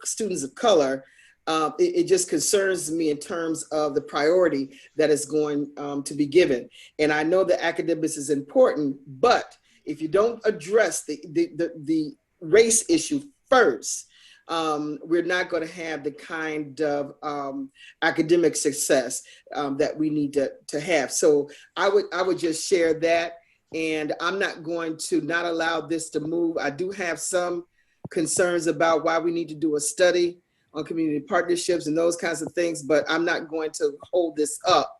students of color, it just concerns me in terms of the priority that is going to be given. And I know that academics is important, but if you don't address the race issue first, we're not going to have the kind of academic success that we need to have. So I would just share that, and I'm not going to not allow this to move. I do have some concerns about why we need to do a study on community partnerships and those kinds of things, but I'm not going to hold this up.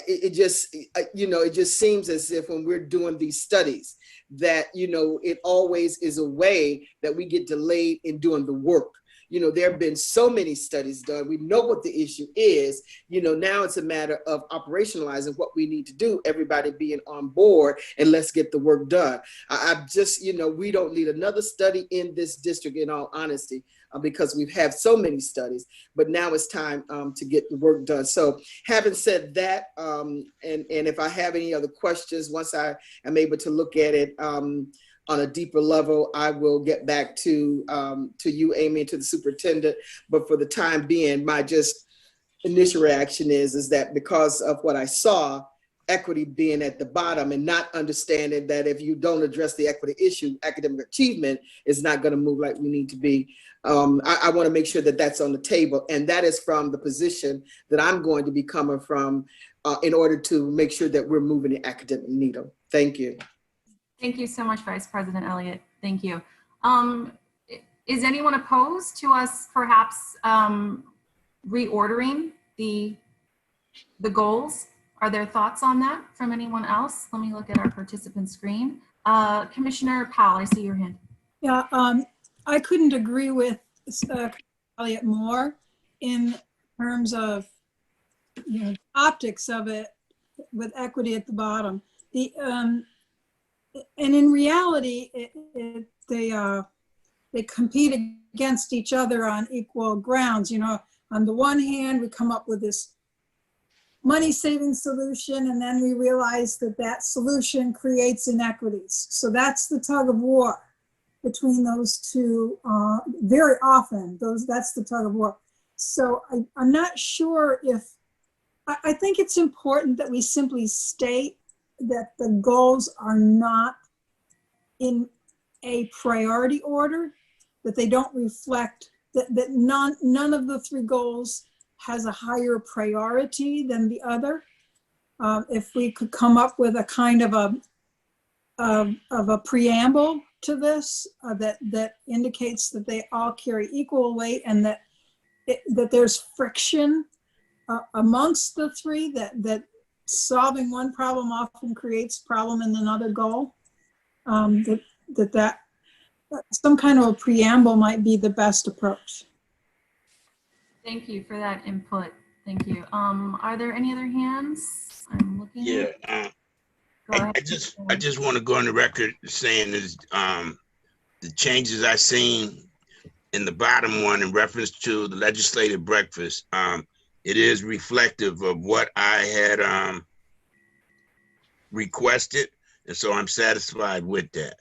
It just seems as if when we're doing these studies that, it always is a way that we get delayed in doing the work. There have been so many studies done. We know what the issue is. Now it's a matter of operationalizing what we need to do, everybody being on board, and let's get the work done. I just, we don't need another study in this district, in all honesty, because we've had so many studies, but now it's time to get the work done. So having said that, and if I have any other questions, once I am able to look at it, on a deeper level, I will get back to you, Amy, and to the superintendent. But for the time being, my just initial reaction is that because of what I saw, equity being at the bottom and not understanding that if you don't address the equity issue, academic achievement is not going to move like we need to be. I want to make sure that that's on the table. And that is from the position that I'm going to be coming from in order to make sure that we're moving the academic needle. Thank you. Thank you so much, Vice President Elliott. Thank you. Is anyone opposed to us perhaps reordering the goals? Are there thoughts on that from anyone else? Let me look at our participant screen. Commissioner Powell, I see your hand. Yeah, I couldn't agree with Elliott more in terms of optics of it with equity at the bottom. And in reality, they compete against each other on equal grounds. On the one hand, we come up with this money-saving solution, and then we realize that solution creates inequities. So that's the tug of war between those two. Very often, that's the tug of war. So I'm not sure if, I think it's important that we simply state that the goals are not in a priority order, that they don't reflect, that none of the three goals has a higher priority than the other. If we could come up with a kind of a preamble to this that indicates that they all carry equal weight, and that there's friction amongst the three, that solving one problem often creates problem in another goal. That some kind of a preamble might be the best approach. Thank you for that input. Thank you. Are there any other hands? I'm looking. Yeah. I just want to go on the record saying is the changes I seen in the bottom one in reference to the legislative breakfast. It is reflective of what I had requested, and so I'm satisfied with that.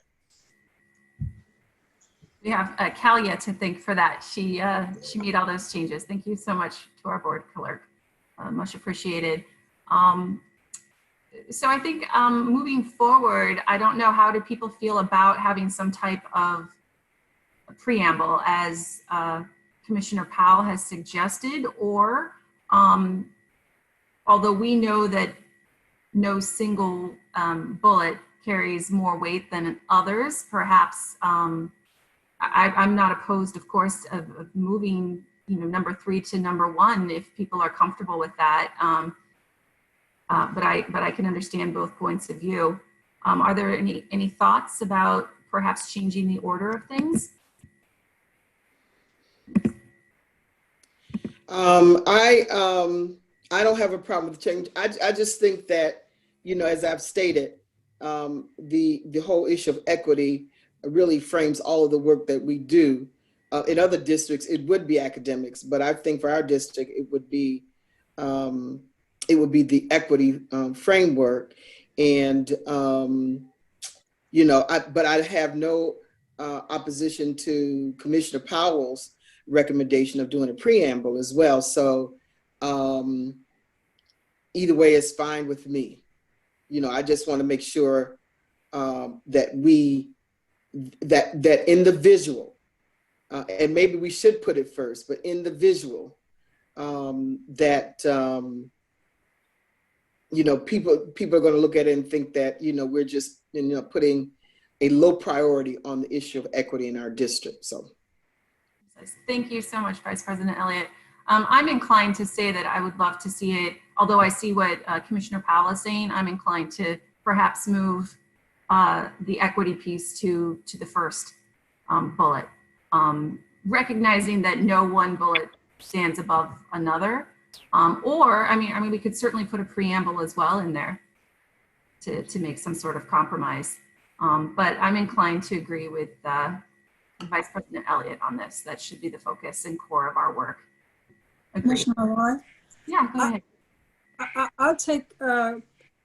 We have Kalia to thank for that. She made all those changes. Thank you so much to our board clerk. Much appreciated. So I think moving forward, I don't know, how do people feel about having some type of preamble as Commissioner Powell has suggested, or although we know that no single bullet carries more weight than others, perhaps I'm not opposed, of course, of moving number 3 to number 1 if people are comfortable with that. But I can understand both points of view. Are there any thoughts about perhaps changing the order of things? I don't have a problem with change. I just think that, as I've stated, the whole issue of equity really frames all of the work that we do. In other districts, it would be academics, but I think for our district, it would be the equity framework. And, but I have no opposition to Commissioner Powell's recommendation of doing a preamble as well. So either way is fine with me. You know, I just want to make sure that that in the visual, and maybe we should put it first, but in the visual, that you know, people are going to look at it and think that, you know, we're just, you know, putting a low priority on the issue of equity in our district. So thank you so much, Vice President Elliott. I'm inclined to say that I would love to see it, although I see what Commissioner Powell is saying. I'm inclined to perhaps move the equity piece to the first bullet, recognizing that no one bullet stands above another. Or, I mean, we could certainly put a preamble as well in there to make some sort of compromise. But I'm inclined to agree with Vice President Elliott on this. That should be the focus and core of our work. Agreed. Commissioner Ward? Yeah, go ahead. I'll take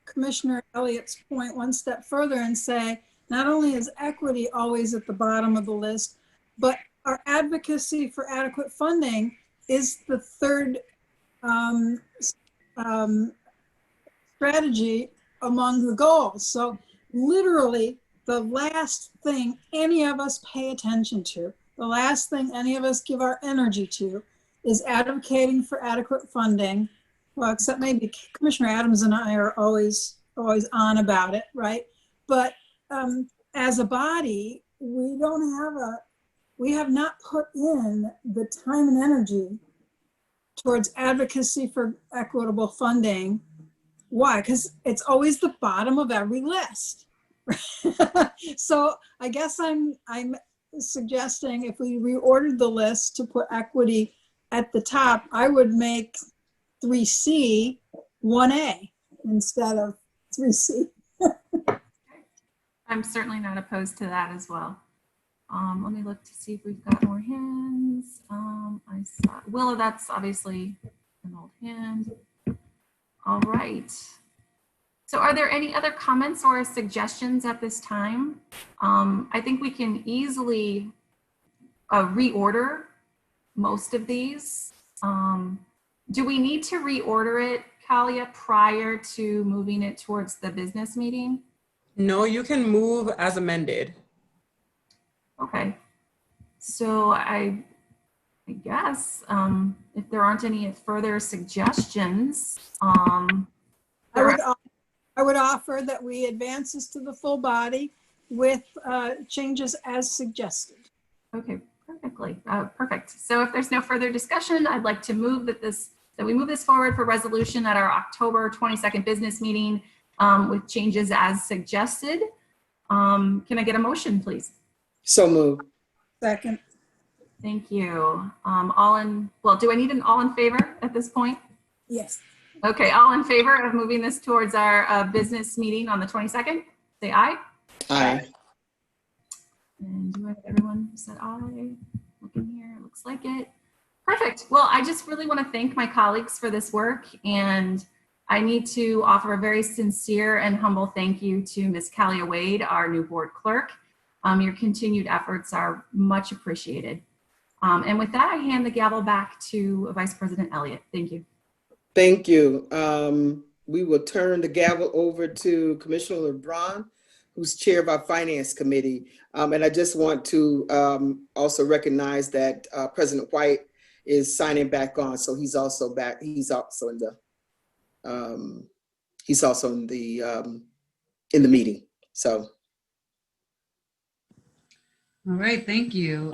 Commissioner Elliott's point one step further and say, not only is equity always at the bottom of the list, but our advocacy for adequate funding is the third strategy among the goals. So literally the last thing any of us pay attention to, the last thing any of us give our energy to is advocating for adequate funding. Well, except maybe Commissioner Adams and I are always on about it, right? But as a body, we have not put in the time and energy towards advocacy for equitable funding. Why? Because it's always the bottom of every list. So I guess I'm suggesting if we reordered the list to put equity at the top, I would make 3C 1A instead of 3C. I'm certainly not opposed to that as well. Let me look to see if we've got more hands. I saw Willa, that's obviously an old hand. All right. So are there any other comments or suggestions at this time? I think we can easily reorder most of these. Do we need to reorder it, Kalia, prior to moving it towards the business meeting? No, you can move as amended. Okay. So I guess if there aren't any further suggestions, I would offer that we advance this to the full body with changes as suggested. Okay, perfect. So if there's no further discussion, I'd like to move that we move this forward for resolution at our October 22nd business meeting with changes as suggested. Can I get a motion, please? So moved. Second. Thank you. Do I need an all in favor at this point? Yes. Okay, all in favor of moving this towards our business meeting on the 22nd? Say aye. Aye. And do I have everyone who said aye? Looking here, it looks like it. Perfect. Well, I just really want to thank my colleagues for this work, and I need to offer a very sincere and humble thank you to Ms. Kalia Wade, our new board clerk. Your continued efforts are much appreciated. And with that, I hand the gavel back to Vice President Elliott. Thank you. Thank you. We will turn the gavel over to Commissioner LeBron, who's chair of our Finance Committee. And I just want to also recognize that President White is signing back on, so he's also back. He's also in the meeting. So. All right, thank you.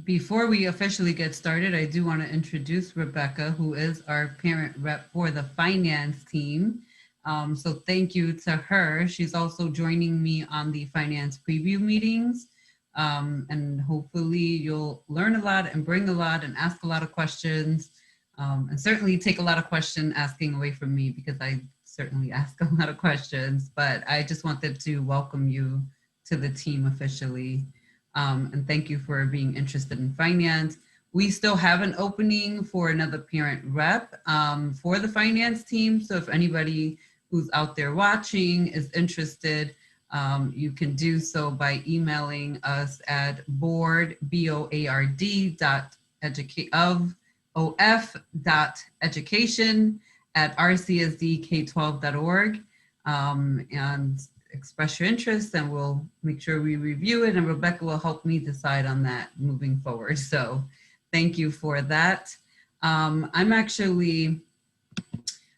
Before we officially get started, I do want to introduce Rebecca, who is our parent rep for the finance team. So thank you to her. She's also joining me on the finance preview meetings. And hopefully you'll learn a lot and bring a lot and ask a lot of questions. And certainly take a lot of question asking away from me, because I certainly ask a lot of questions. But I just wanted to welcome you to the team officially. And thank you for being interested in finance. We still have an opening for another parent rep for the finance team. So if anybody who's out there watching is interested, You can do so by emailing us at board, BOARD, of.education@rcsdk12.org, and express your interest, and we'll make sure we review it, and Rebecca will help me decide on that moving forward. So thank you for that. I'm actually,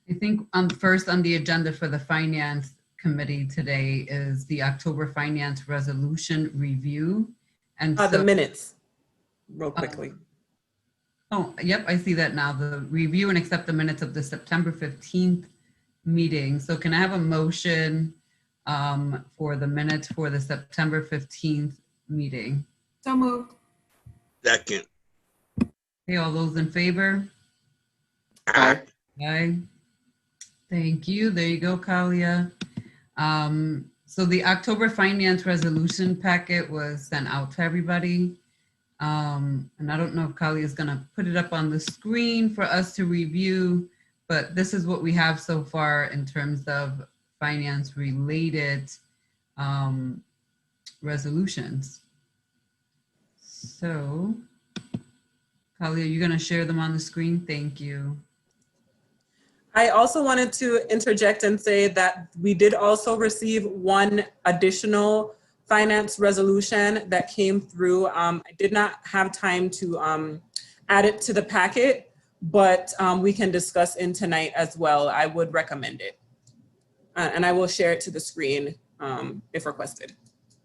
I think first on the agenda for the Finance Committee today is the October Finance Resolution Review. And The minutes, real quickly. Oh, yep, I see that now. The review and accept the minutes of the September 15th meeting. So can I have a motion for the minutes for the September 15th meeting? So moved. Second. Okay, all those in favor? Aye. Aye. Thank you. There you go, Kalia. So the October Finance Resolution packet was sent out to everybody. And I don't know if Kali is going to put it up on the screen for us to review, but this is what we have so far in terms of finance related resolutions. So, Kali, are you going to share them on the screen? Thank you. I also wanted to interject and say that we did also receive one additional finance resolution that came through. I did not have time to add it to the packet, but we can discuss in tonight as well. I would recommend it. And I will share it to the screen if requested.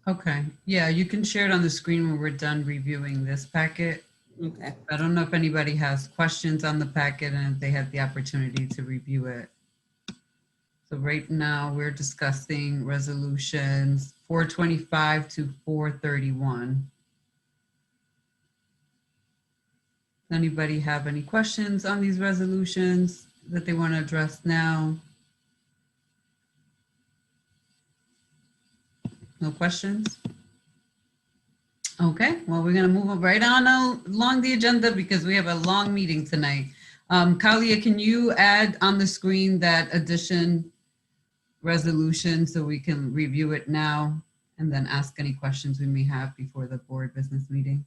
Okay, yeah, you can share it on the screen when we're done reviewing this packet. Okay. I don't know if anybody has questions on the packet and if they had the opportunity to review it. So right now we're discussing resolutions 425 to 431. Does anybody have any questions on these resolutions that they want to address now? No questions? Okay, well, we're going to move right on along the agenda because we have a long meeting tonight. Kalia, can you add on the screen that addition resolution so we can review it now and then ask any questions we may have before the board business meeting?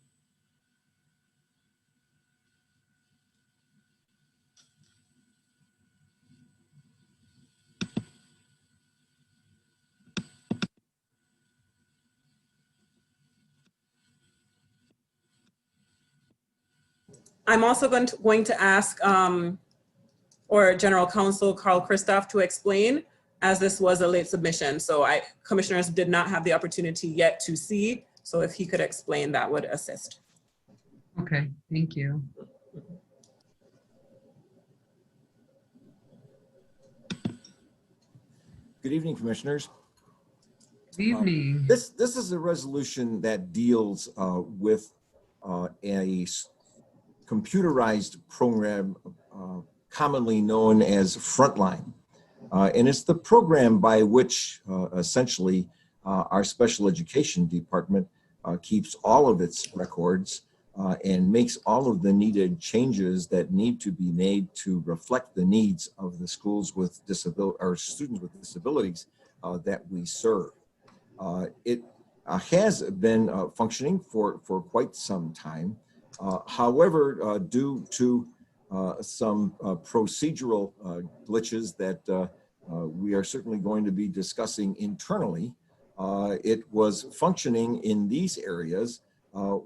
I'm also going to ask or General Counsel Carl Christoph to explain, as this was a late submission. So commissioners did not have the opportunity yet to see. So if he could explain, that would assist. Okay, thank you. Good evening, commissioners. Good evening. This is a resolution that deals with a computerized program commonly known as Frontline. And it's the program by which essentially our special education department keeps all of its records and makes all of the needed changes that need to be made to reflect the needs of the schools with disability or students with disabilities that we serve. It has been functioning for quite some time. However, due to some procedural glitches that we are certainly going to be discussing internally, it was functioning in these areas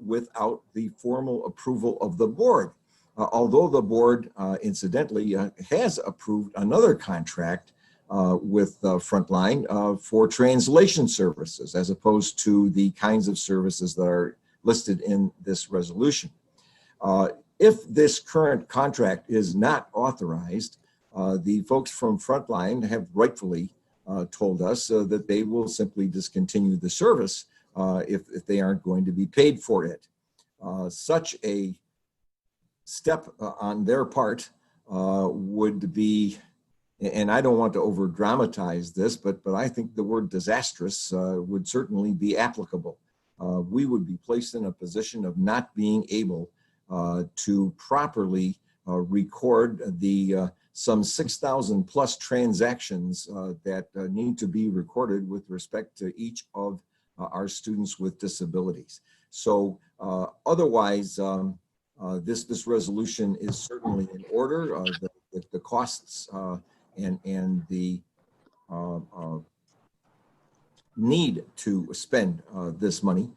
without the formal approval of the board. Although the board, incidentally, has approved another contract with Frontline for translation services, as opposed to the kinds of services that are listed in this resolution. If this current contract is not authorized, the folks from Frontline have rightfully told us that they will simply discontinue the service if they aren't going to be paid for it. Such a step on their part would be, and I don't want to over dramatize this, but I think the word disastrous would certainly be applicable. We would be placed in a position of not being able to properly record the some 6,000 plus transactions that need to be recorded with respect to each of our students with disabilities. So otherwise, this resolution is certainly in order. The costs and the need to spend this money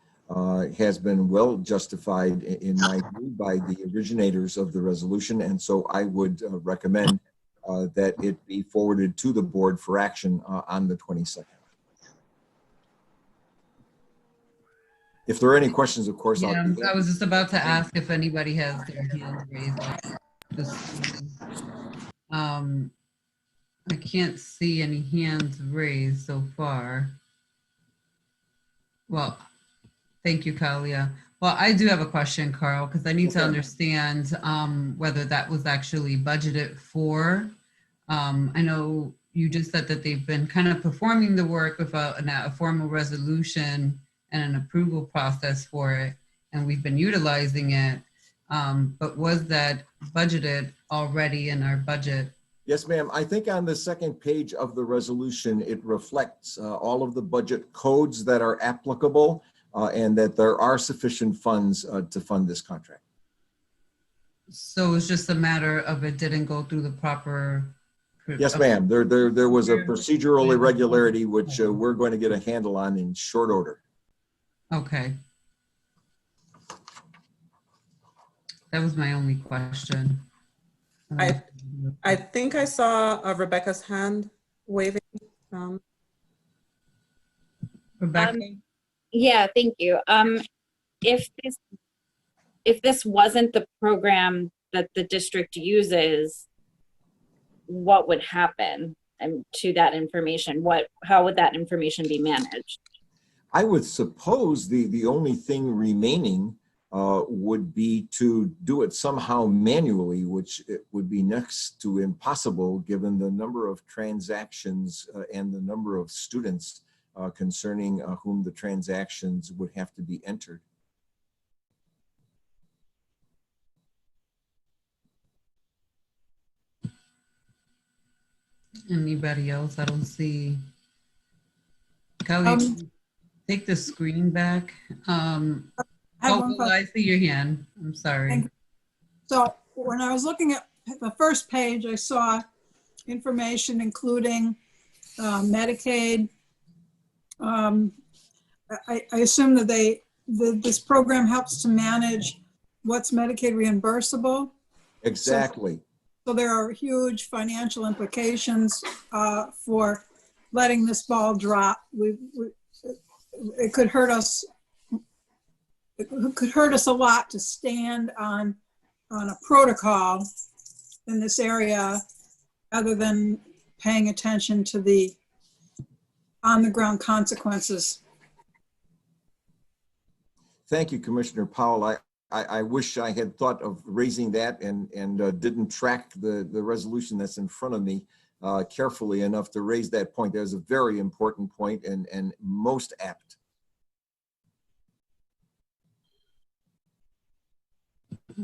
has been well justified, in my view, by the originators of the resolution. And so I would recommend that it be forwarded to the board for action on the 22nd. If there are any questions, of course, Yeah, I was just about to ask if anybody has their hand raised. I can't see any hands raised so far. Well, thank you, Kalia. Well, I do have a question, Carl, because I need to understand whether that was actually budgeted for. I know you just said that they've been kind of performing the work without a formal resolution and an approval process for it, and we've been utilizing it. But was that budgeted already in our budget? Yes, ma'am. I think on the second page of the resolution, it reflects all of the budget codes that are applicable and that there are sufficient funds to fund this contract. So it's just a matter of it didn't go through the proper. Yes, ma'am. There was a procedural irregularity, which we're going to get a handle on in short order. Okay. That was my only question. I think I saw Rebecca's hand waving. Rebecca? Yeah, thank you. If this wasn't the program that the district uses, what would happen to that information? How would that information be managed? I would suppose the only thing remaining would be to do it somehow manually, which it would be next to impossible given the number of transactions and the number of students concerning whom the transactions would have to be entered. Anybody else? I don't see. Kelly, take the screen back. I see your hand. I'm sorry. So when I was looking at the first page, I saw information including Medicaid. I assume that this program helps to manage what's Medicaid reimbursable. Exactly. So there are huge financial implications for letting this ball drop. It could hurt us. It could hurt us a lot to stand on a protocol in this area, other than paying attention to the on-the-ground consequences. Thank you, Commissioner Powell. I wish I had thought of raising that and didn't track the resolution that's in front of me carefully enough to raise that point. That was a very important point and most apt.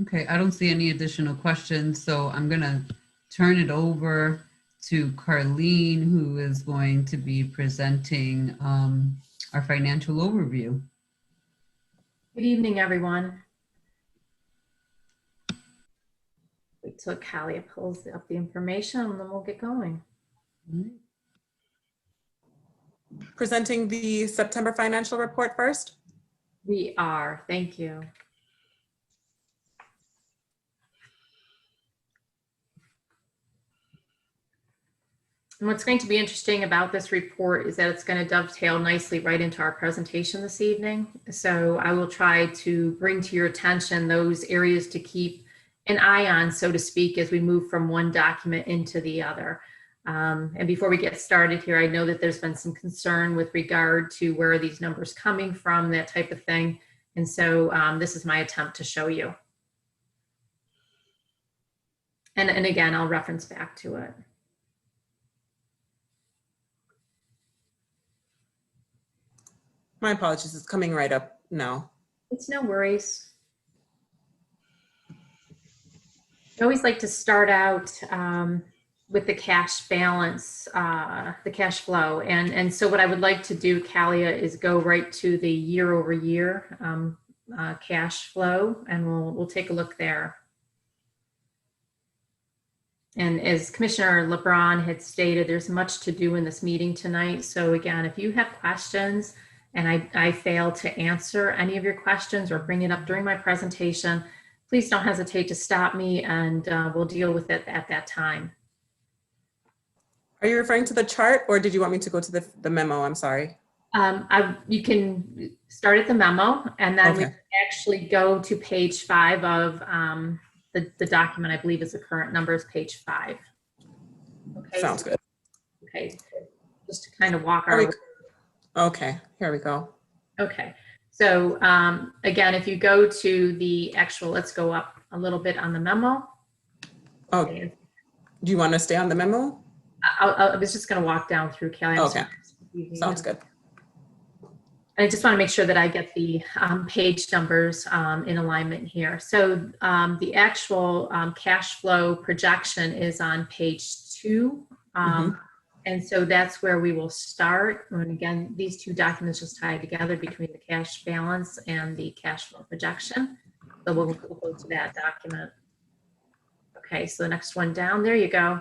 Okay, I don't see any additional questions, so I'm going to turn it over to Carlene, who is going to be presenting our financial overview. Good evening, everyone. Wait till Kalia pulls up the information and then we'll get going. Presenting the September financial report first. We are, thank you. And what's going to be interesting about this report is that it's going to dovetail nicely right into our presentation this evening. So I will try to bring to your attention those areas to keep an eye on, so to speak, as we move from one document into the other. And before we get started here, I know that there's been some concern with regard to where are these numbers coming from, that type of thing. And so this is my attempt to show you. And again, I'll reference back to it. My apologies, it's coming right up now. It's no worries. I always like to start out with the cash balance, the cash flow. And so what I would like to do, Kalia, is go right to the year over year cash flow, and we'll take a look there. And as Commissioner LeBron had stated, there's much to do in this meeting tonight. So again, if you have questions and I fail to answer any of your questions or bring it up during my presentation, please don't hesitate to stop me, and we'll deal with it at that time. Are you referring to the chart, or did you want me to go to the memo? I'm sorry. You can start at the memo, and then we Okay. actually go to page 5 of the document. I believe is the current number is page 5. Okay. Sounds good. Okay. Just to kind of walk Are our we- Okay, here we go. Okay, so again, if you go to the actual, let's go up a little bit on the memo. Oh, do you want to stay on the memo? I was just going to walk down through, Kelly. I'm Okay. sorry. Sounds good. I just want to make sure that I get the page numbers in alignment here. So the actual cash flow projection is on page 2. And so that's where we will start. And again, these two documents just tie together between the cash balance and the cash flow projection. So we'll go to that document. Okay, so the next one down, there you go.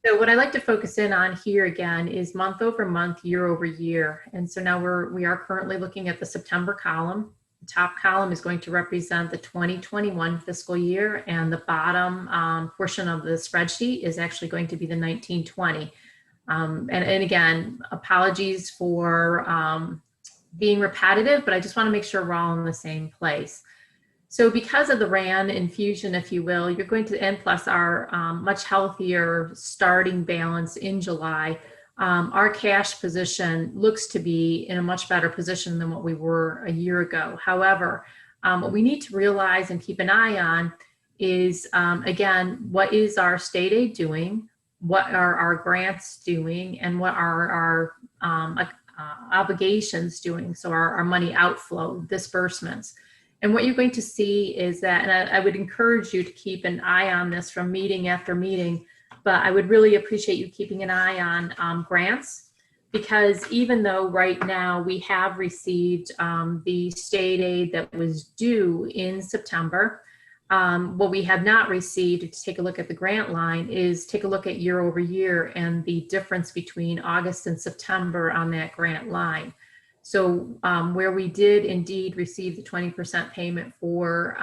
So what I like to focus in on here again is month over month, year over year. And so now we are currently looking at the September column. The top column is going to represent the 2021 fiscal year, and the bottom portion of the spreadsheet is actually going to be the 1920. And again, apologies for being repetitive, but I just want to make sure we're all in the same place. So because of the RAN infusion, if you will, you're going to, and plus our much healthier starting balance in July, our cash position looks to be in a much better position than what we were a year ago. However, what we need to realize and keep an eye on is, again, what is our state aid doing? What are our grants doing? And what are our obligations doing? So our money outflow, disbursements. And what you're going to see is that, and I would encourage you to keep an eye on this from meeting after meeting, but I would really appreciate you keeping an eye on grants, because even though right now we have received the state aid that was due in September, what we have not received, to take a look at the grant line, is take a look at year over year and the difference between August and September on that grant line. So where we did indeed receive the 20% payment for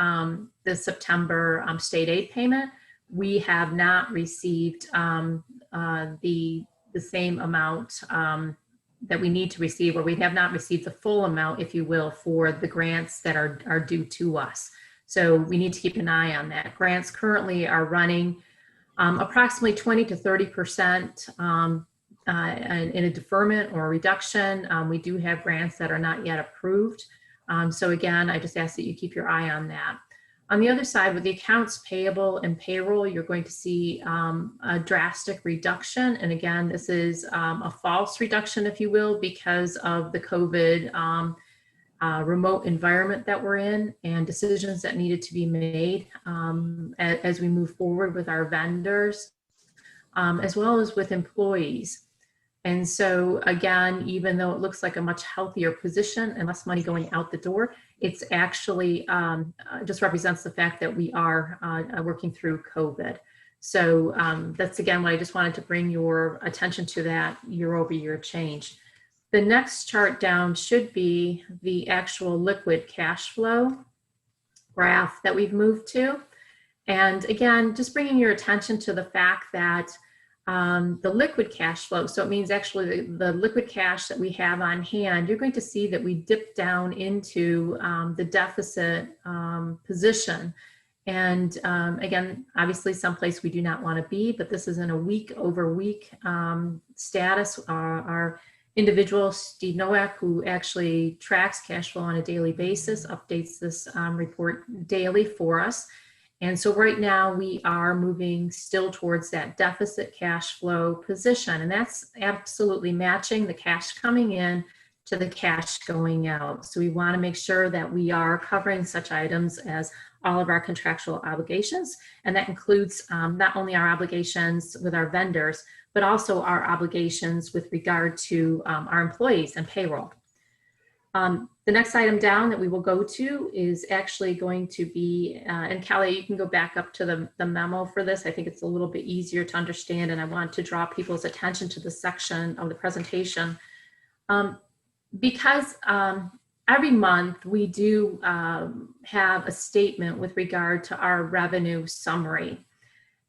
the September state aid payment, we have not received the same amount that we need to receive, or we have not received the full amount, if you will, for the grants that are due to us. So we need to keep an eye on that. Grants currently are running approximately 20 to 30% in a deferment or a reduction. We do have grants that are not yet approved. So again, I just ask that you keep your eye on that. On the other side, with the accounts payable and payroll, you're going to see a drastic reduction. And again, this is a false reduction, if you will, because of the COVID remote environment that we're in and decisions that needed to be made as we move forward with our vendors, as well as with employees. And so again, even though it looks like a much healthier position and less money going out the door, it's actually just represents the fact that we are working through COVID. So that's again what I just wanted to bring your attention to, that year over year change. The next chart down should be the actual liquid cash flow graph that we've moved to. And again, just bringing your attention to the fact that the liquid cash flow, so it means actually the liquid cash that we have on hand, you're going to see that we dip down into the deficit position. And again, obviously someplace we do not want to be, but this is in a week over week status. Our individual, Steve Nowak, who actually tracks cash flow on a daily basis, updates this report daily for us. And so right now we are moving still towards that deficit cash flow position. And that's absolutely matching the cash coming in to the cash going out. So we want to make sure that we are covering such items as all of our contractual obligations. And that includes not only our obligations with our vendors, but also our obligations with regard to our employees and payroll. The next item down that we will go to is actually going to be, and Callie, you can go back up to the memo for this. I think it's a little bit easier to understand, and I want to draw people's attention to this section of the presentation. Because every month we do have a statement with regard to our revenue summary.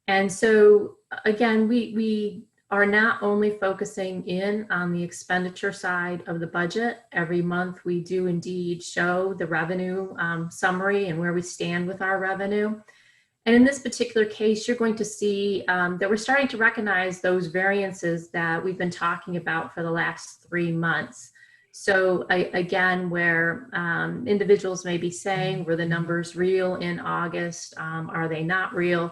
And so again, we are not only focusing in on the expenditure side of the budget. Every month we do indeed show the revenue summary and where we stand with our revenue. And in this particular case, you're going to see that we're starting to recognize those variances that we've been talking about for the last 3 months. So again, where individuals may be saying, were the numbers real in August? Are they not real?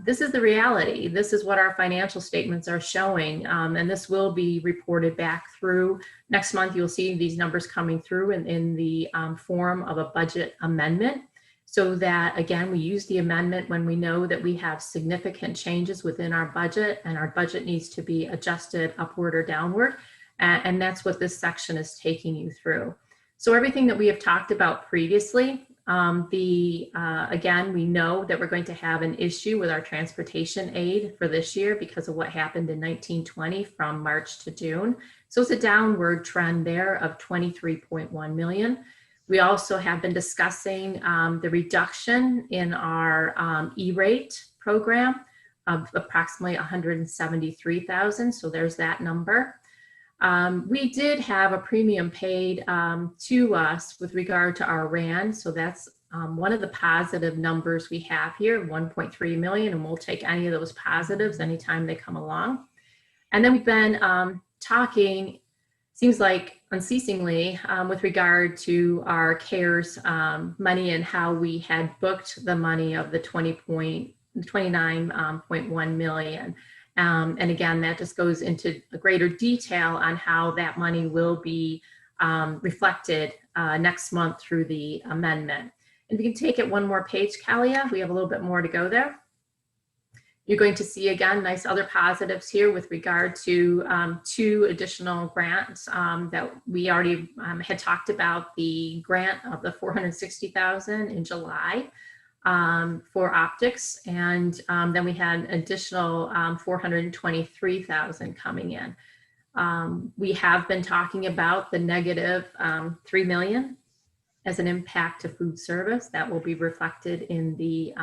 This is the reality. This is what our financial statements are showing. And this will be reported back through. Next month, you'll see these numbers coming through in the form of a budget amendment. So that, again, we use the amendment when we know that we have significant changes within our budget and our budget needs to be adjusted upward or downward. And that's what this section is taking you through. So everything that we have talked about previously, again, we know that we're going to have an issue with our transportation aid for this year because of what happened in 1920 from March to June. So it's a downward trend there of 23.1 million. We also have been discussing the reduction in our E-rate program of approximately 173,000. So there's that number. We did have a premium paid to us with regard to our RAN. So that's one of the positive numbers we have here, 1.3 million, and we'll take any of those positives anytime they come along. And then we've been talking, seems like unceasingly, with regard to our CARES money and how we had booked the money of the 29.1 million. And again, that just goes into a greater detail on how that money will be reflected next month through the amendment. And if you can take it one more page, Kalia, we have a little bit more to go there. You're going to see, again, nice other positives here with regard to 2 additional grants that we already had talked about, the grant of the 460,000 in July. For optics, and then we had additional 423,000 coming in. We have been talking about the negative 3 million as an impact to food service that will be reflected in the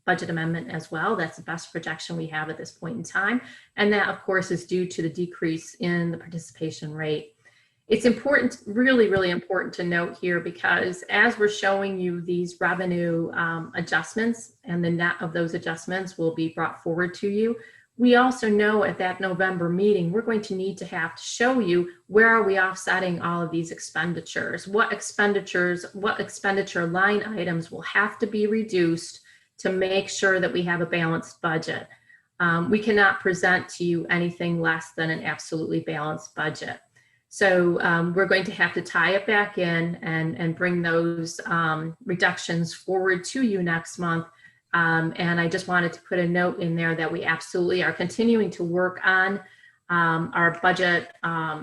budget amendment as well. That's the best projection we have at this point in time. And that, of course, is due to the decrease in the participation rate. It's important, really, really important to note here, because as we're showing you these revenue adjustments and the net of those adjustments will be brought forward to you, we also know at that November meeting, we're going to need to have to show you where are we offsetting all of these expenditures, what expenditure line items will have to be reduced to make sure that we have a balanced budget. We cannot present to you anything less than an absolutely balanced budget. So we're going to have to tie it back in and bring those reductions forward to you next month. And I just wanted to put a note in there that we absolutely are continuing to work on our budget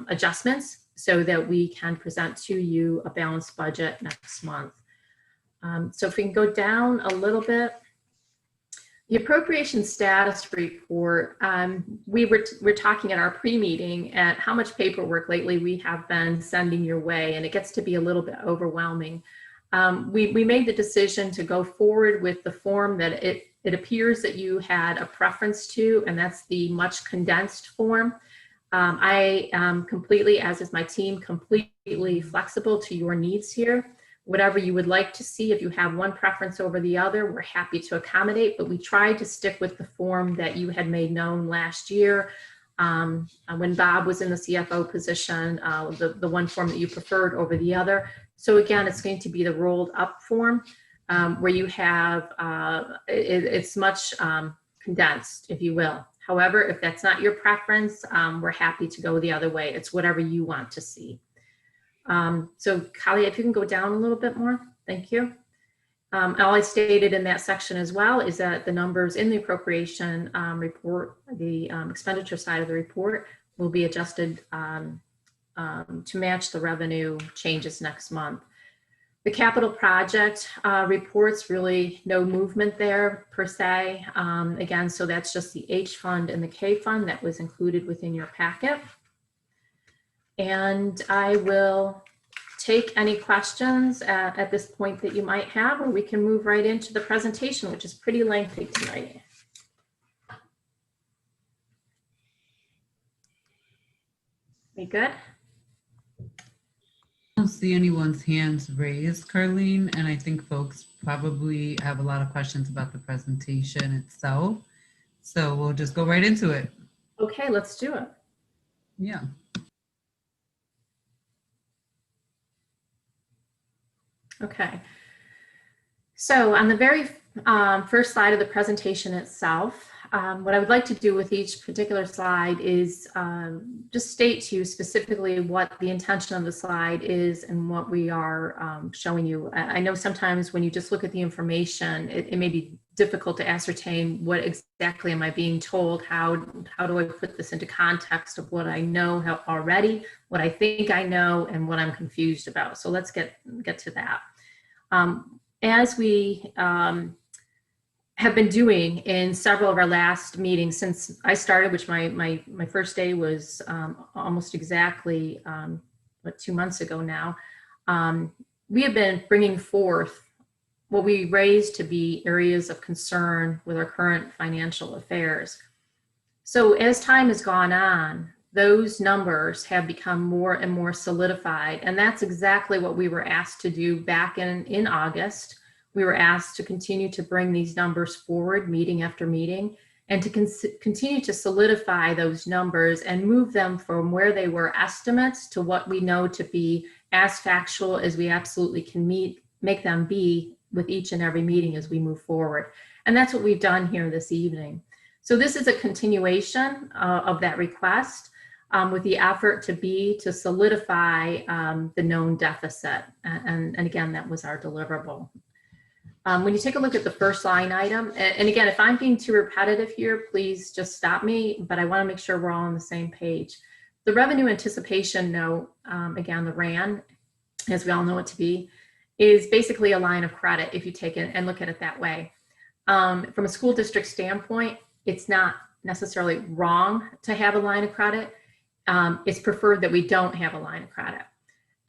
adjustments so that we can present to you a balanced budget next month. So if we can go down a little bit. The appropriation status report, we're talking at our pre-meeting at how much paperwork lately we have been sending your way, and it gets to be a little bit overwhelming. We made the decision to go forward with the form that it appears that you had a preference to, and that's the much condensed form. I am completely, as is my team, completely flexible to your needs here. Whatever you would like to see, if you have one preference over the other, we're happy to accommodate, but we tried to stick with the form that you had made known last year when Bob was in the CFO position, the one form that you preferred over the other. So again, it's going to be the rolled up form where you have, it's much condensed, if you will. However, if that's not your preference, we're happy to go the other way. It's whatever you want to see. So Kali, if you can go down a little bit more, thank you. All I stated in that section as well is that the numbers in the appropriation report, the expenditure side of the report, will be adjusted to match the revenue changes next month. The capital project reports, really no movement there per se. Again, so that's just the H fund and the K fund that was included within your packet. And I will take any questions at this point that you might have, or we can move right into the presentation, which is pretty lengthy tonight. We good? I don't see anyone's hands raised, Carlene, and I think folks probably have a lot of questions about the presentation itself. So we'll just go right into it. Okay, let's do it. Yeah. Okay. So on the very first slide of the presentation itself, what I would like to do with each particular slide is just state to you specifically what the intention of the slide is and what we are showing you. I know sometimes when you just look at the information, it may be difficult to ascertain what exactly am I being told, how do I put this into context of what I know already, what I think I know, and what I'm confused about. So let's get to that. As we have been doing in several of our last meetings since I started, which my first day was almost exactly 2 months ago now, we have been bringing forth what we raised to be areas of concern with our current financial affairs. So as time has gone on, those numbers have become more and more solidified. And that's exactly what we were asked to do back in August. We were asked to continue to bring these numbers forward meeting after meeting and to continue to solidify those numbers and move them from where they were estimates to what we know to be as factual as we absolutely can make them be with each and every meeting as we move forward. And that's what we've done here this evening. So this is a continuation of that request with the effort to solidify the known deficit. And again, that was our deliverable. When you take a look at the first line item, and again, if I'm being too repetitive here, please just stop me, but I want to make sure we're all on the same page. The revenue anticipation note, again, the RAN, as we all know it to be, is basically a line of credit if you take it and look at it that way. From a school district standpoint, it's not necessarily wrong to have a line of credit. It's preferred that we don't have a line of credit.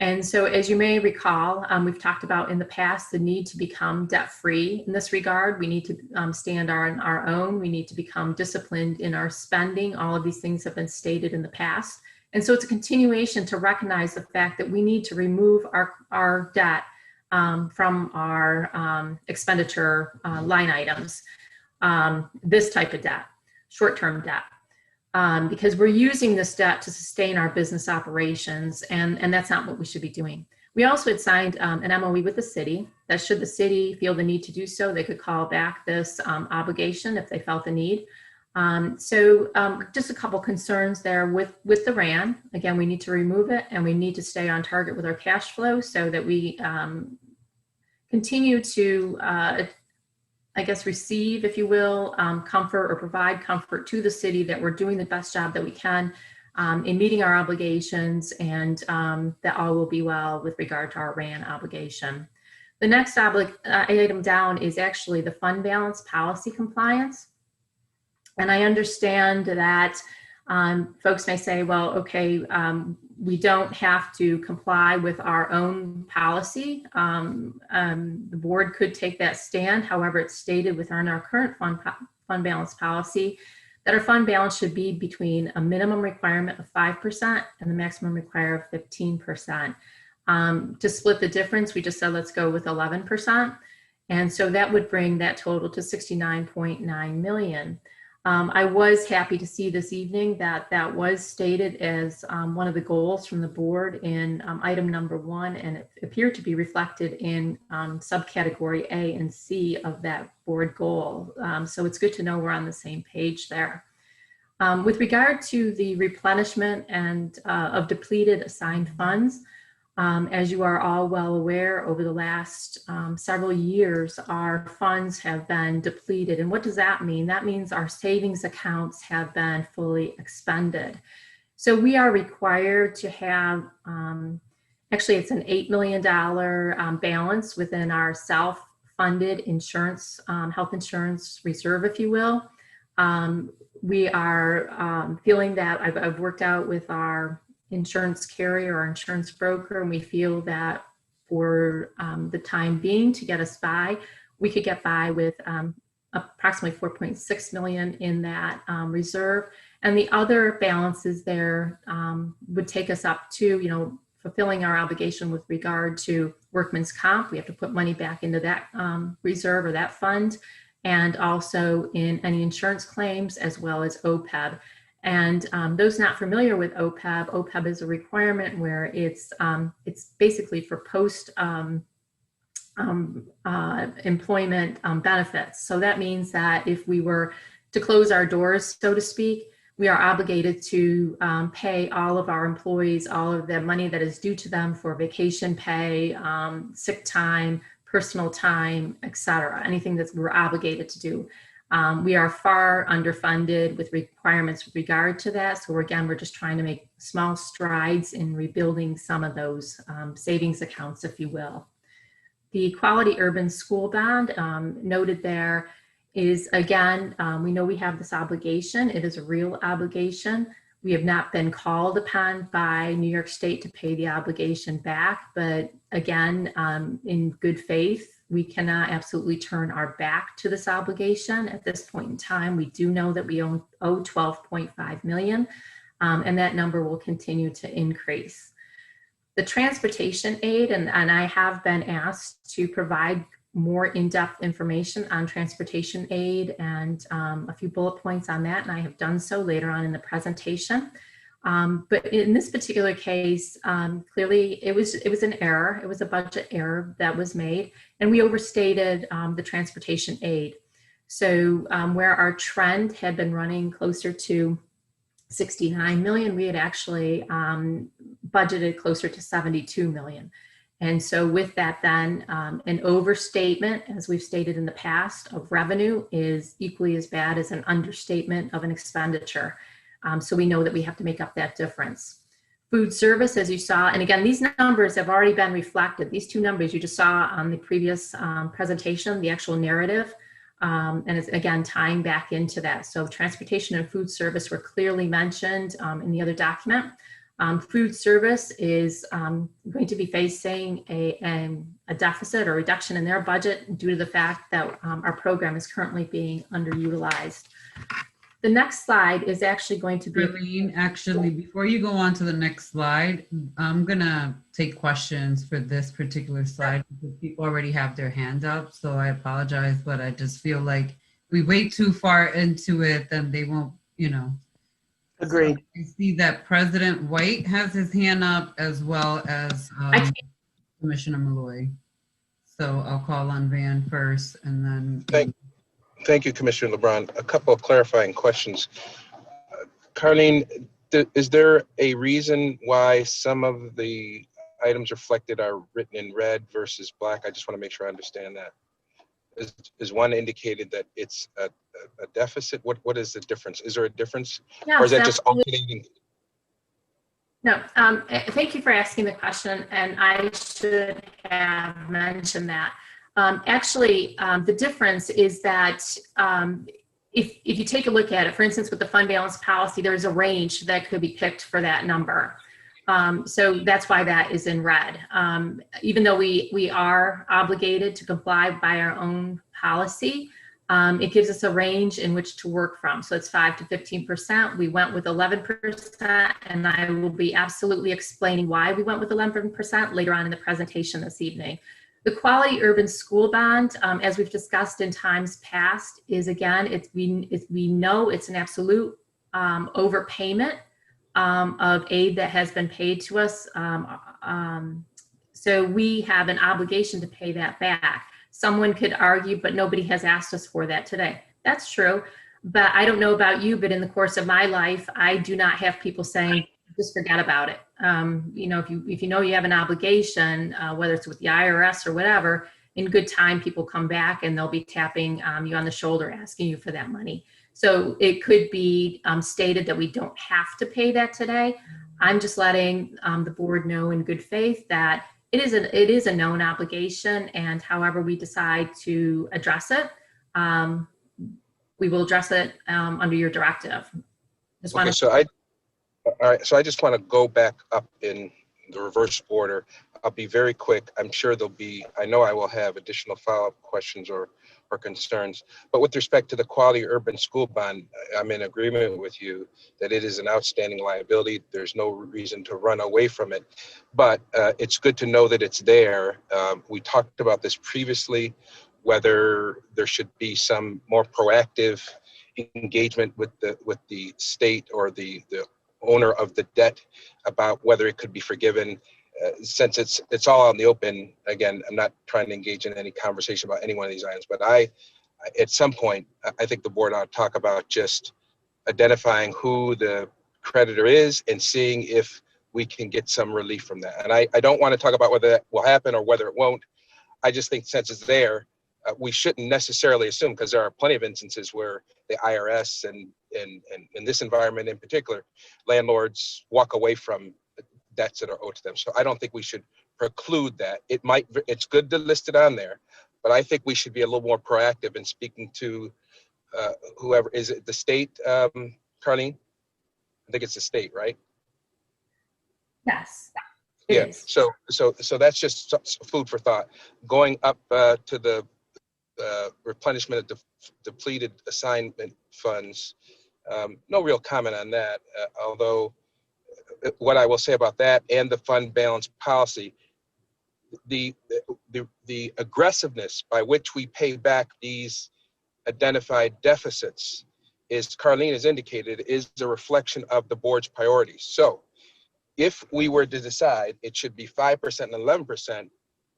And so as you may recall, we've talked about in the past the need to become debt-free in this regard. We need to stand on our own. We need to become disciplined in our spending. All of these things have been stated in the past. And so it's a continuation to recognize the fact that we need to remove our debt from our expenditure line items, this type of debt, short-term debt. Because we're using this debt to sustain our business operations, and that's not what we should be doing. We also had signed an MOE with the city that should the city feel the need to do so, they could call back this obligation if they felt the need. So just a couple concerns there with the RAN. Again, we need to remove it and we need to stay on target with our cash flow so that we continue to I guess, receive, if you will, comfort or provide comfort to the city that we're doing the best job that we can in meeting our obligations, and that all will be well with regard to our RAN obligation. The next item down is actually the fund balance policy compliance. And I understand that folks may say, well, okay, we don't have to comply with our own policy. The board could take that stand. However, it's stated within our current fund balance policy that our fund balance should be between a minimum requirement of 5% and the maximum requirement of 15%. To split the difference, we just said, let's go with 11%. And so that would bring that total to 69.9 million. I was happy to see this evening that that was stated as one of the goals from the board in item number 1, and it appeared to be reflected in subcategory A and C of that board goal. So it's good to know we're on the same page there. With regard to the replenishment and of depleted assigned funds, As you are all well aware, over the last several years, our funds have been depleted. And what does that mean? That means our savings accounts have been fully expended. So we are required to have, actually it's an $8 million balance within our self-funded insurance, health insurance reserve, if you will. We are feeling that I've worked out with our insurance carrier or insurance broker, and we feel that for the time being, to get us by, we could get by with approximately 4.6 million in that reserve, and the other balances there would take us up to, fulfilling our obligation with regard to workman's comp. We have to put money back into that reserve or that fund, and also in any insurance claims, as well as OPEB. And those not familiar with OPEB is a requirement where it's basically for post employment benefits. So that means that if we were to close our doors, so to speak, we are obligated to pay all of our employees all of the money that is due to them for vacation pay, sick time, personal time, etc. Anything that we're obligated to do. We are far underfunded with requirements with regard to that. So we're just trying to make small strides in rebuilding some of those savings accounts, if you will. The Quality Urban School Bond noted there is, again, we know we have this obligation. It is a real obligation. We have not been called upon by New York State to pay the obligation back, but again, in good faith, we cannot absolutely turn our back to this obligation at this point in time. We do know that we owe 12.5 million, and that number will continue to increase. The transportation aid, and I have been asked to provide more in-depth information on transportation aid and a few bullet points on that, and I have done so later on in the presentation. But in this particular case, clearly it was an error. It was a budget error that was made, and we overstated the transportation aid. So where our trend had been running closer to 69 million, we had actually budgeted closer to 72 million. And so with that then, an overstatement, as we've stated in the past, of revenue is equally as bad as an understatement of an expenditure. So we know that we have to make up that difference. Food service, as you saw, and again, these numbers have already been reflected. These two numbers you just saw on the previous presentation, the actual narrative, and it's again tying back into that. So transportation and food service were clearly mentioned in the other document. Food service is going to be facing a deficit or reduction in their budget due to the fact that our program is currently being underutilized. The next slide is actually going to be— Darlene, actually, before you go on to the next slide, I'm gonna take questions for this particular slide because people already have their hand up. So I apologize, but I just feel like if we wait too far into it, then they won't, Agreed. So I see that President White has his hand up, as well as Commissioner Malloy. So I'll call on Van first, and then. Thank you, Commissioner LeBron. A couple of clarifying questions. Carlene, is there a reason why some of the items reflected are written in red versus black? I just want to make sure I understand that. Is one indicated that it's a deficit? What is the difference? Is there a difference? Yes, or is that just alternating? No, thank you for asking the question, and I should have mentioned that. Actually, the difference is that if you take a look at it, for instance, with the fund balance policy, there's a range that could be picked for that number. So that's why that is in red. Even though we are obligated to comply by our own policy, it gives us a range in which to work from. So it's 5 to 15%. We went with 11%, and I will be absolutely explaining why we went with 11% later on in the presentation this evening. The Quality Urban School Bond, as we've discussed in times past, is again, we know it's an absolute overpayment of aid that has been paid to us. So we have an obligation to pay that back. Someone could argue, but nobody has asked us for that today. That's true, but I don't know about you, but in the course of my life, I do not have people saying, just forget about it. You know, if you know you have an obligation, whether it's with the IRS or whatever, in good time, people come back and they'll be tapping you on the shoulder, asking you for that money. So it could be stated that we don't have to pay that today. I'm just letting the board know in good faith that it is a known obligation, and however we decide to address it, we will address it under your directive. Okay, all right, so I just want to go back up in the reverse order. I'll be very quick. I'm sure I know I will have additional follow-up questions or concerns. But with respect to the quality urban school bond, I'm in agreement with you that it is an outstanding liability. There's no reason to run away from it. But it's good to know that it's there. We talked about this previously, whether there should be some more proactive engagement with the state or the owner of the debt about whether it could be forgiven. Since it's all on the open, again, I'm not trying to engage in any conversation about any one of these items, but at some point, I think the board ought to talk about just identifying who the creditor is and seeing if we can get some relief from that. And I don't want to talk about whether that will happen or whether it won't. I just think since it's there, we shouldn't necessarily assume, because there are plenty of instances where the IRS and in this environment in particular, landlords walk away from debts that are owed to them. So I don't think we should preclude that. It's good to list it on there, but I think we should be a little more proactive in speaking to whoever. Is it the state, Carlene? I think it's the state, right? Yes. Yeah. So that's just food for thought. Going up to the replenishment of depleted assignment funds. No real comment on that, although what I will say about that and the fund balance policy, the aggressiveness by which we pay back these identified deficits, is, Carlene has indicated, is a reflection of the board's priorities. So if we were to decide it should be 5% and 11%,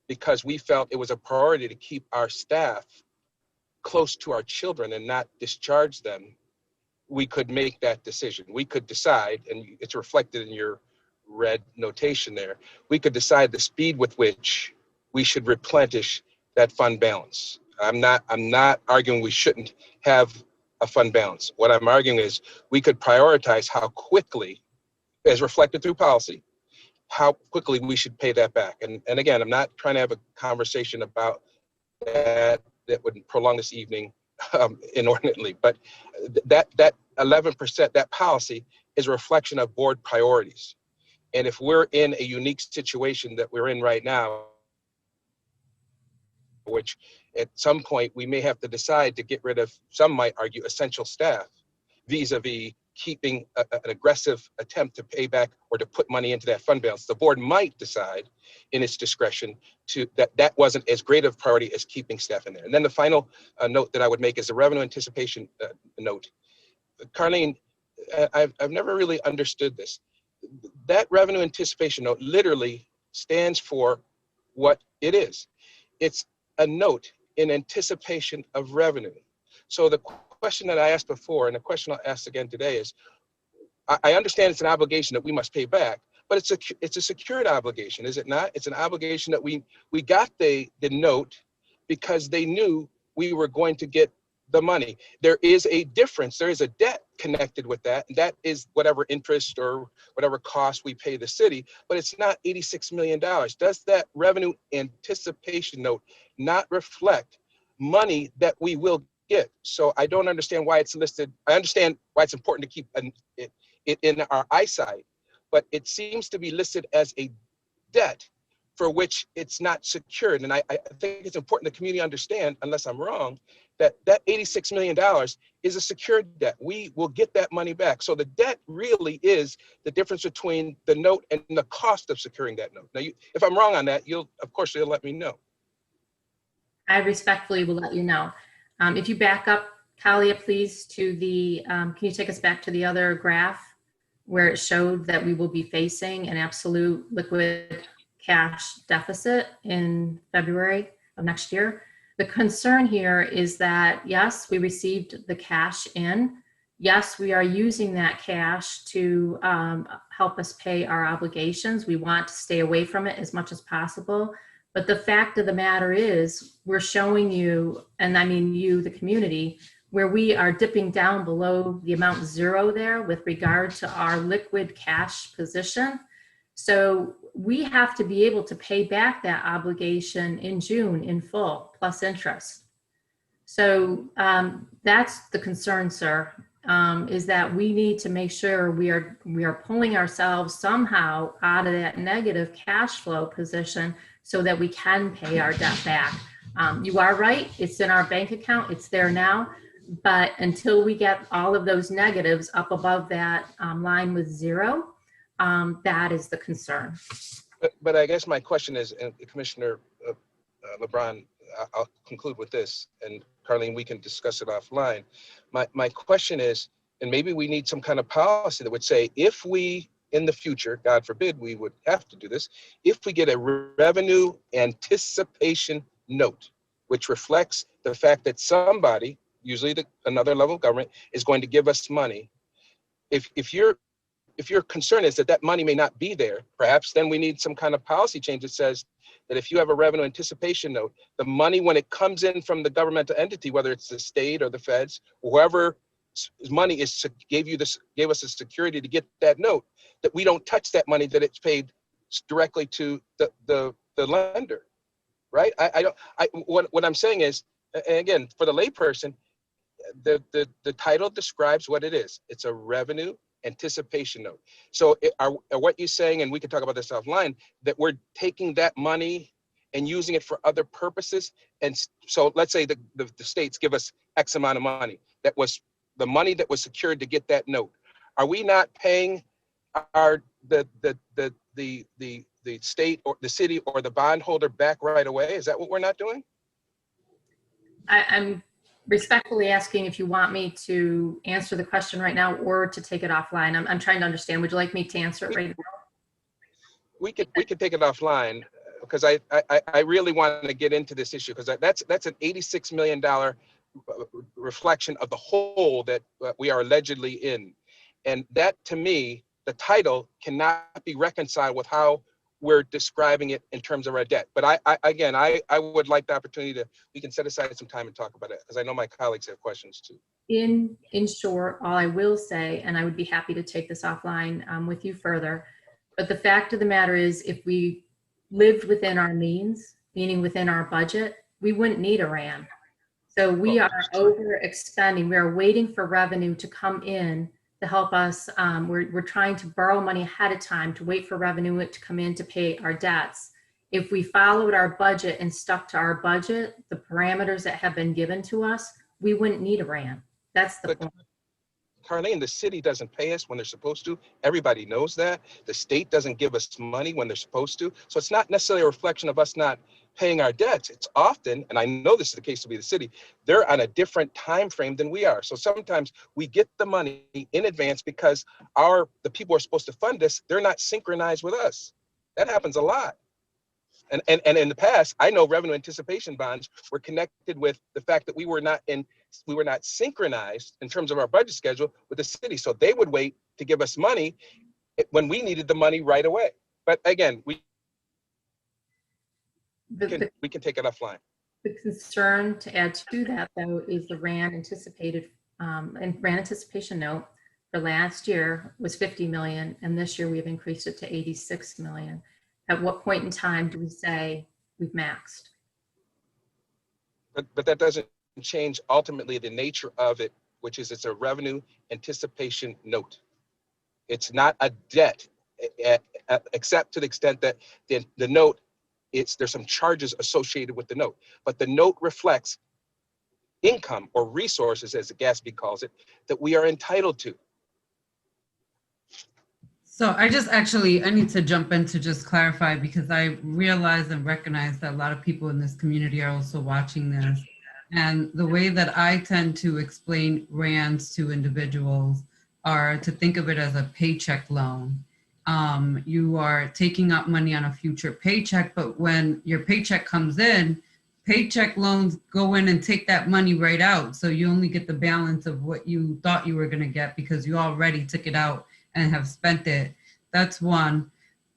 because we felt it was a priority to keep our staff close to our children and not discharge them, we could make that decision. We could decide, and it's reflected in your red notation there, we could decide the speed with which we should replenish that fund balance. I'm not arguing we shouldn't have a fund balance. What I'm arguing is we could prioritize how quickly, as reflected through policy, how quickly we should pay that back. And again, I'm not trying to have a conversation about that would prolong this evening inordinately, but that 11%, that policy is a reflection of board priorities. And if we're in a unique situation that we're in right now, which at some point we may have to decide to get rid of, some might argue, essential staff, vis-a-vis keeping an aggressive attempt to pay back or to put money into that fund balance, the board might decide in its discretion that wasn't as great of a priority as keeping staff in there. And then the final note that I would make is the revenue anticipation note. Carlene, I've never really understood this. That revenue anticipation note literally stands for what it is. It's a note in anticipation of revenue. So the question that I asked before, and the question I'll ask again today, is I understand it's an obligation that we must pay back, but it's a secured obligation, is it not? It's an obligation that we got the note because they knew we were going to get the money. There is a difference. There is a debt connected with that. And that is whatever interest or whatever cost we pay the city, but it's not $86 million. Does that revenue anticipation note not reflect money that we will get? So I don't understand why it's listed. I understand why it's important to keep it in our eyesight, but it seems to be listed as a debt for which it's not secured. And I think it's important the community understand, unless I'm wrong, that $86 million is a secured debt. We will get that money back. So the debt really is the difference between the note and the cost of securing that note. Now, if I'm wrong on that, you'll let me know. I respectfully will let you know. If you back up, Talia, please, to the, can you take us back to the other graph where it showed that we will be facing an absolute liquid cash deficit in February of next year? The concern here is that, yes, we received the cash in. yes, we are using that cash to help us pay our obligations. We want to stay away from it as much as possible. But the fact of the matter is, we're showing you, and I mean you, the community, where we are dipping down below the amount zero there with regard to our liquid cash position. So we have to be able to pay back that obligation in June in full, plus interest. So that's the concern, sir, is that we need to make sure we are pulling ourselves somehow out of that negative cash flow position so that we can pay our debt back. You are right, it's in our bank account, it's there now, but until we get all of those negatives up above that line with zero, that is the concern. But I guess my question is, and Commissioner LeBron, I'll conclude with this, and Carlene, we can discuss it offline. My question is, and maybe we need some kind of policy that would say, if we, in the future, God forbid, we would have to do this, if we get a revenue anticipation note, which reflects the fact that somebody, usually another level of government, is going to give us money. If your concern is that that money may not be there, perhaps then we need some kind of policy change that says that if you have a revenue anticipation note, the money, when it comes in from the governmental entity, whether it's the state or the feds, whoever money is gave us a security to get that note, that we don't touch that money, that it's paid directly to the lender, right? What I'm saying is, and again, for the layperson, the title describes what it is. It's a revenue anticipation note. So are what you're saying, and we can talk about this offline, that we're taking that money and using it for other purposes? And so let's say the states give us X amount of money. That was the money that was secured to get that note. Are we not paying the state or the city or the bondholder back right away? Is that what we're not doing? I'm respectfully asking if you want me to answer the question right now or to take it offline. I'm trying to understand. Would you like me to answer it right now? We could take it offline, because I really want to get into this issue, because that's an $86 million reflection of the hole that we are allegedly in. And that, to me, the title cannot be reconciled with how we're describing it in terms of our debt. But I would like the opportunity we can set aside some time and talk about it, because I know my colleagues have questions too. In short, all I will say, and I would be happy to take this offline with you further, but the fact of the matter is, if we lived within our means, meaning within our budget, we wouldn't need a RAM. So we are overextending. We are waiting for revenue to come in to help us. We're trying to borrow money ahead of time to wait for revenue to come in to pay our debts. If we followed our budget and stuck to our budget, the parameters that have been given to us, we wouldn't need a RAM. That's the point. Carlene, the city doesn't pay us when they're supposed to. Everybody knows that. The state doesn't give us money when they're supposed to. So it's not necessarily a reflection of us not paying our debts. It's often, and I know this is the case to be the city, they're on a different time frame than we are. So sometimes we get the money in advance because the people who are supposed to fund us, they're not synchronized with us. That happens a lot. And in the past, I know revenue anticipation bonds were connected with the fact that we were not synchronized in terms of our budget schedule with the city. So they would wait to give us money when we needed the money right away. But again, we can take it offline. The concern to add to that, though, is the RAND anticipated and RAND anticipation note for last year was 50 million, and this year we've increased it to 86 million. At what point in time do we say we've maxed? But that doesn't change ultimately the nature of it, which is it's a revenue anticipation note. It's not a debt, except to the extent that the note, there's some charges associated with the note, but the note reflects income or resources, as Gatsby calls it, that we are entitled to. So I need to jump in to just clarify, because I realize and recognize that a lot of people in this community are also watching this. And the way that I tend to explain RANDs to individuals are to think of it as a paycheck loan. You are taking out money on a future paycheck, but when your paycheck comes in, paycheck loans go in and take that money right out. So you only get the balance of what you thought you were going to get because you already took it out and have spent it. That's one.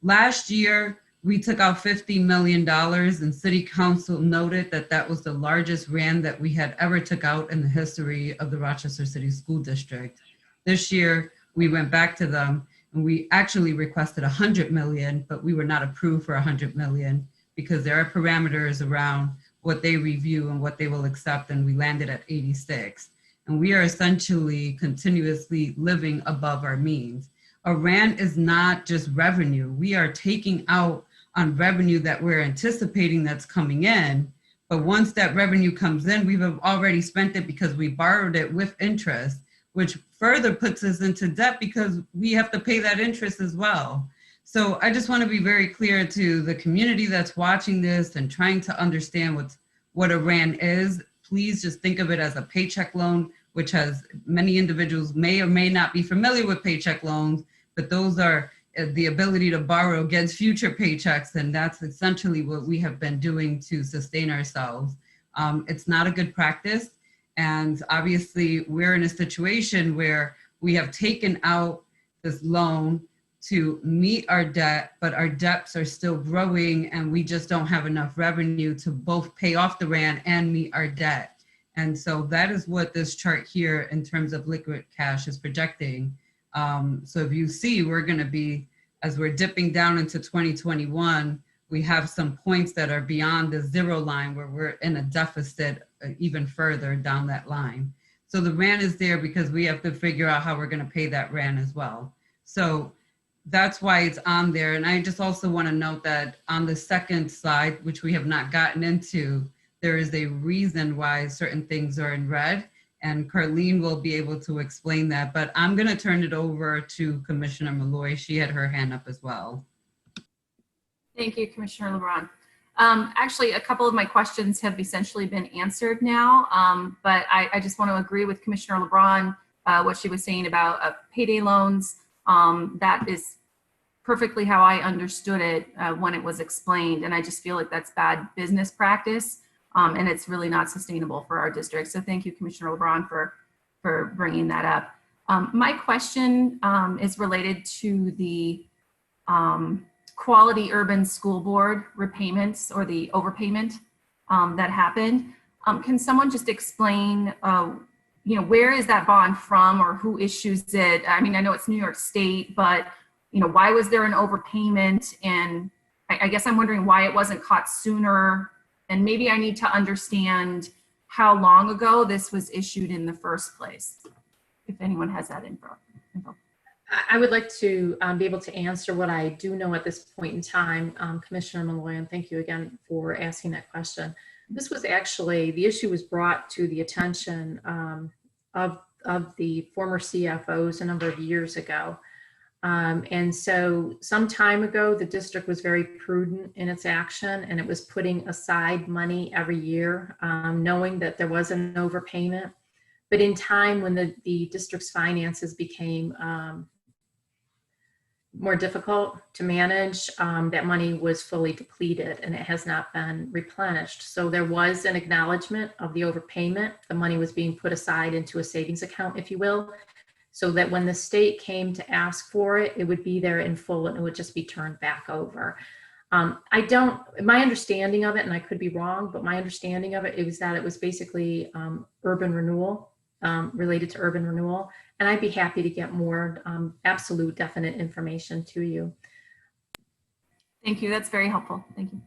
Last year, we took out $50 million and City Council noted that that was the largest RAND that we had ever took out in the history of the Rochester City School District. This year, we went back to them and we actually requested 100 million, but we were not approved for 100 million because there are parameters around what they review and what they will accept, and we landed at 86. And we are essentially continuously living above our means. A RAND is not just revenue. We are taking out on revenue that we're anticipating that's coming in. But once that revenue comes in, we've already spent it because we borrowed it with interest, which further puts us into debt because we have to pay that interest as well. So I just want to be very clear to the community that's watching this and trying to understand what a RAND is. Please just think of it as a paycheck loan, which has many individuals may or may not be familiar with paycheck loans, but those are the ability to borrow against future paychecks. And that's essentially what we have been doing to sustain ourselves. It's not a good practice. And obviously we're in a situation where we have taken out this loan to meet our debt, but our debts are still growing and we just don't have enough revenue to both pay off the RAND and meet our debt. And so that is what this chart here in terms of liquid cash is projecting. So if you see, we're going to be, as we're dipping down into 2021, we have some points that are beyond the zero line where we're in a deficit even further down that line. So the RAND is there because we have to figure out how we're going to pay that RAND as well. So that's why it's on there. And I just also want to note that on the second slide, which we have not gotten into, there is a reason why certain things are in red. And Carlene will be able to explain that, but I'm going to turn it over to Commissioner Malloy. She had her hand up as well. Thank you, Commissioner LeBron. Actually, a couple of my questions have essentially been answered now, but I just want to agree with Commissioner LeBron, what she was saying about payday loans. That is perfectly how I understood it when it was explained, and I just feel like that's bad business practice. And it's really not sustainable for our district. So thank you, Commissioner LeBron, for bringing that up. My question is related to the Quality Urban School Board repayments or the overpayment that happened. Can someone just explain, where is that bond from or who issues it? I mean, I know it's New York State, but why was there an overpayment? And I guess I'm wondering why it wasn't caught sooner. And maybe I need to understand how long ago this was issued in the first place, if anyone has that info. I would like to be able to answer what I do know at this point in time, Commissioner Malloy, and thank you again for asking that question. This was actually, the issue was brought to the attention of the former CFOs a number of years ago. And so some time ago, the district was very prudent in its action, and it was putting aside money every year, knowing that there was an overpayment. But in time, when the district's finances became more difficult to manage, that money was fully depleted and it has not been replenished. So there was an acknowledgement of the overpayment. The money was being put aside into a savings account, if you will, so that when the state came to ask for it, it would be there in full and it would just be turned back over. My understanding of it, and I could be wrong, but my understanding of it was that it was basically urban renewal, related to urban renewal. And I'd be happy to get more absolute definite information to you. Thank you, that's very helpful, thank you.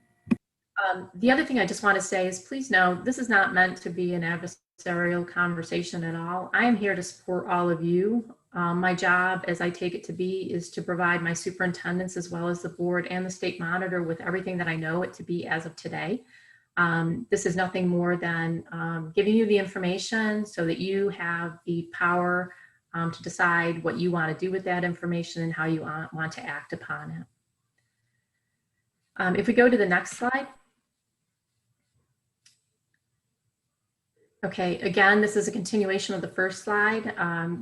The other thing I just want to say is, please know, this is not meant to be an adversarial conversation at all. I am here to support all of you. My job, as I take it to be, is to provide my superintendents as well as the board and the state monitor with everything that I know it to be as of today. This is nothing more than giving you the information so that you have the power to decide what you want to do with that information and how you want to act upon it. If we go to the next slide. Okay, again, this is a continuation of the first slide.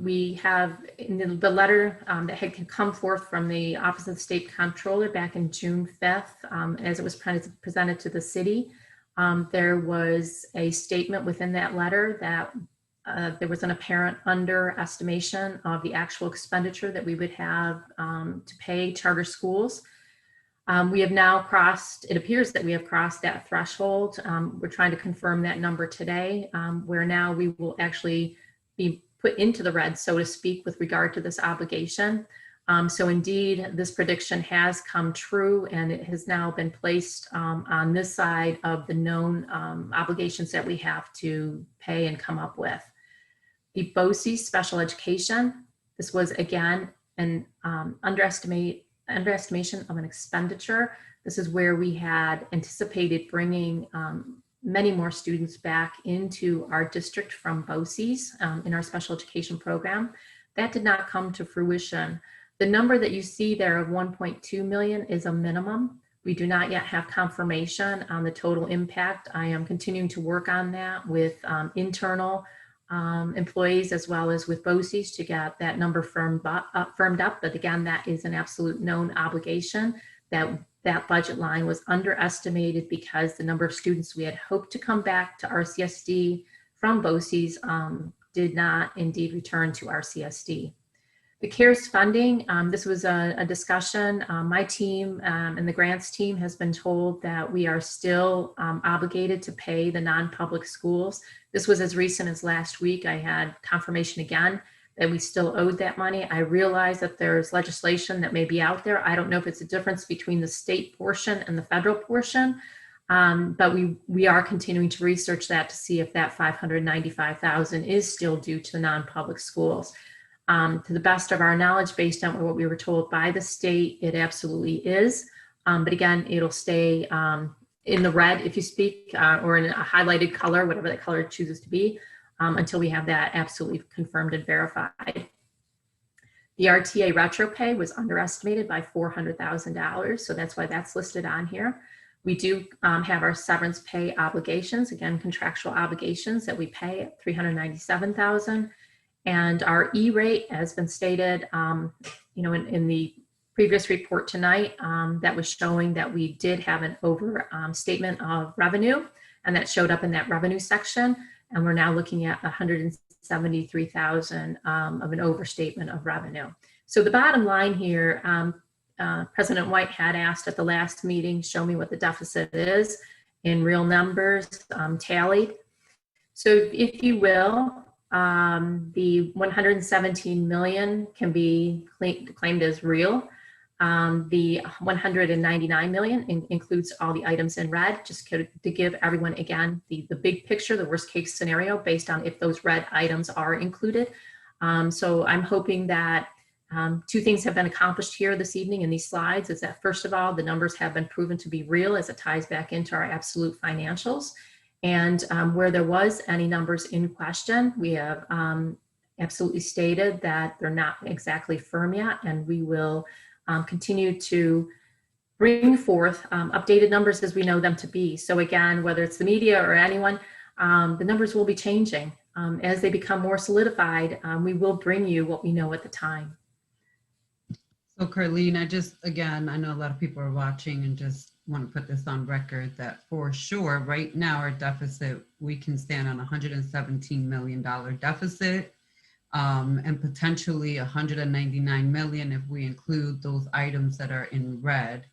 We have in the letter that had come forth from the Office of the State Comptroller back in June 5th, as it was presented to the city. There was a statement within that letter that there was an apparent underestimation of the actual expenditure that we would have to pay charter schools. We have now crossed, it appears that we have crossed that threshold. We're trying to confirm that number today, where now we will actually be put into the red, so to speak, with regard to this obligation. So indeed, this prediction has come true, and it has now been placed on this side of the known obligations that we have to pay and come up with. The BOCES special education, this was again an underestimation of an expenditure. This is where we had anticipated bringing many more students back into our district from BOCES in our special education program. That did not come to fruition. The number that you see there of 1.2 million is a minimum. We do not yet have confirmation on the total impact. I am continuing to work on that with internal employees as well as with BOCES to get that number firmed up. But again, that is an absolute known obligation. That budget line was underestimated because the number of students we had hoped to come back to RCSD from BOCES did not indeed return to RCSD. The CARES funding, this was a discussion. My team and the grants team has been told that we are still obligated to pay the non-public schools. This was as recent as last week. I had confirmation again that we still owed that money. I realize that there's legislation that may be out there. I don't know if it's a difference between the state portion and the federal portion, but we are continuing to research that to see if that $595,000 is still due to the non-public schools. To the best of our knowledge, based on what we were told by the state, it absolutely is. But again, it'll stay in the red, if you speak, or in a highlighted color, whatever that color chooses to be, until we have that absolutely confirmed and verified. The RTA retro pay was underestimated by $400,000, so that's why that's listed on here. We do have our severance pay obligations, again, contractual obligations that we pay at $397,000. And our E-rate has been stated, in the previous report tonight, that was showing that we did have an overstatement of revenue, and that showed up in that revenue section. And we're now looking at $173,000 of an overstatement of revenue. So the bottom line here, President White had asked at the last meeting, show me what the deficit is in real numbers, tallied. So if you will, the 117 million can be claimed as real. The 199 million includes all the items in red, just to give everyone, again, the big picture, the worst case scenario based on if those red items are included. So I'm hoping that two things have been accomplished here this evening in these slides, is that first of all, the numbers have been proven to be real as it ties back into our absolute financials. And where there was any numbers in question, we have absolutely stated that they're not exactly firm yet, and we will continue to bring forth updated numbers as we know them to be. So again, whether it's the media or anyone, the numbers will be changing. As they become more solidified, we will bring you what we know at the time. So Carlene, I know a lot of people are watching and just want to put this on record that for sure, right now, our deficit, we can stand on $117 million deficit and potentially $199 million if we include those items that are in red.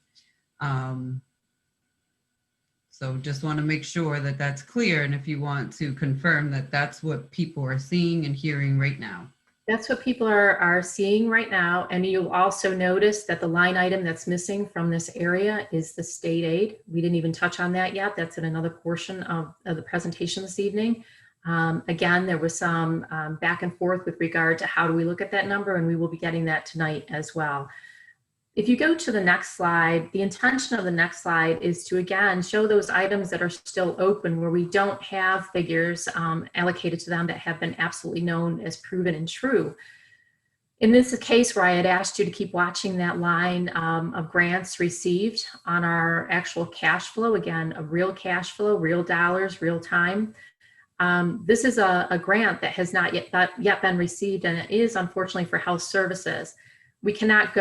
So just want to make sure that that's clear. And if you want to confirm that that's what people are seeing and hearing right now. That's what people are seeing right now. And you'll also notice that the line item that's missing from this area is the state aid. We didn't even touch on that yet. That's in another portion of the presentation this evening. Again, there was some back and forth with regard to how do we look at that number, and we will be getting that tonight as well. If you go to the next slide, the intention of the next slide is to, again, show those items that are still open where we don't have figures allocated to them that have been absolutely known as proven and true. In this case where I had asked you to keep watching that line of grants received on our actual cash flow, again, a real cash flow, real dollars, real time. This is a grant that has not yet been received, and it is unfortunately for health services. we cannot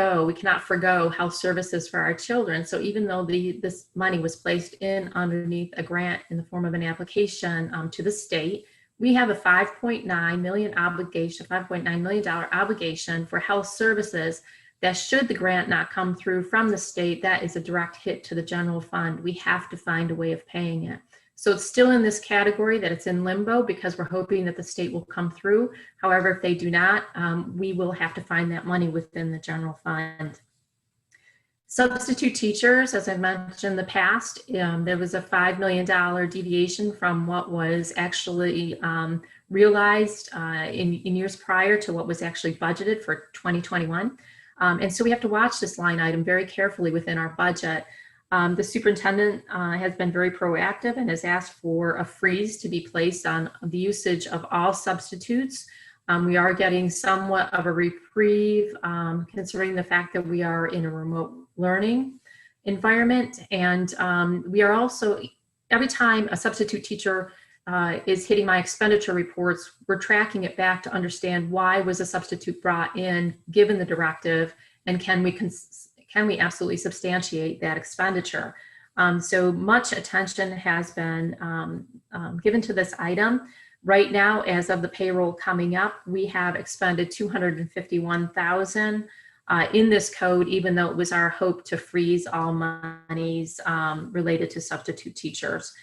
forgo health services for our children. So even though this money was placed in underneath a grant in the form of an application to the state, we have a $5.9 million obligation for health services that, should the grant not come through from the state, that is a direct hit to the general fund. We have to find a way of paying it. So it's still in this category that it's in limbo, because we're hoping that the state will come through. However, if they do not, we will have to find that money within the general fund. Substitute teachers, as I mentioned in the past, there was a $5 million deviation from what was actually realized in years prior to what was actually budgeted for 2021. And so we have to watch this line item very carefully within our budget. The superintendent has been very proactive and has asked for a freeze to be placed on the usage of all substitutes. We are getting somewhat of a reprieve, considering the fact that we are in a remote learning environment. And we are also, every time a substitute teacher is hitting my expenditure reports, we're tracking it back to understand why was a substitute brought in, given the directive, and can we absolutely substantiate that expenditure. So much attention has been given to this item. Right now, as of the payroll coming up, we have expended $251,000 in this code, even though it was our hope to freeze all monies related to substitute teachers.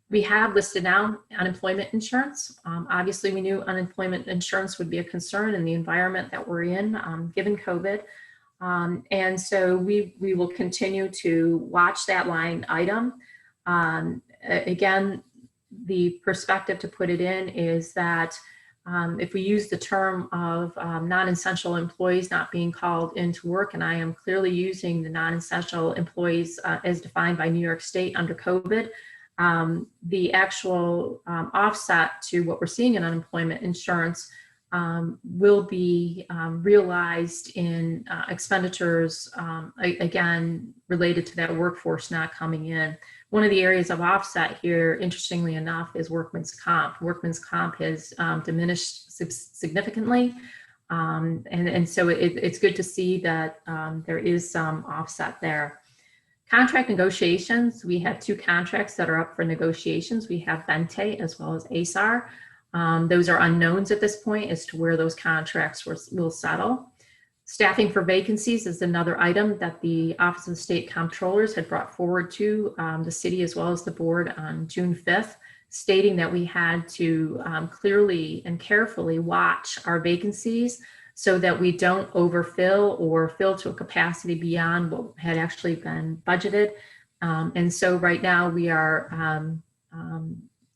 We have listed now unemployment insurance. Obviously, we knew unemployment insurance would be a concern in the environment that we're in, given COVID. And so we will continue to watch that line item. Again, the perspective to put it in is that if we use the term of non-essential employees not being called into work, and I am clearly using the non-essential employees as defined by New York State under COVID, the actual offset to what we're seeing in unemployment insurance will be realized in expenditures, again, related to that workforce not coming in. One of the areas of offset here, interestingly enough, is workman's comp. Workman's comp has diminished significantly. And so it's good to see that there is some offset there. Contract negotiations, we have 2 contracts that are up for negotiations. We have Bente as well as ASAR. Those are unknowns at this point as to where those contracts will settle. Staffing for vacancies is another item that the Office of the State Comptrollers had brought forward to the city as well as the board on June 5th, stating that we had to clearly and carefully watch our vacancies so that we don't overfill or fill to a capacity beyond what had actually been budgeted. And so right now we are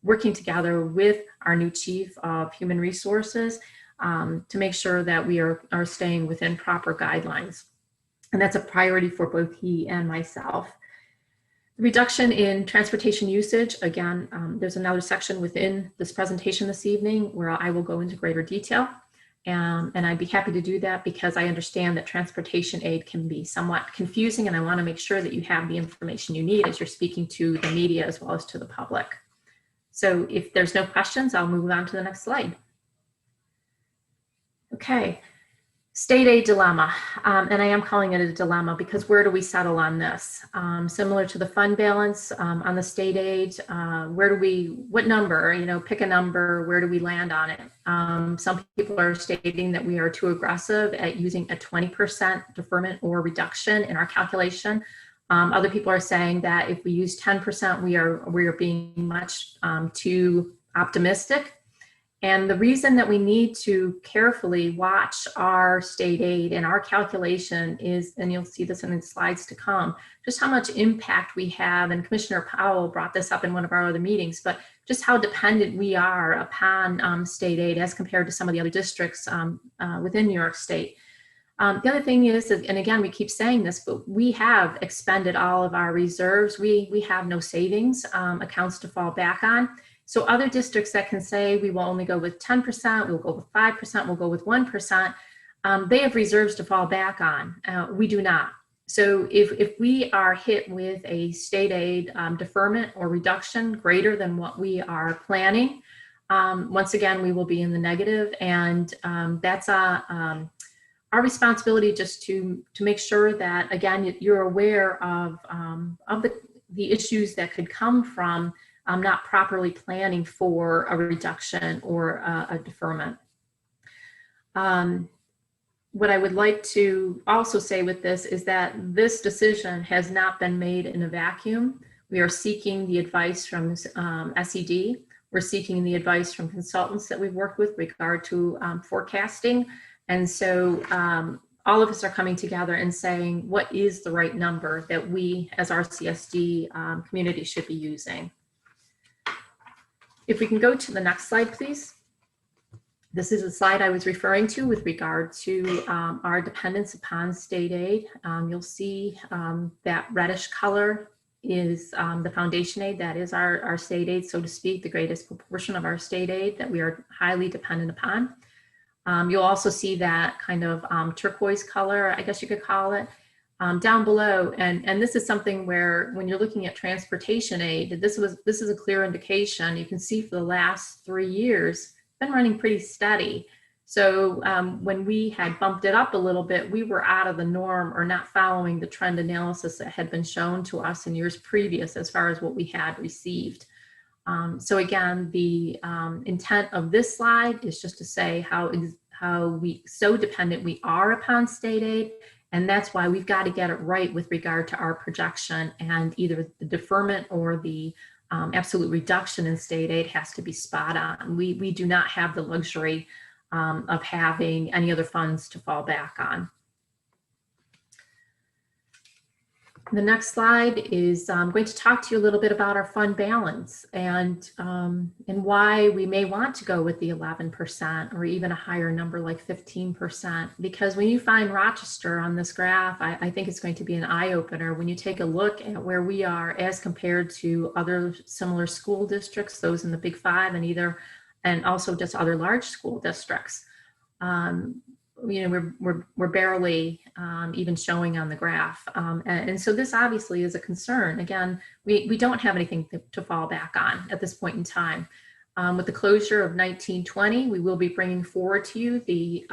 working together with our new Chief of Human Resources to make sure that we are staying within proper guidelines. And that's a priority for both he and myself. The reduction in transportation usage, again, there's another section within this presentation this evening where I will go into greater detail. And I'd be happy to do that because I understand that transportation aid can be somewhat confusing, and I want to make sure that you have the information you need as you're speaking to the media as well as to the public. So if there's no questions, I'll move on to the next slide. Okay, state aid dilemma, and I am calling it a dilemma because where do we settle on this? Similar to the fund balance on the state aid, what number, pick a number, where do we land on it? Some people are stating that we are too aggressive at using a 20% deferment or reduction in our calculation. Other people are saying that if we use 10%, we are being much too optimistic. And the reason that we need to carefully watch our state aid and our calculation is, and you'll see this in the slides to come, just how much impact we have. And Commissioner Powell brought this up in one of our other meetings, but just how dependent we are upon state aid as compared to some of the other districts within New York State. The other thing is, and again, we keep saying this, but we have expended all of our reserves. We have no savings accounts to fall back on. So other districts that can say we will only go with 10%, we'll go with 5%, we'll go with 1%, they have reserves to fall back on. We do not. So if we are hit with a state aid deferment or reduction greater than what we are planning, once again, we will be in the negative, and that's our our responsibility just to make sure that, again, you're aware of the issues that could come from not properly planning for a reduction or a deferment. What I would like to also say with this is that this decision has not been made in a vacuum. We are seeking the advice from SED. We're seeking the advice from consultants that we've worked with regard to forecasting. And so all of us are coming together and saying, what is the right number that we as our CSD community should be using? If we can go to the next slide, please. This is a slide I was referring to with regard to our dependence upon state aid. You'll see that reddish color is the foundation aid. That is our state aid, so to speak, the greatest proportion of our state aid that we are highly dependent upon. You'll also see that kind of turquoise color, I guess you could call it, down below. And this is something where when you're looking at transportation aid, this is a clear indication. You can see for the last 3 years, been running pretty steady. So when we had bumped it up a little bit, we were out of the norm or not following the trend analysis that had been shown to us in years previous as far as what we had received. So again, the intent of this slide is just to say how so dependent we are upon state aid, and that's why we've got to get it right with regard to our projection, and either the deferment or the absolute reduction in state aid has to be spot on. We do not have the luxury of having any other funds to fall back on. The next slide is I'm going to talk to you a little bit about our fund balance and why we may want to go with the 11% or even a higher number like 15%. Because when you find Rochester on this graph, I think it's going to be an eye-opener when you take a look at where we are as compared to other similar school districts, those in the Big Five, and also just other large school districts. You know, we're barely even showing on the graph. And so this obviously is a concern. Again, we don't have anything to fall back on at this point in time. With the closure of 1920, we will be bringing forward to you the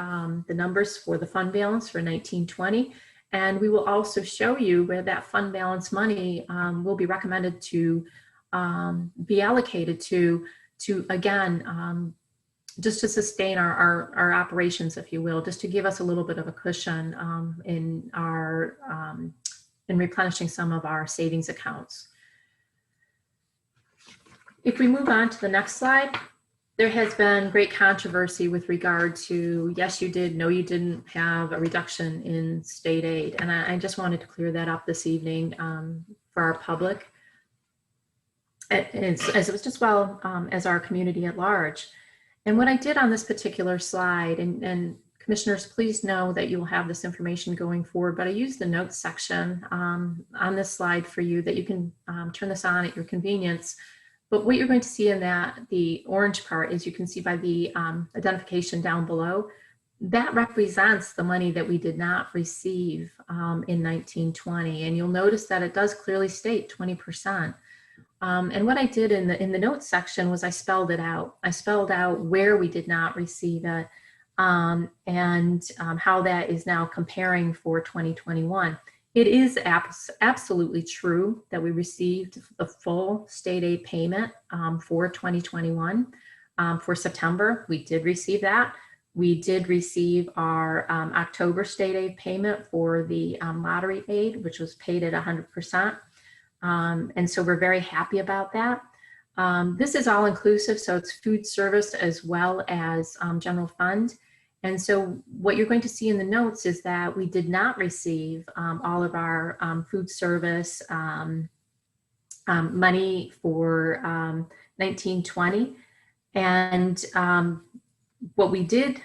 numbers for the fund balance for 1920. And we will also show you where that fund balance money will be recommended to be allocated to again, just to sustain our operations, if you will, just to give us a little bit of a cushion in replenishing some of our savings accounts. If we move on to the next slide, there has been great controversy with regard to yes, you did, no, you didn't have a reduction in state aid. And I just wanted to clear that up this evening for our public, as well as our community at large. And what I did on this particular slide, and commissioners, please know that you will have this information going forward, but I used the notes section on this slide for you that you can turn this on at your convenience. But what you're going to see in that, the orange part, is you can see by the identification down below, that represents the money that we did not receive in 1920. And you'll notice that it does clearly state 20%. And what I did in the notes section was I spelled it out. I spelled out where we did not receive it and how that is now comparing for 2021. It is absolutely true that we received the full state aid payment for 2021. For September, we did receive that. We did receive our October state aid payment for the lottery aid, which was paid at 100%. And so we're very happy about that. This is all inclusive, so it's food service as well as general fund. And so what you're going to see in the notes is that we did not receive all of our food service money for 1920. And what we did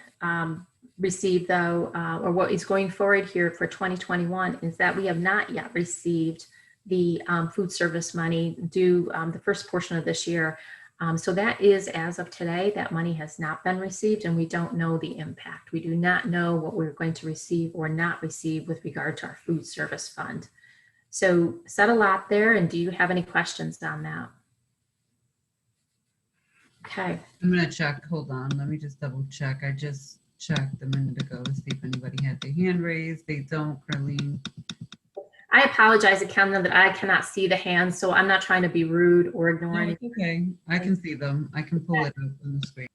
receive, though, or what is going forward here for 2021 is that we have not yet received the food service money due the first portion of this year. So that is, as of today, that money has not been received and we don't know the impact. We do not know what we're going to receive or not receive with regard to our food service fund. So said a lot there, and do you have any questions on that? Okay. I'm gonna check, hold on, let me just double check. I just checked a minute ago to see if anybody had their hand raised. They don't, Carlene. I apologize again that I cannot see the hands, so I'm not trying to be rude or ignore No, anything. it's okay. I can see them. I can pull it up on the screen.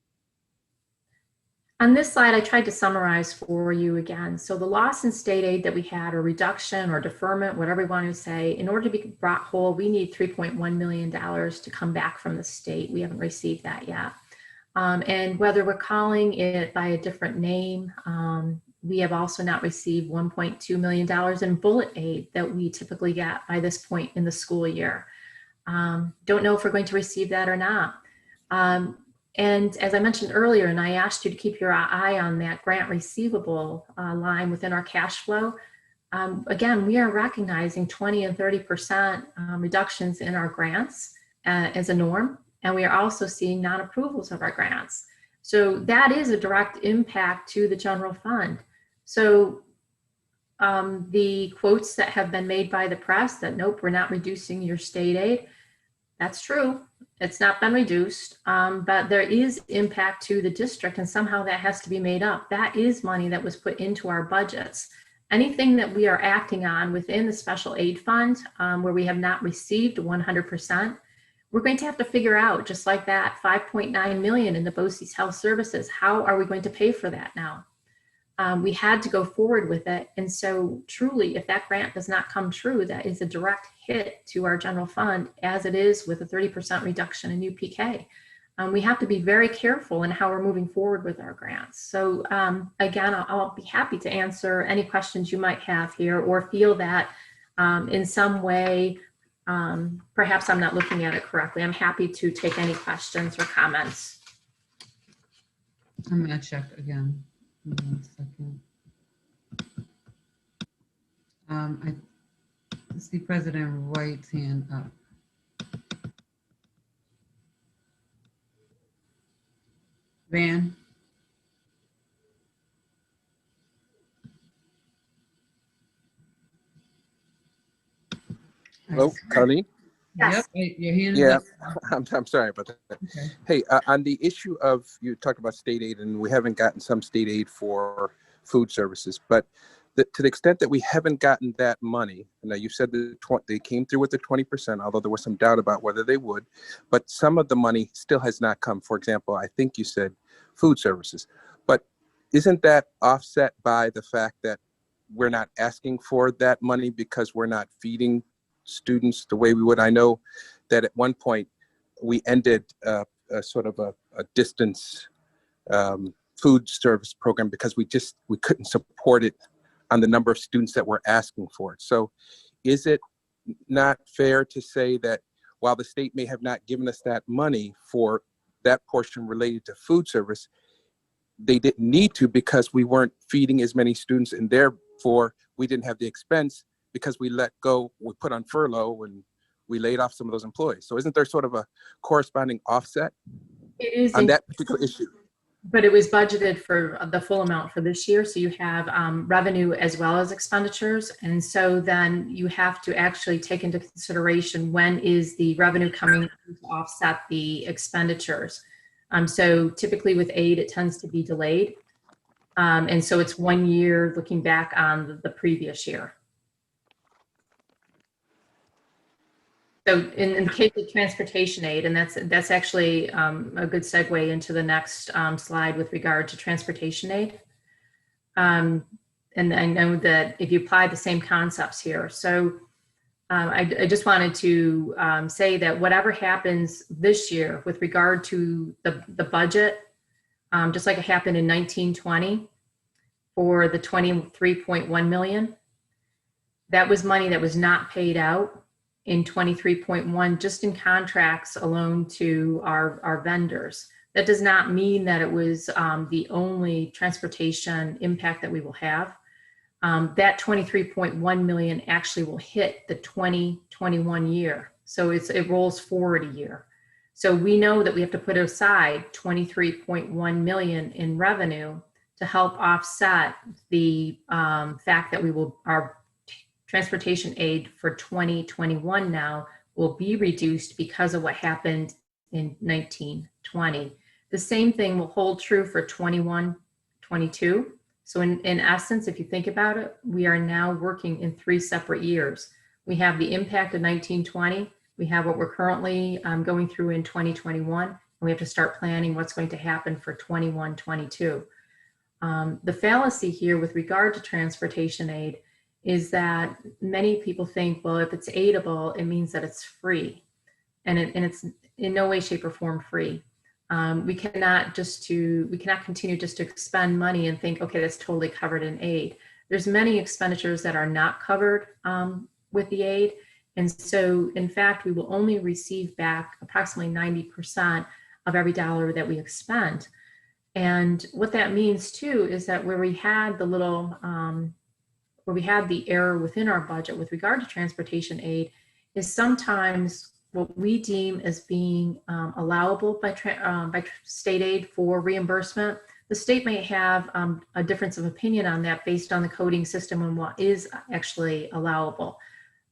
On this slide, I tried to summarize for you again. So the loss in state aid that we had, or reduction or deferment, whatever we want to say, in order to be brought whole, we need $3.1 million to come back from the state. We haven't received that yet. And whether we're calling it by a different name, we have also not received $1.2 million in bullet aid that we typically get by this point in the school year. Don't know if we're going to receive that or not. And as I mentioned earlier, and I asked you to keep your eye on that grant receivable line within our cash flow, again, we are recognizing 20 and 30% reductions in our grants as a norm. And we are also seeing non-approvals of our grants. So that is a direct impact to the general fund. So the quotes that have been made by the press that, nope, we're not reducing your state aid, that's true. It's not been reduced, but there is impact to the district, and somehow that has to be made up. That is money that was put into our budgets. Anything that we are acting on within the special aid fund where we have not received 100%, we're going to have to figure out, just like that 5.9 million in the BOCES Health Services, how are we going to pay for that now? We had to go forward with it. And so truly, if that grant does not come true, that is a direct hit to our general fund, as it is with a 30% reduction in UPK. We have to be very careful in how we're moving forward with our grants. So again, I'll be happy to answer any questions you might have here, or feel that in some way, perhaps I'm not looking at it correctly. I'm happy to take any questions or comments. I'm gonna check again. Hold on a second. I see President White's hand up. Van? Hello, Carlene? Yes. Yep, your hand is Yeah, up. I'm sorry about that. Okay. Hey, on the issue of, you talked about state aid, and we haven't gotten some state aid for food services, but to the extent that we haven't gotten that money, now you said that they came through with the 20%, although there was some doubt about whether they would, but some of the money still has not come. For example, I think you said food services, but isn't that offset by the fact that we're not asking for that money because we're not feeding students the way we would? I know that at one point we ended a sort of a distance food service program because we couldn't support it on the number of students that were asking for it. So is it not fair to say that while the state may have not given us that money for that portion related to food service, they didn't need to because we weren't feeding as many students, and therefore we didn't have the expense because we put on furlough and we laid off some of those employees. So isn't there sort of a corresponding offset on that particular issue? But it was budgeted for the full amount for this year. So you have revenue as well as expenditures. And so then you have to actually take into consideration when is the revenue coming to offset the expenditures. So typically with aid, it tends to be delayed. And so it's 1 year looking back on the previous year. So in the case of transportation aid, and that's actually a good segue into the next slide with regard to transportation aid. And I know that if you apply the same concepts here. So I just wanted to say that whatever happens this year with regard to the budget, just like it happened in 1920 for the 23.1 million, that was money that was not paid out in 23.1, just in contracts alone to our vendors. That does not mean that it was the only transportation impact that we will have. That 23.1 million actually will hit the 2021 year. So it rolls forward a year. So we know that we have to put aside 23.1 million in revenue to help offset the fact that our transportation aid for 2021 now will be reduced because of what happened in 1920. The same thing will hold true for 21, 22. So in essence, if you think about it, we are now working in 3 separate years. We have the impact of 1920. We have what we're currently going through in 2021. And we have to start planning what's going to happen for 21, 22. The fallacy here with regard to transportation aid is that many people think, well, if it's aidable, it means that it's free. And it's in no way, shape, or form free. We cannot continue just to expend money and think, okay, that's totally covered in aid. There's many expenditures that are not covered with the aid. And so, in fact, we will only receive back approximately 90% of every dollar that we expend. And what that means too is that where we had the little, where we had the error within our budget with regard to transportation aid is sometimes what we deem as being allowable by state aid for reimbursement. The state may have a difference of opinion on that based on the coding system and what is actually allowable.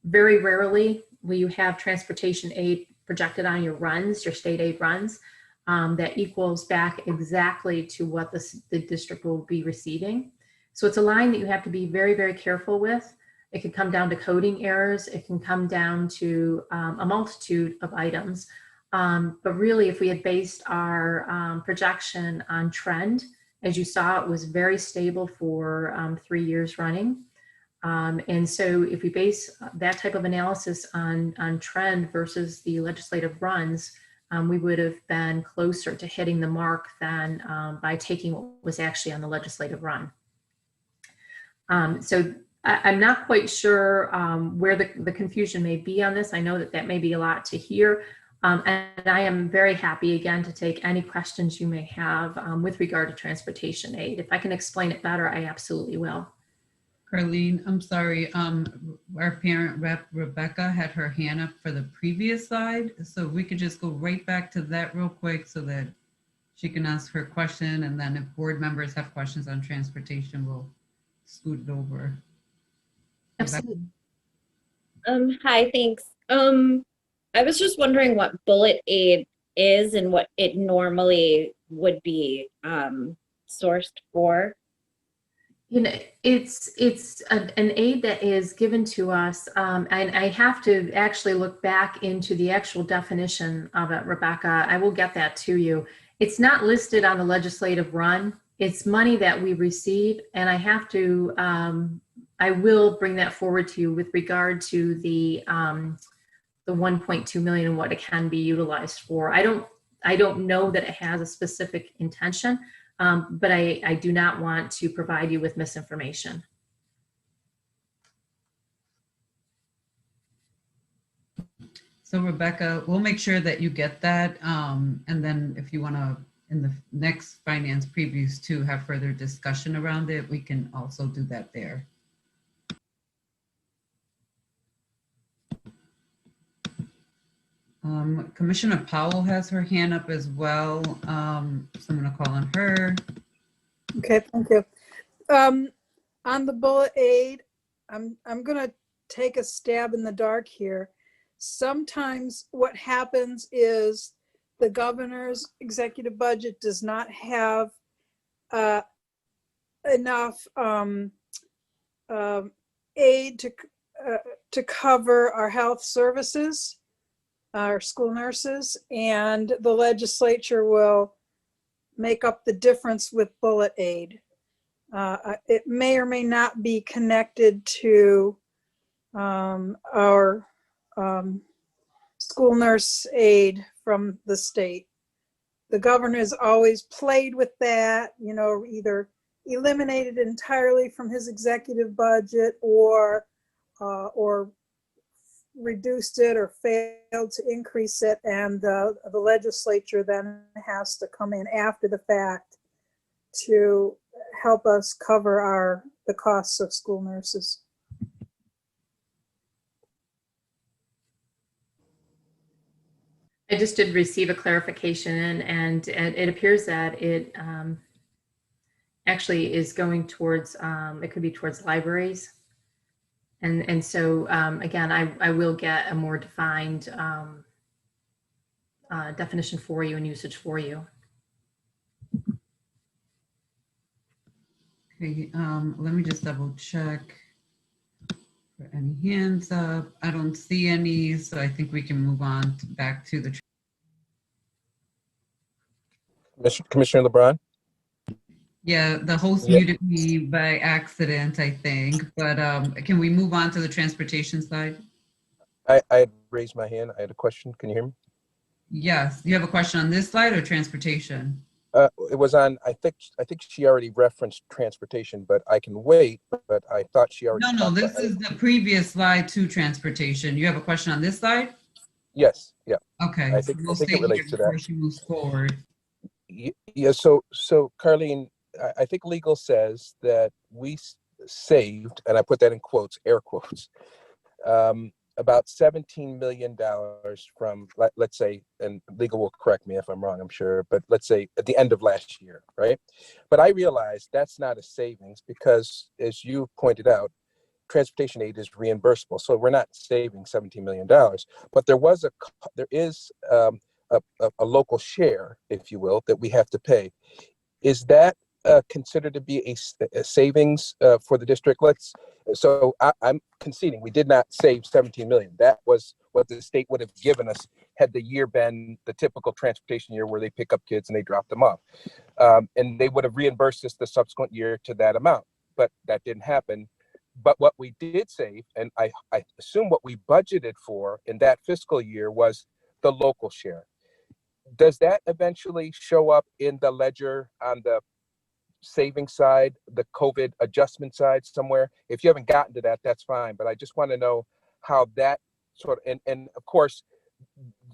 Very rarely will you have transportation aid projected on your runs, your state aid runs, that equals back exactly to what the district will be receiving. So it's a line that you have to be very, very careful with. It can come down to coding errors. It can come down to a multitude of items. But really, if we had based our projection on trend, as you saw, it was very stable for 3 years running. And so if we base that type of analysis on trend versus the legislative runs, we would have been closer to hitting the mark than by taking what was actually on the legislative run. So I'm not quite sure where the confusion may be on this. I know that may be a lot to hear. And I am very happy again to take any questions you may have with regard to transportation aid. If I can explain it better, I absolutely will. Carlene, I'm sorry. Our parent rep, Rebecca, had her hand up for the previous slide. So we could just go right back to that real quick so that she can ask her question. And then if board members have questions on transportation, we'll scoot it over. Absolutely. Hi, thanks. I was just wondering what bullet aid is and what it normally would be sourced for. You know, it's an aid that is given to us, and I have to actually look back into the actual definition of it, Rebecca. I will get that to you. It's not listed on the legislative run. It's money that we receive, and I have to, I will bring that forward to you with regard to the 1.2 million and what it can be utilized for. I don't know that it has a specific intention. But I do not want to provide you with misinformation. So Rebecca, we'll make sure that you get that. And then if you want to, in the next finance previews too, have further discussion around it, we can also do that there. Commissioner Powell has her hand up as well. So I'm going to call on her. Okay, thank you. On the bullet aid, I'm going to take a stab in the dark here. Sometimes what happens is the governor's executive budget does not have enough aid to cover our health services, our school nurses, and the legislature will make up the difference with bullet aid. It may or may not be connected to our school nurse aid from the state. The governor has always played with that, you know, either eliminated entirely from his executive budget or reduced it or failed to increase it, and the legislature then has to come in after the fact to help us cover the costs of school nurses. I just did receive a clarification, and it appears that it actually is going towards, it could be towards libraries. And so, again, I will get a more defined definition for you and usage for you. Okay, let me just double check for any hands up. I don't see any, so I think we can move on back to the. Commissioner LeBron? Yeah, the host Yeah. muted me by accident, I think, but can we move on to the transportation side? I had raised my hand. I had a question. Can you hear me? Yes, you have a question on this slide or transportation? It was on, I think she already referenced transportation, but I can wait, but I thought she already No, talked about this is the previous slide to transportation. You have a question on this slide? Yes, yeah. Okay, I so think we'll it stay here relates to that. before she moves forward. Yeah, so Carlene, I think legal says that we saved, and I put that in quotes, air quotes, about $17 million from, let's say, and legal will correct me if I'm wrong, I'm sure, but let's say at the end of last year, right? But I realized that's not a savings because, as you pointed out, transportation aid is reimbursable. So we're not saving $17 million, but there is a local share, if you will, that we have to pay. Is that considered to be a savings for the district? I'm conceding we did not save 17 million. That was what the state would have given us had the year been the typical transportation year where they pick up kids and they drop them off. And they would have reimbursed us the subsequent year to that amount, but that didn't happen. But what we did save, and I assume what we budgeted for in that fiscal year, was the local share. Does that eventually show up in the ledger on the saving side, the COVID adjustment side somewhere? If you haven't gotten to that, that's fine. But I just want to know how that and of course,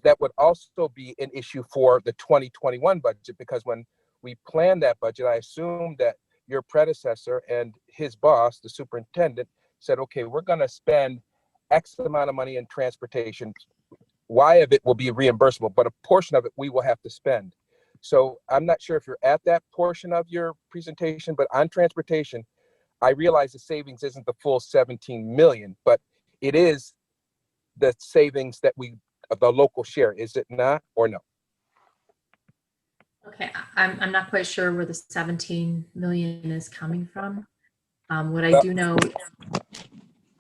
that would also be an issue for the 2021 budget, because when we planned that budget, I assumed that your predecessor and his boss, the superintendent, said, okay, we're going to spend X amount of money in transportation. Y of it will be reimbursable, but a portion of it we will have to spend. So I'm not sure if you're at that portion of your presentation, but on transportation, I realize the savings isn't the full 17 million, but it is the savings that the local share, is it not, or no? Okay, I'm not quite sure where the 17 million is coming from. What I do know,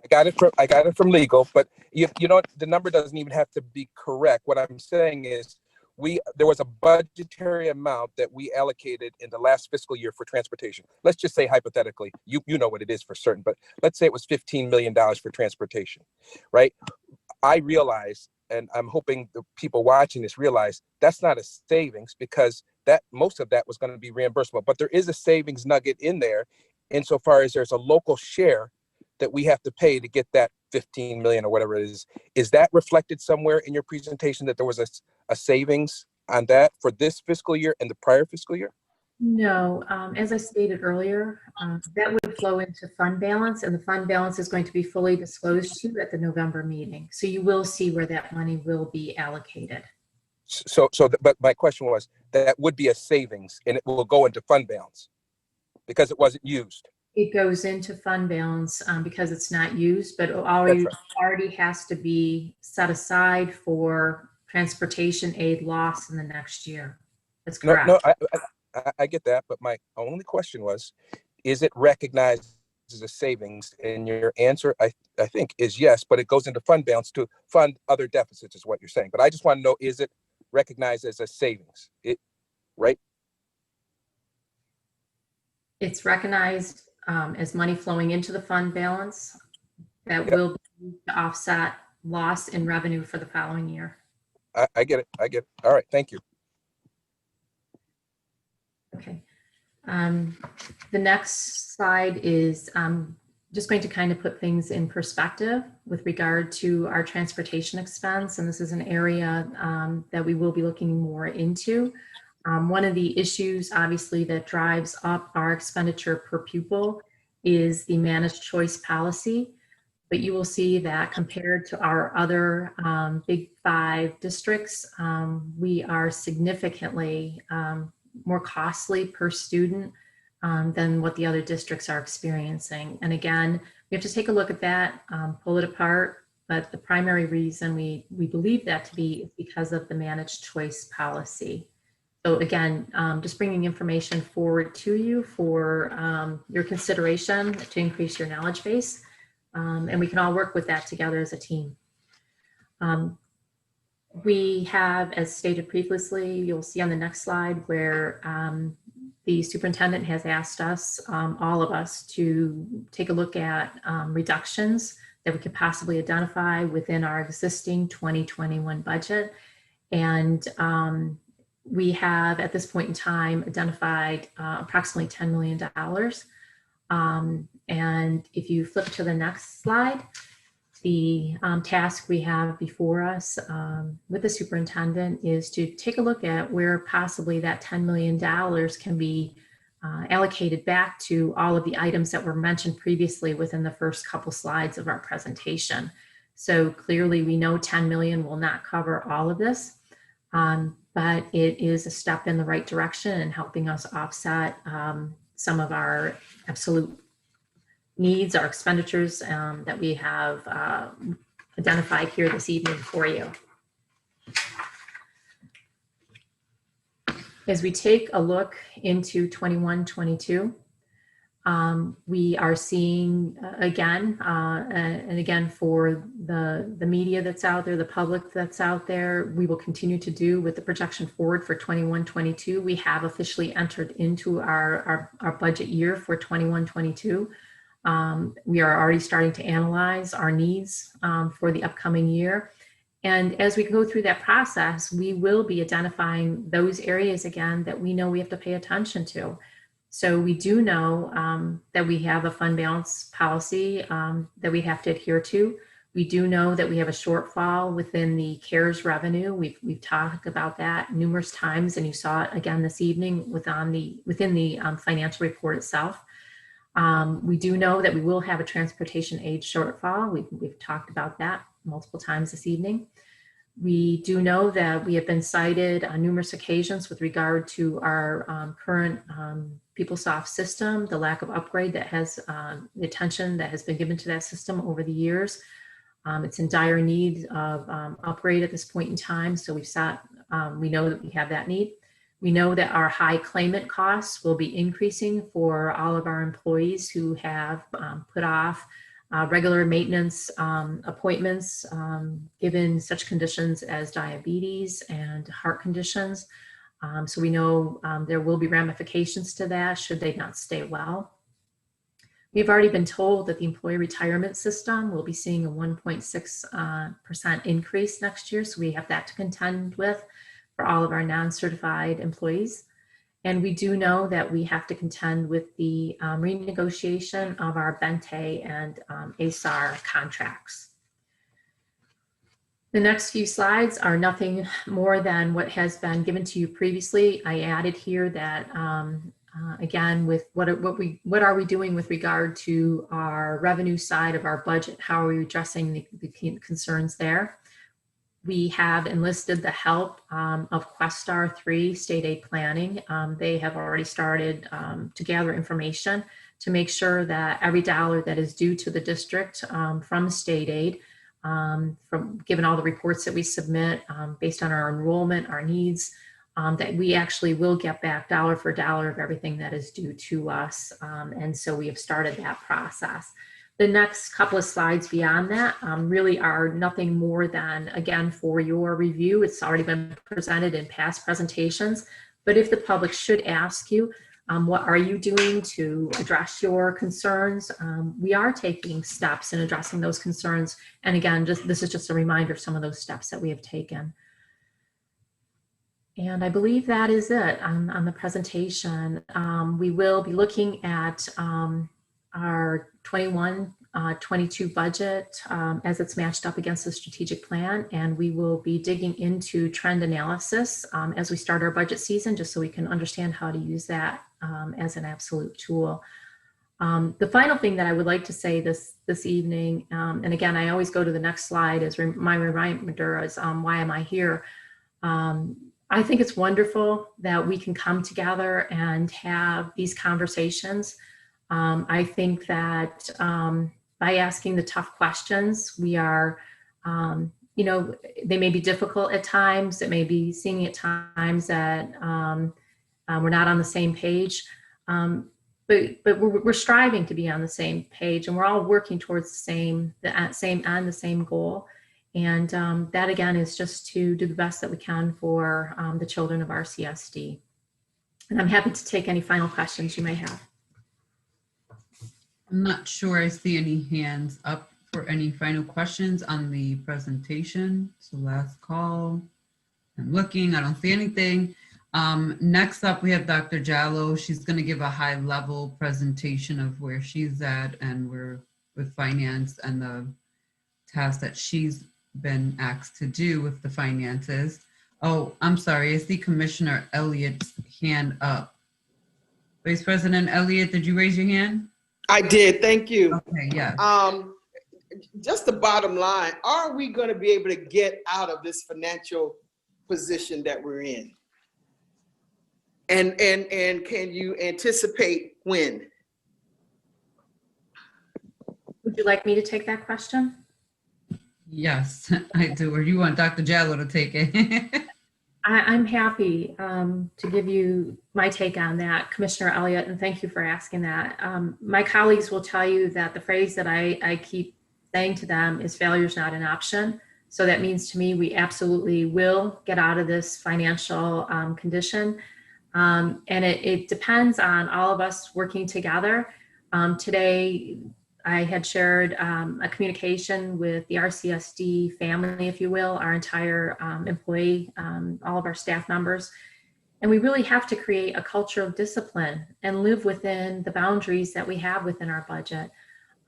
I got it from legal, but you know, the number doesn't even have to be correct. What I'm saying is there was a budgetary amount that we allocated in the last fiscal year for transportation. Let's just say hypothetically, you know what it is for certain, but let's say it was $15 million for transportation, right? I realize, and I'm hoping the people watching this realize, that's not a savings, because that most of that was going to be reimbursable. But there is a savings nugget in there insofar as there's a local share that we have to pay to get that 15 million or whatever it is. Is that reflected somewhere in your presentation, that there was a savings on that for this fiscal year and the prior fiscal year? no, as I stated earlier, that would flow into fund balance, and the fund balance is going to be fully disclosed to you at the November meeting. So you will see where that money will be allocated. But my question was, that would be a savings and it will go into fund balance because it wasn't used. It goes into fund balance because it's not used, but it already has to be set aside for transportation aid loss in the next year. That's correct. No, I get that, but my only question was, is it recognized as a savings? And your answer, I think, is yes, but it goes into fund balance to fund other deficits, is what you're saying. But I just want to know, is it recognized as a savings? Right? It's recognized as money flowing into the fund balance that will be used to offset loss in revenue for the following year. I get it. All right, thank you. Okay. The next slide is just going to kind of put things in perspective with regard to our transportation expense. And this is an area that we will be looking more into. One of the issues, obviously, that drives up our expenditure per pupil is the managed choice policy. But you will see that compared to our other big 5 districts, we are significantly more costly per student than what the other districts are experiencing. And again, we have to take a look at that, pull it apart. But the primary reason we believe that to be is because of the managed choice policy. So again, just bringing information forward to you for your consideration to increase your knowledge base. And we can all work with that together as a team. We have, as stated previously, you'll see on the next slide where the superintendent has asked us, all of us, to take a look at reductions that we could possibly identify within our existing 2021 budget. And we have, at this point in time, identified approximately $10 million. And if you flip to the next slide, the task we have before us with the superintendent is to take a look at where possibly that $10 million can be allocated back to all of the items that were mentioned previously within the first couple slides of our presentation. So clearly we know 10 million will not cover all of this, but it is a step in the right direction in helping us offset some of our absolute needs, our expenditures that we have identified here this evening for you. As we take a look into 21-22, we are seeing again, and again for the media that's out there, the public that's out there, we will continue to do with the projection forward for 21-22. We have officially entered into our budget year for 21-22. We are already starting to analyze our needs for the upcoming year. And as we go through that process, we will be identifying those areas again that we know we have to pay attention to. So we do know that we have a fund balance policy that we have to adhere to. We do know that we have a shortfall within the CARES revenue. We've talked about that numerous times, and you saw it again this evening within the financial report itself. We do know that we will have a transportation aid shortfall. We've talked about that multiple times this evening. We do know that we have been cited on numerous occasions with regard to our current PeopleSoft system, the lack of upgrade that has, the attention that has been given to that system over the years. It's in dire need of upgrade at this point in time. So we know that we have that need. We know that our high claimant costs will be increasing for all of our employees who have put off regular maintenance appointments given such conditions as diabetes and heart conditions. So we know there will be ramifications to that should they not stay well. We've already been told that the employee retirement system will be seeing a 1.6% increase next year. So we have that to contend with for all of our non-certified employees. And we do know that we have to contend with the renegotiation of our Bente and ASAR contracts. The next few slides are nothing more than what has been given to you previously. I added here that, again, with what are we doing with regard to our revenue side of our budget? How are we addressing the concerns there? We have enlisted the help of Questar 3 State Aid Planning. They have already started to gather information to make sure that every dollar that is due to the district from state aid, given all the reports that we submit based on our enrollment, our needs, that we actually will get back dollar for dollar of everything that is due to us. And so we have started that process. The next couple of slides beyond that really are nothing more than, again, for your review. It's already been presented in past presentations, but if the public should ask you, what are you doing to address your concerns? We are taking steps in addressing those concerns. And again, this is just a reminder of some of those steps that we have taken. And I believe that is it on the presentation. We will be looking at our 21-22 budget as it's matched up against the strategic plan, and we will be digging into trend analysis as we start our budget season, just so we can understand how to use that as an absolute tool. The final thing that I would like to say this evening, and again, I always go to the next slide as my reminder as why am I here? I think it's wonderful that we can come together and have these conversations. I think that by asking the tough questions, we are they may be difficult at times. It may be seeing at times that we're not on the same page. But we're striving to be on the same page, and we're all working towards the same end, the same goal. And that again is just to do the best that we can for the children of RCSD. And I'm happy to take any final questions you may have. I'm not sure I see any hands up for any final questions on the presentation. So last call. I'm looking, I don't see anything. Next up, we have Dr. Jallo. She's going to give a high-level presentation of where she's at and where with finance and the task that she's been asked to do with the finances. Oh, I'm sorry. I see Commissioner Elliott's hand up. Vice President Elliott, did you raise your hand? I did. Thank you. Okay, yeah. Just the bottom line, are we going to be able to get out of this financial position that we're in? And can you anticipate when? Would you like me to take that question? Yes, I do. Or you want Dr. Jallo to take it? I'm happy to give you my take on that, Commissioner Elliott, and thank you for asking that. My colleagues will tell you that the phrase that I keep saying to them is failure is not an option. So that means to me, we absolutely will get out of this financial condition. And it depends on all of us working together. Today, I had shared a communication with the RCSD family, if you will, our entire employee, all of our staff members. And we really have to create a culture of discipline and live within the boundaries that we have within our budget.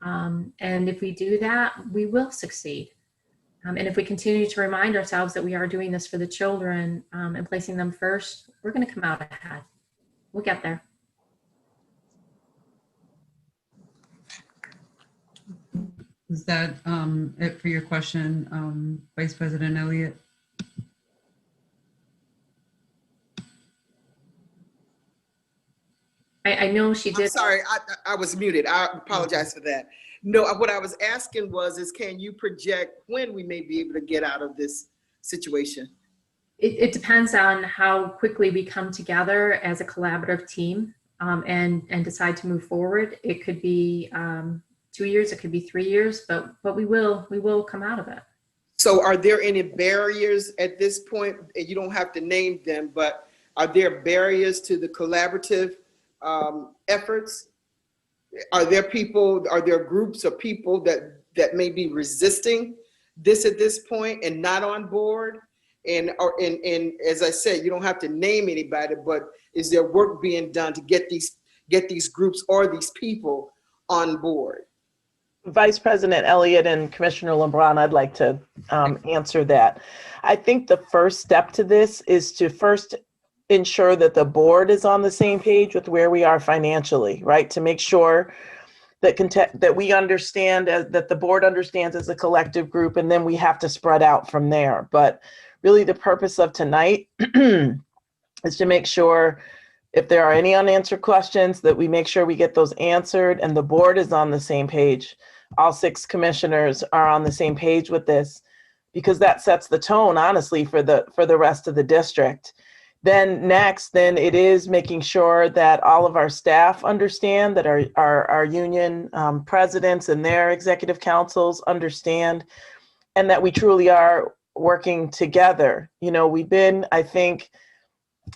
And if we do that, we will succeed. And if we continue to remind ourselves that we are doing this for the children and placing them first, we're going to come out ahead. We'll get there. Is that it for your question, Vice President Elliott? I know she did. I'm sorry, I was muted. I apologize for that. No, what I was asking is can you project when we may be able to get out of this situation? It depends on how quickly we come together as a collaborative team and decide to move forward. It could be 2 years, it could be 3 years, but we will come out of it. So are there any barriers at this point? And you don't have to name them, but are there barriers to the collaborative efforts? Are there groups of people that may be resisting this at this point and not on board? And as I said, you don't have to name anybody, but is there work being done to get these groups or these people on board? Vice President Elliott and Commissioner LeBron, I'd like to answer that. I think the first step to this is to first ensure that the board is on the same page with where we are financially, right? To make sure that we understand, that the board understands as a collective group, and then we have to spread out from there. But really the purpose of tonight is to make sure if there are any unanswered questions that we make sure we get those answered and the board is on the same page. All 6 commissioners are on the same page with this, because that sets the tone, honestly, for the rest of the district. Then next, it is making sure that all of our staff understand, that our union presidents and their executive councils understand, and that we truly are working together. You know, we've been, I think,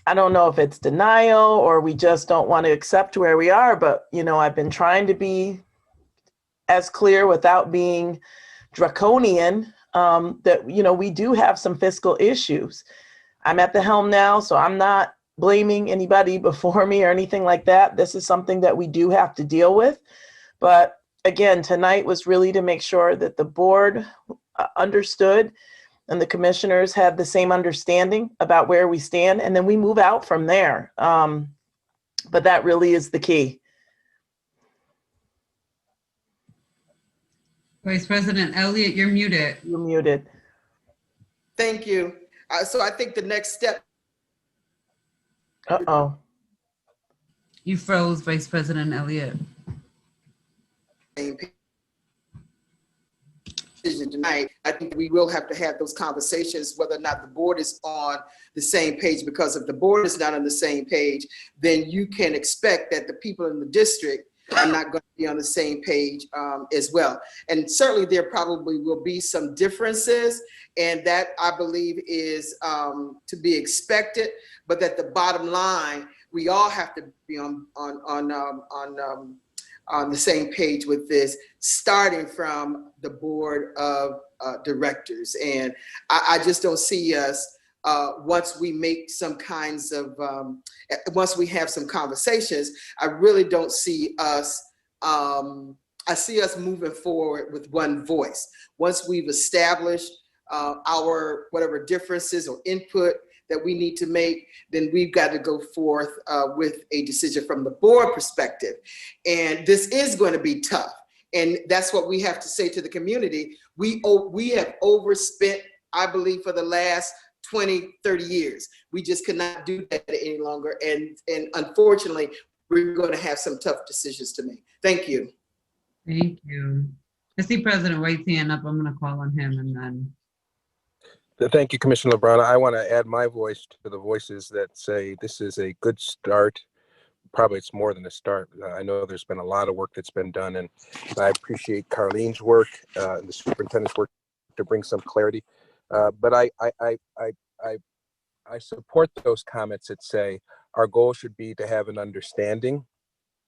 I don't know if it's denial or we just don't want to accept where we are, but, you know, I've been trying to be as clear without being draconian that, you know, we do have some fiscal issues. I'm at the helm now, so I'm not blaming anybody before me or anything like that. This is something that we do have to deal with. But again, tonight was really to make sure that the board understood and the commissioners had the same understanding about where we stand, and then we move out from there. But that really is the key. Vice President Elliott, you're muted. You're muted. Thank you. So I think the next step. Uh-oh. You froze, Vice President Elliott. decision tonight, I think we will have to have those conversations, whether or not the board is on the same page, because if the board is not on the same page, then you can expect that the people in the district are not going to be on the same page as well. And certainly there probably will be some differences, and that I believe is to be expected, but that the bottom line, we all have to be on the same page with this, starting from the board of directors. And I just don't see us, once we make some kinds of, once we have some conversations, I really don't see us, I see us moving forward with one voice. Once we've established our whatever differences or input that we need to make, then we've got to go forth with a decision from the board perspective. And this is going to be tough. And that's what we have to say to the community. We have overspent, I believe, for the last 20, 30 years. We just cannot do that any longer. And unfortunately, we're going to have some tough decisions to make. Thank you. Thank you. I see President White's hand up. I'm going to call on him and then. Thank you, Commissioner LeBron. I want to add my voice to the voices that say this is a good start. Probably it's more than a start. I know there's been a lot of work that's been done, and I appreciate Carlene's work and the superintendent's work to bring some clarity. But I support those comments that say our goal should be to have an understanding.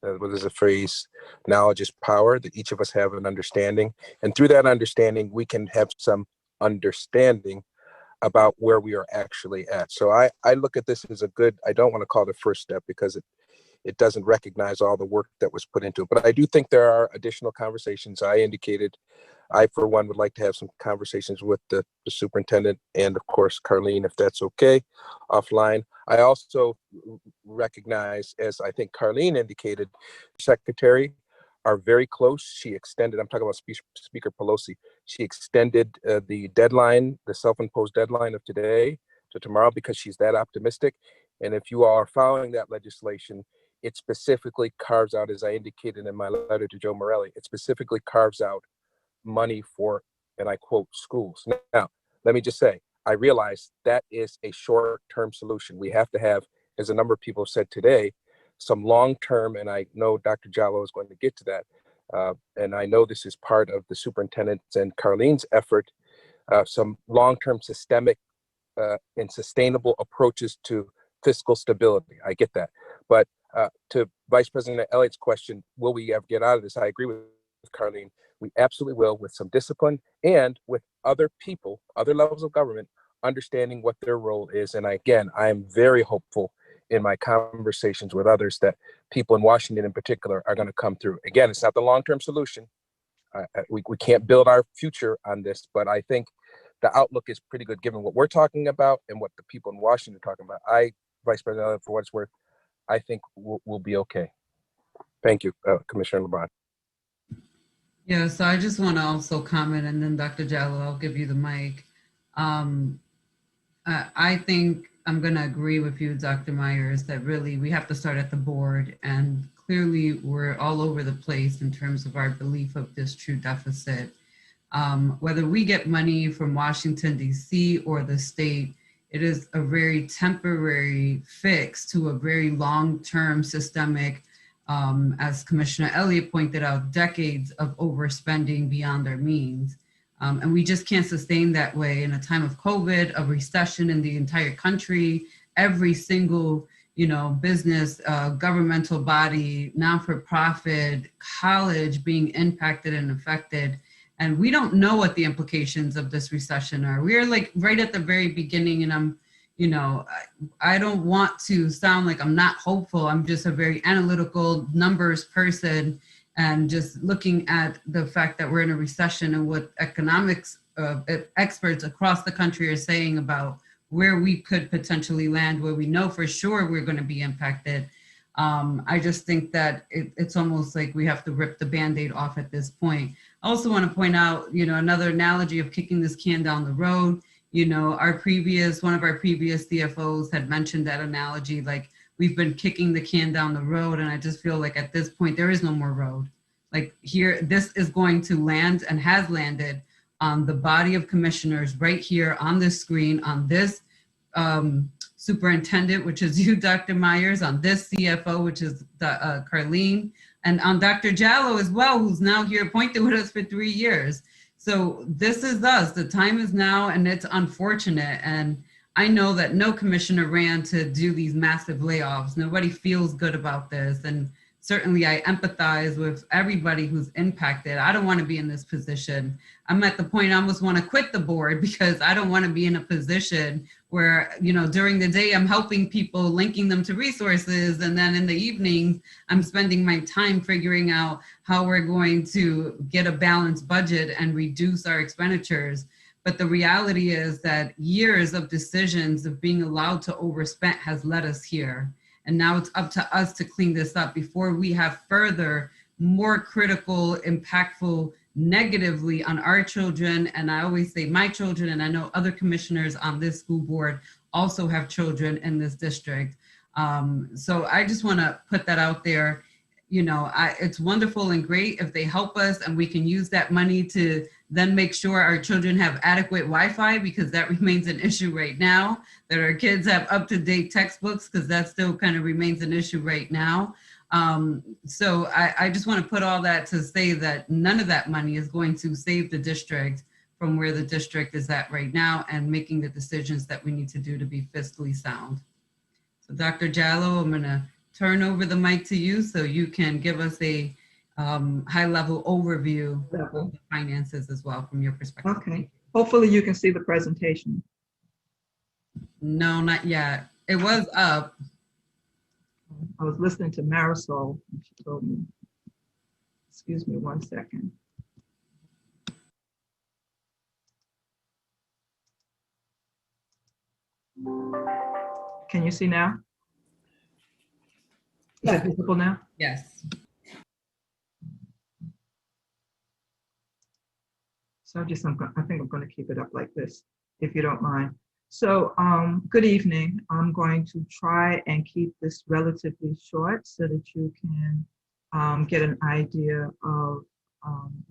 There's a phrase, knowledge is power, that each of us have an understanding. And through that understanding, we can have some understanding about where we are actually at. So I look at this as a good, I don't want to call it a first step because it doesn't recognize all the work that was put into it. But I do think there are additional conversations. I indicated, I for one would like to have some conversations with the superintendent and of course Carlene, if that's okay, offline. I also recognize, as I think Carlene indicated, secretary are very close. She extended, I'm talking about Speaker Pelosi, she extended the deadline, the self-imposed deadline of today to tomorrow because she's that optimistic. And if you all are following that legislation, it specifically carves out, as I indicated in my letter to Joe Morelli, it specifically carves out money for, and I quote, schools. Now, let me just say, I realize that is a short-term solution. We have to have, as a number of people have said today, some long-term, and I know Dr. Jallo is going to get to that, and I know this is part of the superintendent's and Carlene's effort, some long-term systemic and sustainable approaches to fiscal stability. I get that. But to Vice President Elliott's question, will we ever get out of this? I agree with Carlene. We absolutely will, with some discipline and with other people, other levels of government, understanding what their role is. And again, I am very hopeful in my conversations with others that people in Washington in particular are going to come through. Again, it's not the long-term solution. We can't build our future on this, but I think the outlook is pretty good given what we're talking about and what the people in Washington are talking about. Vice President Elliott, for what it's worth, I think we'll be okay. Thank you, Commissioner LeBron. Yeah, so I just want to also comment, and then Dr. Jallo, I'll give you the mic. I think I'm going to agree with you, Dr. Myers, that really we have to start at the board, and clearly we're all over the place in terms of our belief of this true deficit. Whether we get money from Washington, D.C. or the state, it is a very temporary fix to a very long-term systemic, as Commissioner Elliott pointed out, decades of overspending beyond our means. And we just can't sustain that way in a time of COVID, a recession in the entire country, every single, business, governmental body, non-for-profit, college being impacted and affected. And we don't know what the implications of this recession are. We are like right at the very beginning, and I don't want to sound like I'm not hopeful. I'm just a very analytical numbers person, and just looking at the fact that we're in a recession and what economics experts across the country are saying about where we could potentially land, where we know for sure we're going to be impacted. I just think that it's almost like we have to rip the Band-Aid off at this point. I also want to point out, another analogy of kicking this can down the road. One of our previous CFOs had mentioned that analogy, like we've been kicking the can down the road. And I just feel like at this point, there is no more road. Like here, this is going to land and has landed on the body of commissioners right here on this screen, on this superintendent, which is you, Dr. Myers, on this CFO, which is Carlene, and on Dr. Jallo as well, who's now here appointed with us for 3 years. So this is us. The time is now, and it's unfortunate. And I know that no commissioner ran to do these massive layoffs. Nobody feels good about this. And certainly I empathize with everybody who's impacted. I don't want to be in this position. I'm at the point I almost want to quit the board because I don't want to be in a position where, you know, during the day I'm helping people, linking them to resources. And then in the evenings, I'm spending my time figuring out how we're going to get a balanced budget and reduce our expenditures. But the reality is that years of decisions of being allowed to overspend has led us here. And now it's up to us to clean this up before we have further, more critical, impactful, negatively on our children. And I always say my children, and I know other commissioners on this school board also have children in this district. So I just want to put that out there. You know, it's wonderful and great if they help us and we can use that money to then make sure our children have adequate Wi-Fi, because that remains an issue right now, that our kids have up-to-date textbooks, because that still kind of remains an issue right now. So I just want to put all that to say that none of that money is going to save the district from where the district is at right now and making the decisions that we need to do to be fiscally sound. So Dr. Jallo, I'm going to turn over the mic to you so you can give us a high-level overview of the finances as well from your perspective. Okay. Hopefully you can see the presentation. No, not yet. It was up. I was listening to Marisol, and she told me. Excuse me 1 second. Can you see now? Is it visible now? Yes. So I think I'm going to keep it up like this, if you don't mind. So good evening. I'm going to try and keep this relatively short so that you can get an idea of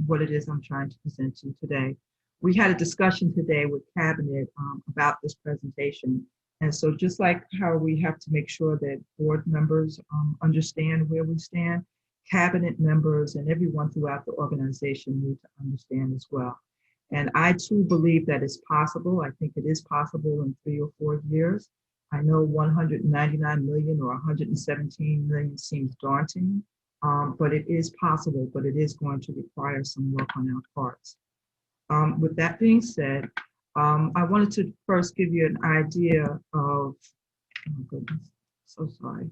what it is I'm trying to present to you today. We had a discussion today with Cabinet about this presentation. And so just like how we have to make sure that board members understand where we stand, Cabinet members and everyone throughout the organization need to understand as well. And I too believe that it's possible. I think it is possible in 3 or 4 years. I know 199 million or 117 million seems daunting, but it is possible, but it is going to require some work on our parts. With that being said, I wanted to first give you an idea of, oh my goodness, so sorry.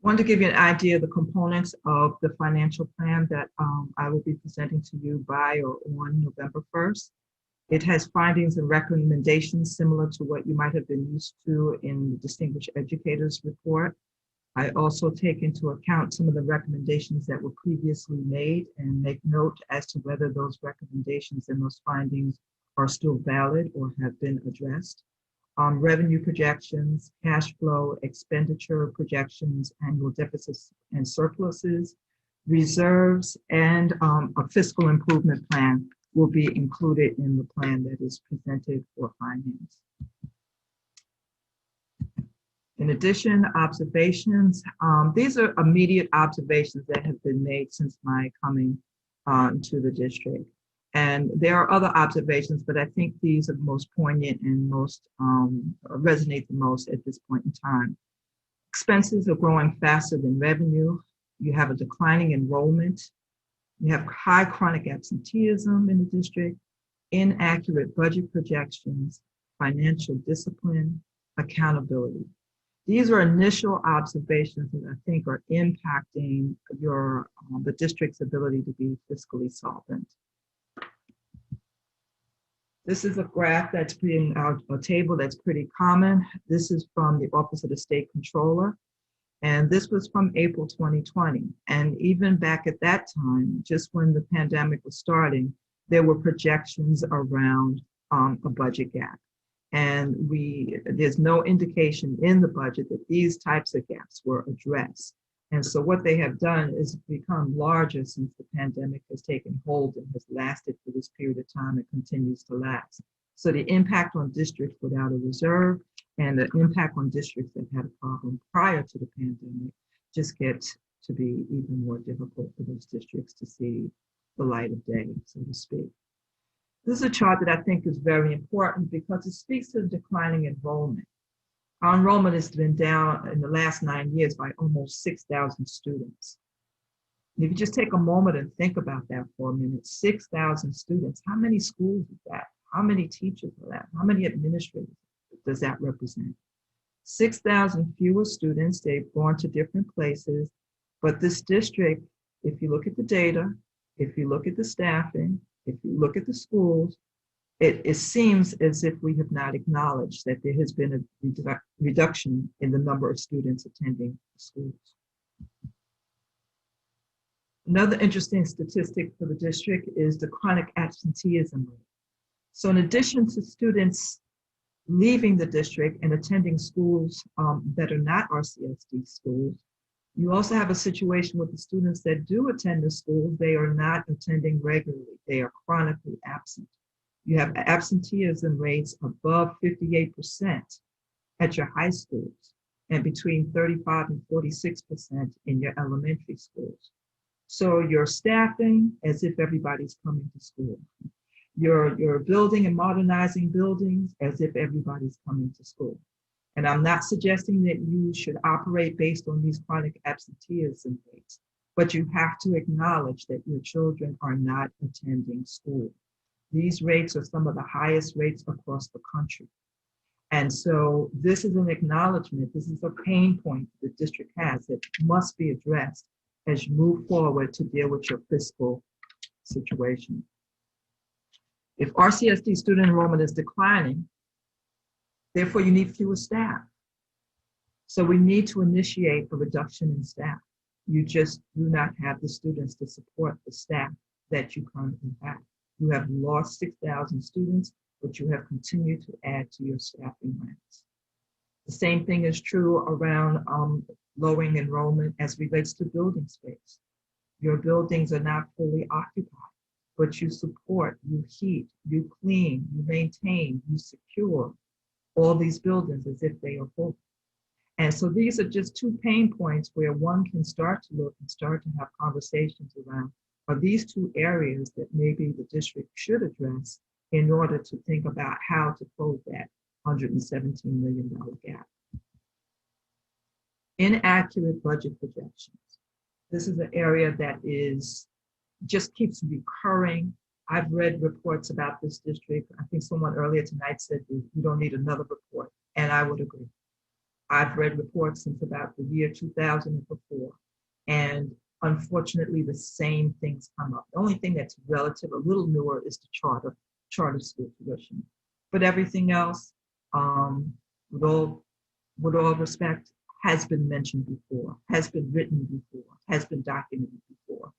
Wanted to give you an idea of the components of the financial plan that I will be presenting to you by or on November 1st. It has findings and recommendations similar to what you might have been used to in the Distinguished Educators Report. I also take into account some of the recommendations that were previously made and make note as to whether those recommendations and those findings are still valid or have been addressed. Revenue projections, cash flow, expenditure projections, annual deficits and surpluses, reserves, and a fiscal improvement plan will be included in the plan that is presented for finance. In addition, observations. These are immediate observations that have been made since my coming to the district. And there are other observations, but I think these are the most poignant and most resonate the most at this point in time. Expenses are growing faster than revenue. You have a declining enrollment. You have high chronic absenteeism in the district, inaccurate budget projections, financial discipline, accountability. These are initial observations that I think are impacting the district's ability to be fiscally solvent. This is a graph that's being a table that's pretty common. This is from the Office of the State Controller, and this was from April 2020. And even back at that time, just when the pandemic was starting, there were projections around a budget gap. And there's no indication in the budget that these types of gaps were addressed. And so what they have done is become larger since the pandemic has taken hold and has lasted for this period of time and continues to last. So the impact on districts without a reserve and the impact on districts that had a problem prior to the pandemic just gets to be even more difficult for those districts to see the light of day, so to speak. This is a chart that I think is very important because it speaks to the declining enrollment. Our enrollment has been down in the last 9 years by almost 6,000 students. And if you just take a moment and think about that for a minute, 6,000 students, how many schools is that? How many teachers are that? How many administrators does that represent? 6,000 fewer students, they've gone to different places, but this district, if you look at the data, if you look at the staffing, if you look at the schools, it seems as if we have not acknowledged that there has been a reduction in the number of students attending schools. Another interesting statistic for the district is the chronic absenteeism rate. So in addition to students leaving the district and attending schools that are not RCSD schools, you also have a situation with the students that do attend the schools, they are not attending regularly. They are chronically absent. You have absenteeism rates above 58% at your high schools and between 35 and 46% in your elementary schools. So you're staffing as if everybody's coming to school. You're building and modernizing buildings as if everybody's coming to school. And I'm not suggesting that you should operate based on these chronic absenteeism rates, but you have to acknowledge that your children are not attending school. These rates are some of the highest rates across the country. And so this is an acknowledgement, this is a pain point the district has that must be addressed as you move forward to deal with your fiscal situation. If RCSD student enrollment is declining, therefore you need fewer staff. So we need to initiate a reduction in staff. You just do not have the students to support the staff that you currently have. You have lost 6,000 students, but you have continued to add to your staffing ranks. The same thing is true around lowering enrollment as relates to building space. Your buildings are not fully occupied, but you support, you heat, you clean, you maintain, you secure all these buildings as if they are full. And so these are just two pain points where one can start to look and start to have conversations around, are these two areas that maybe the district should address in order to think about how to close that $117 million gap. Inaccurate budget projections. This is an area that just keeps recurring. I've read reports about this district. I think someone earlier tonight said you don't need another report, and I would agree. I've read reports since about the year 2000 and before, and unfortunately the same things come up. The only thing that's relative, a little newer, is the charter school tuition. But everything else, with all respect, has been mentioned before, has been written before, has been documented before.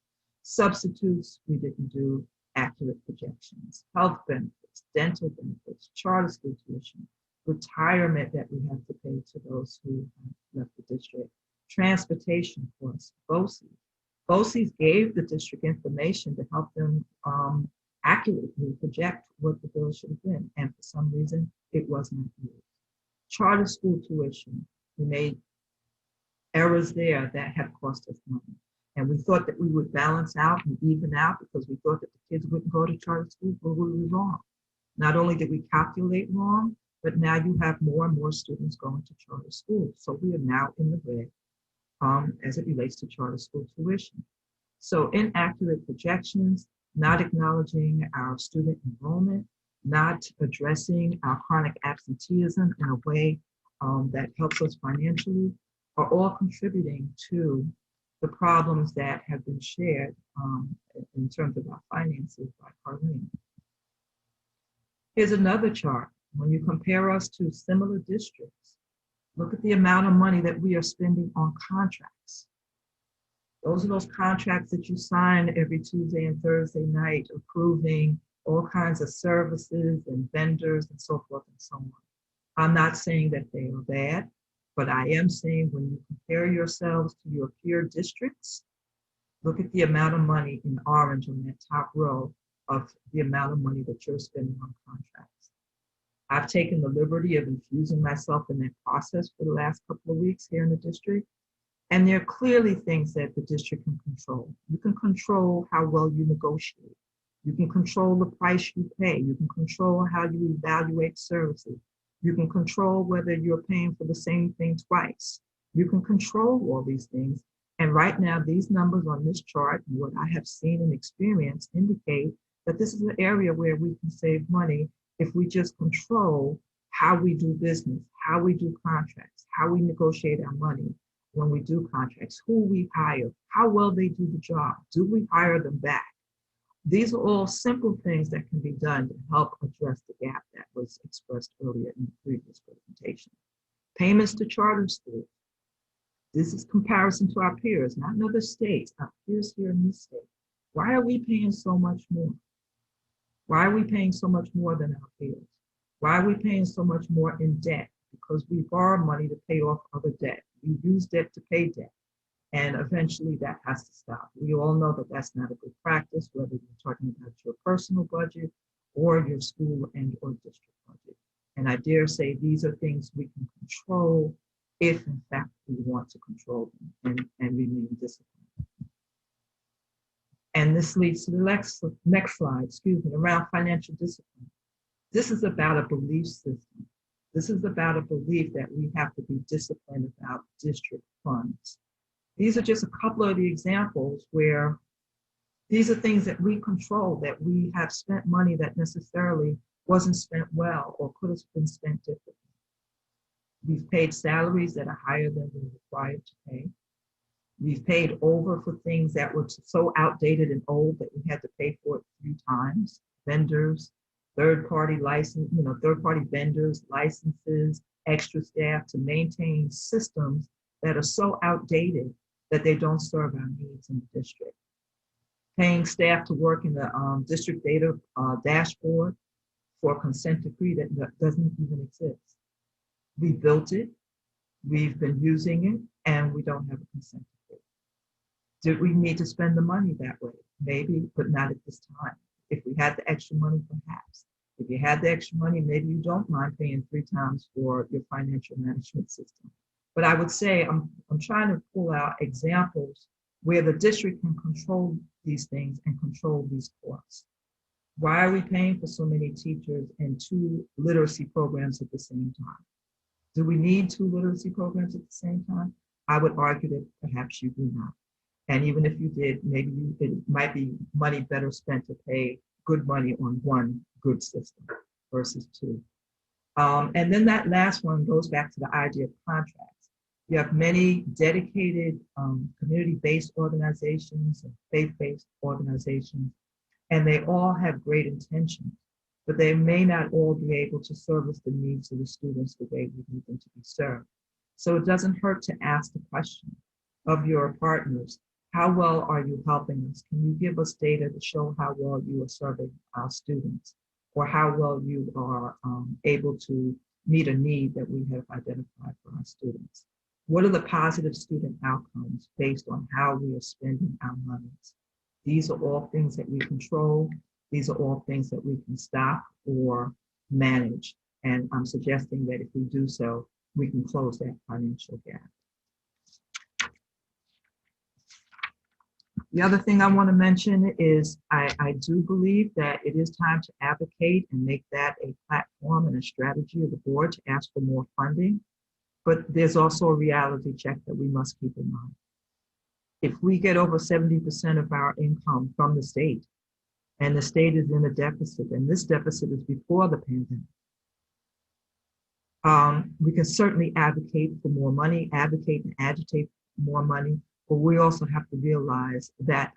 Substitutes, we didn't do accurate projections. Health benefits, dental benefits, charter school tuition, retirement that we have to pay to those who have left the district, transportation costs, BOCES. BOCES gave the district information to help them accurately project what the bill should have been, and for some reason, it was not used. Charter school tuition, we made errors there that have cost us money. And we thought that we would balance out and even out because we thought that the kids wouldn't go to charter school, but we were wrong. Not only did we calculate wrong, but now you have more and more students going to charter schools. So we are now in the red as it relates to charter school tuition. So inaccurate projections, not acknowledging our student enrollment, not addressing our chronic absenteeism in a way that helps us financially, are all contributing to the problems that have been shared in terms of our finances by Carlene. Here's another chart. When you compare us to similar districts, look at the amount of money that we are spending on contracts. Those are those contracts that you sign every Tuesday and Thursday night, approving all kinds of services and vendors and so forth and so on. I'm not saying that they are bad, But I am saying when you compare yourselves to your peer districts, look at the amount of money in orange on that top row of the amount of money that you're spending on contracts. I've taken the liberty of infusing myself in that process for the last couple of weeks here in the district. And there are clearly things that the district can control. You can control how well you negotiate. You can control the price you pay. You can control how you evaluate services. You can control whether you're paying for the same thing twice. You can control all these things. And right now, these numbers on this chart, what I have seen and experienced, indicate that this is an area where we can save money if we just control how we do business, how we do contracts, how we negotiate our money when we do contracts, who we hire, how well they do the job, do we hire them back? These are all simple things that can be done to help address the gap that was expressed earlier in the previous presentation. Payments to charter schools. This is comparison to our peers, not in other states, our peers here in this state. Why are we paying so much more? Why are we paying so much more than our peers? Why are we paying so much more in debt? Because we borrow money to pay off other debt. We use debt to pay debt. And eventually that has to stop. We all know that that's not a good practice, whether you're talking about your personal budget or your school and or district budget. And I dare say these are things we can control if in fact we want to control them and remain disciplined. And this leads to the next slide, around financial discipline. This is about a belief system. This is about a belief that we have to be disciplined about district funds. These are just a couple of the examples where these are things that we control, that we have spent money that necessarily wasn't spent well or could have been spent differently. We've paid salaries that are higher than we're required to pay. We've paid over for things that were so outdated and old that we had to pay for it 3 times. Vendors, third-party license, third-party vendors, licenses, extra staff to maintain systems that are so outdated that they don't serve our needs in the district. Paying staff to work in the district data dashboard for a consent decree that doesn't even exist. We built it, we've been using it, and we don't have a consent decree. Did we need to spend the money that way? Maybe, but not at this time. If we had the extra money, perhaps. If you had the extra money, maybe you don't mind paying 3 times for your financial management system. But I would say I'm trying to pull out examples where the district can control these things and control these costs. Why are we paying for so many teachers and 2 literacy programs at the same time? Do we need 2 literacy programs at the same time? I would argue that perhaps you do not. And even if you did, maybe it might be money better spent to pay good money on 1 good system versus 2. And then that last one goes back to the idea of contracts. You have many dedicated community-based organizations and faith-based organizations, and they all have great intentions, but they may not all be able to service the needs of the students the way we need them to be served. So it doesn't hurt to ask the question of your partners, how well are you helping us? Can you give us data to show how well you are serving our students, or how well you are able to meet a need that we have identified for our students? What are the positive student outcomes based on how we are spending our monies? These are all things that we control. These are all things that we can stop or manage. And I'm suggesting that if we do so, we can close that financial gap. The other thing I want to mention is I do believe that it is time to advocate and make that a platform and a strategy of the board to ask for more funding. But there's also a reality check that we must keep in mind. If we get over 70% of our income from the state, and the state is in a deficit, and this deficit is before the pandemic, we can certainly advocate for more money, advocate and agitate for more money, but we also have to realize that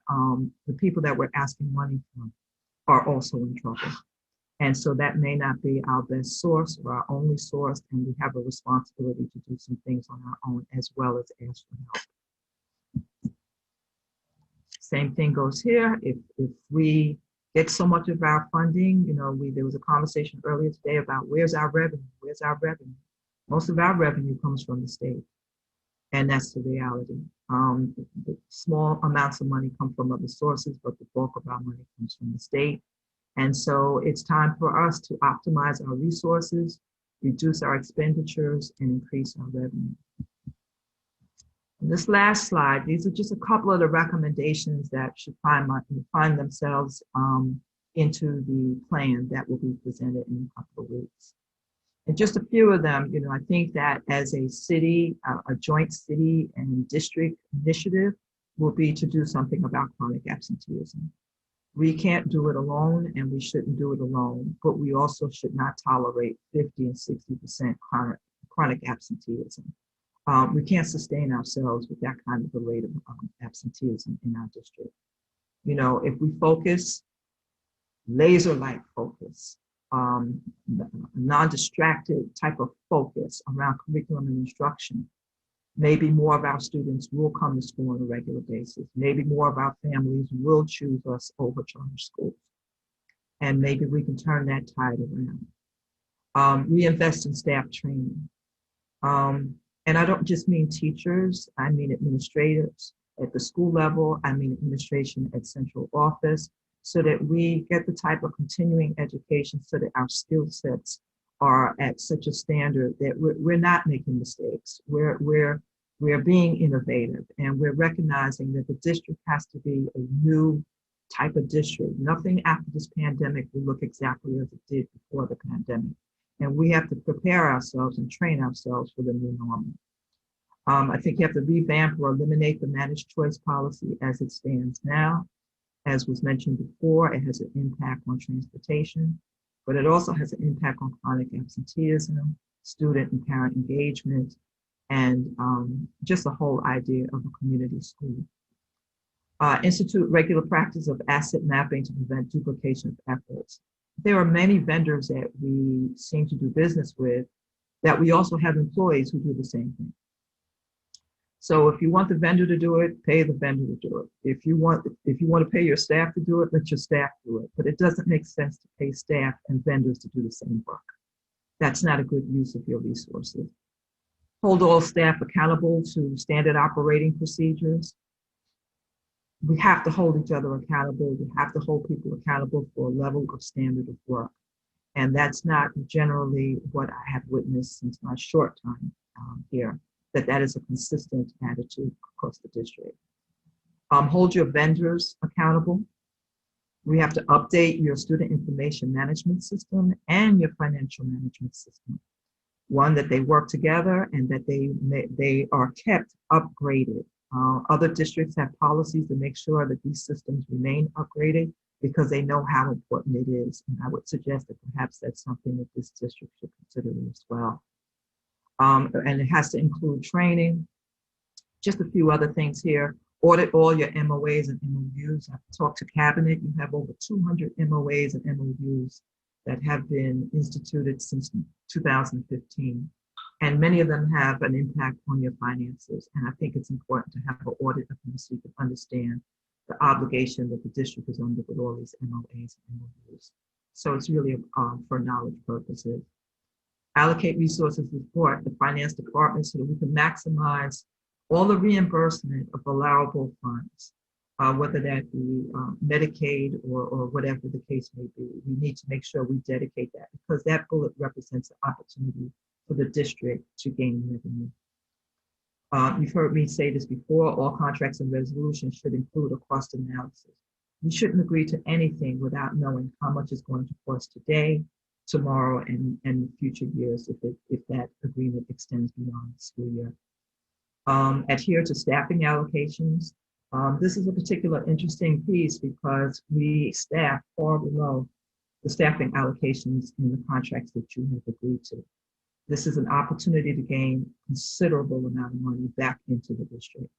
the people that we're asking money from are also in trouble. And so that may not be our best source or our only source, and we have a responsibility to do some things on our own as well as ask for help. Same thing goes here. If we get so much of our funding, there was a conversation earlier today about where's our revenue? Most of our revenue comes from the state, and that's the reality. The small amounts of money come from other sources, but the bulk of our money comes from the state. And so it's time for us to optimize our resources, reduce our expenditures, and increase our revenue. And this last slide, these are just a couple of the recommendations that should find themselves into the plan that will be presented in a couple of weeks. And just a few of them, I think that as a city, a joint city and district initiative will be to do something about chronic absenteeism. We can't do it alone, and we shouldn't do it alone, but we also should not tolerate 50 and 60% chronic absenteeism. We can't sustain ourselves with that kind of a rate of absenteeism in our district. If we focus, laser-like focus, non-distracted type of focus around curriculum and instruction, maybe more of our students will come to school on a regular basis. Maybe more of our families will choose us over charter schools. And maybe we can turn that tide around. Reinvest in staff training. And I don't just mean teachers, I mean administrators at the school level, I mean administration at central office, so that we get the type of continuing education so that our skill sets are at such a standard that we're not making mistakes. We're being innovative, and we're recognizing that the district has to be a new type of district. Nothing after this pandemic will look exactly as it did before the pandemic. And we have to prepare ourselves and train ourselves for the new normal. I think you have to revamp or eliminate the managed choice policy as it stands now. As was mentioned before, it has an impact on transportation, but it also has an impact on chronic absenteeism, student and parent engagement, and just the whole idea of a community school. Institute regular practice of asset mapping to prevent duplication of efforts. There are many vendors that we seem to do business with that we also have employees who do the same thing. So if you want the vendor to do it, pay the vendor to do it. If you want to pay your staff to do it, let your staff do it. But it doesn't make sense to pay staff and vendors to do the same work. That's not a good use of your resources. Hold all staff accountable to standard operating procedures. We have to hold each other accountable. We have to hold people accountable for a level of standard of work. And that's not generally what I have witnessed since my short time here, that is a consistent attitude across the district. Hold your vendors accountable. We have to update your student information management system and your financial management system. One, that they work together and that they are kept upgraded. Other districts have policies to make sure that these systems remain upgraded because they know how important it is. And I would suggest that perhaps that's something that this district should consider as well. And it has to include training. Just a few other things here. Audit all your MOAs and MOUs. I've talked to Cabinet. You have over 200 MOAs and MOUs that have been instituted since 2015. And many of them have an impact on your finances. And I think it's important to have an audit of them so you can understand the obligation that the district is under with all these MOAs and MOUs. So it's really for knowledge purposes. Allocate resources to support the finance department so that we can maximize all the reimbursement of allowable funds, whether that be Medicaid or whatever the case may be. We need to make sure we dedicate that because that bullet represents an opportunity for the district to gain revenue. You've heard me say this before, all contracts and resolutions should include a cost analysis. You shouldn't agree to anything without knowing how much it's going to cost today, tomorrow, and future years if that agreement extends beyond the school year. Adhere to staffing allocations. This is a particular interesting piece because we staff far below the staffing allocations in the contracts that you have agreed to. This is an opportunity to gain considerable amount of money back into the district.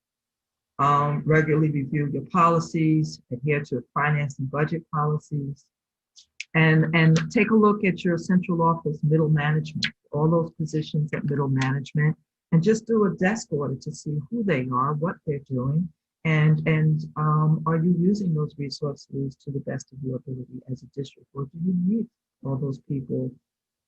Regularly review your policies, adhere to finance and budget policies, and take a look at your central office middle management, all those positions at middle management, and just do a desk audit to see who they are, what they're doing, and are you using those resources to the best of your ability as a district, or do you need all those people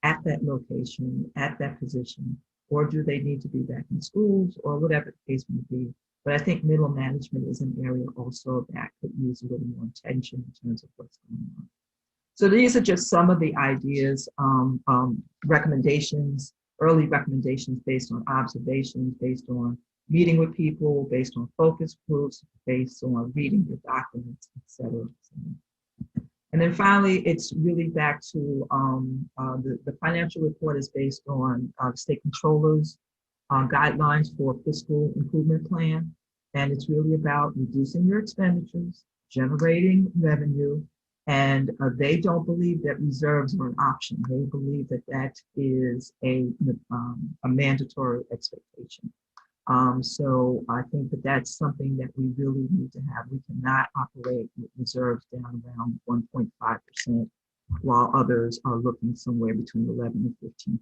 at that location, at that position, or do they need to be back in schools, or whatever the case may be. But I think middle management is an area also that could use a little more attention in terms of what's going on. So these are just some of the ideas, recommendations, early recommendations based on observations, based on meeting with people, based on focus groups, based on reading the documents, et cetera, et cetera. And then finally, it's really back to the financial report is based on state controllers guidelines for fiscal improvement plan. And it's really about reducing your expenditures, generating revenue, and they don't believe that reserves are an option. They believe that that is a mandatory expectation. So I think that that's something that we really need to have. We cannot operate with reserves down around 1.5%, while others are looking somewhere between 11 and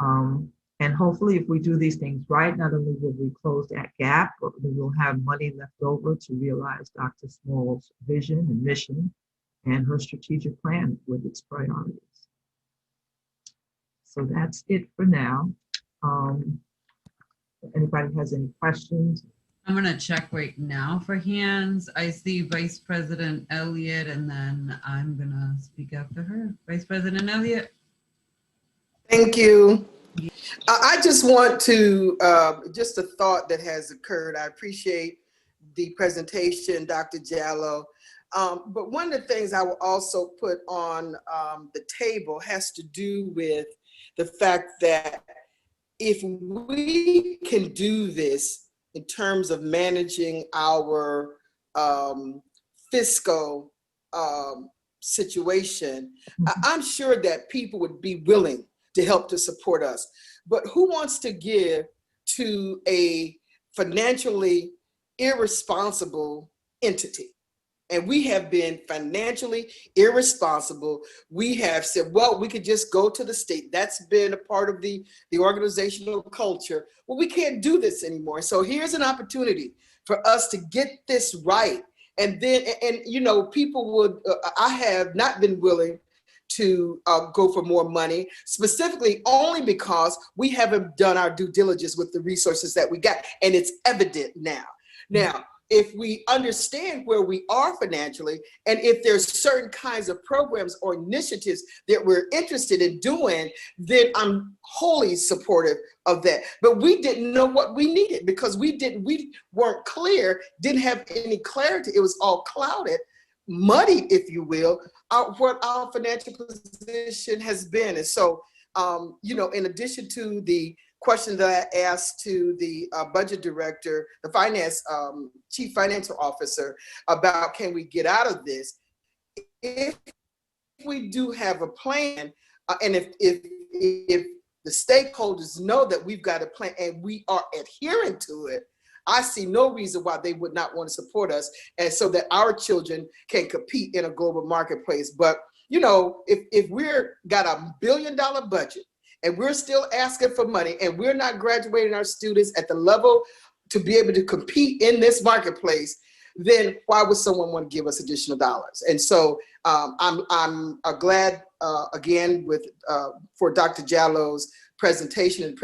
15%. And hopefully, if we do these things right, not only will we close that gap, but we will have money left over to realize Dr. Small's vision and mission and her strategic plan with its priorities. So that's it for now. If anybody has any questions? I'm going to check right now for hands. I see Vice President Elliott, and then I'm going to speak after her. Vice President Elliott. Thank you. I just want to, just a thought that has occurred. I appreciate the presentation, Dr. Jallow. But one of the things I will also put on the table has to do with the fact that if we can do this in terms of managing our fiscal situation, I'm sure that people would be willing to help to support us. But who wants to give to a financially irresponsible entity? And we have been financially irresponsible. We have said, well, we could just go to the state. That's been a part of the organizational culture. Well, we can't do this anymore. So here's an opportunity for us to get this right. And then, you know, people would, I have not been willing to go for more money, specifically only because we haven't done our due diligence with the resources that we got. And it's evident now. Now, if we understand where we are financially, and if there's certain kinds of programs or initiatives that we're interested in doing, then I'm wholly supportive of that. But we didn't know what we needed because we weren't clear, didn't have any clarity. It was all clouded, muddy, if you will, what our financial position has been. And so, you know, in addition to the question that I asked to the budget director, the finance chief financial officer, about can we get out of this? If we do have a plan, and if the stakeholders know that we've got a plan and we are adhering to it, I see no reason why they would not want to support us, and so that our children can compete in a global marketplace. But you know, if we're got $1 billion budget and we're still asking for money and we're not graduating our students at the level to be able to compete in this marketplace, then why would someone want to give us additional dollars? And so I'm glad again for Dr. Jallow's presentation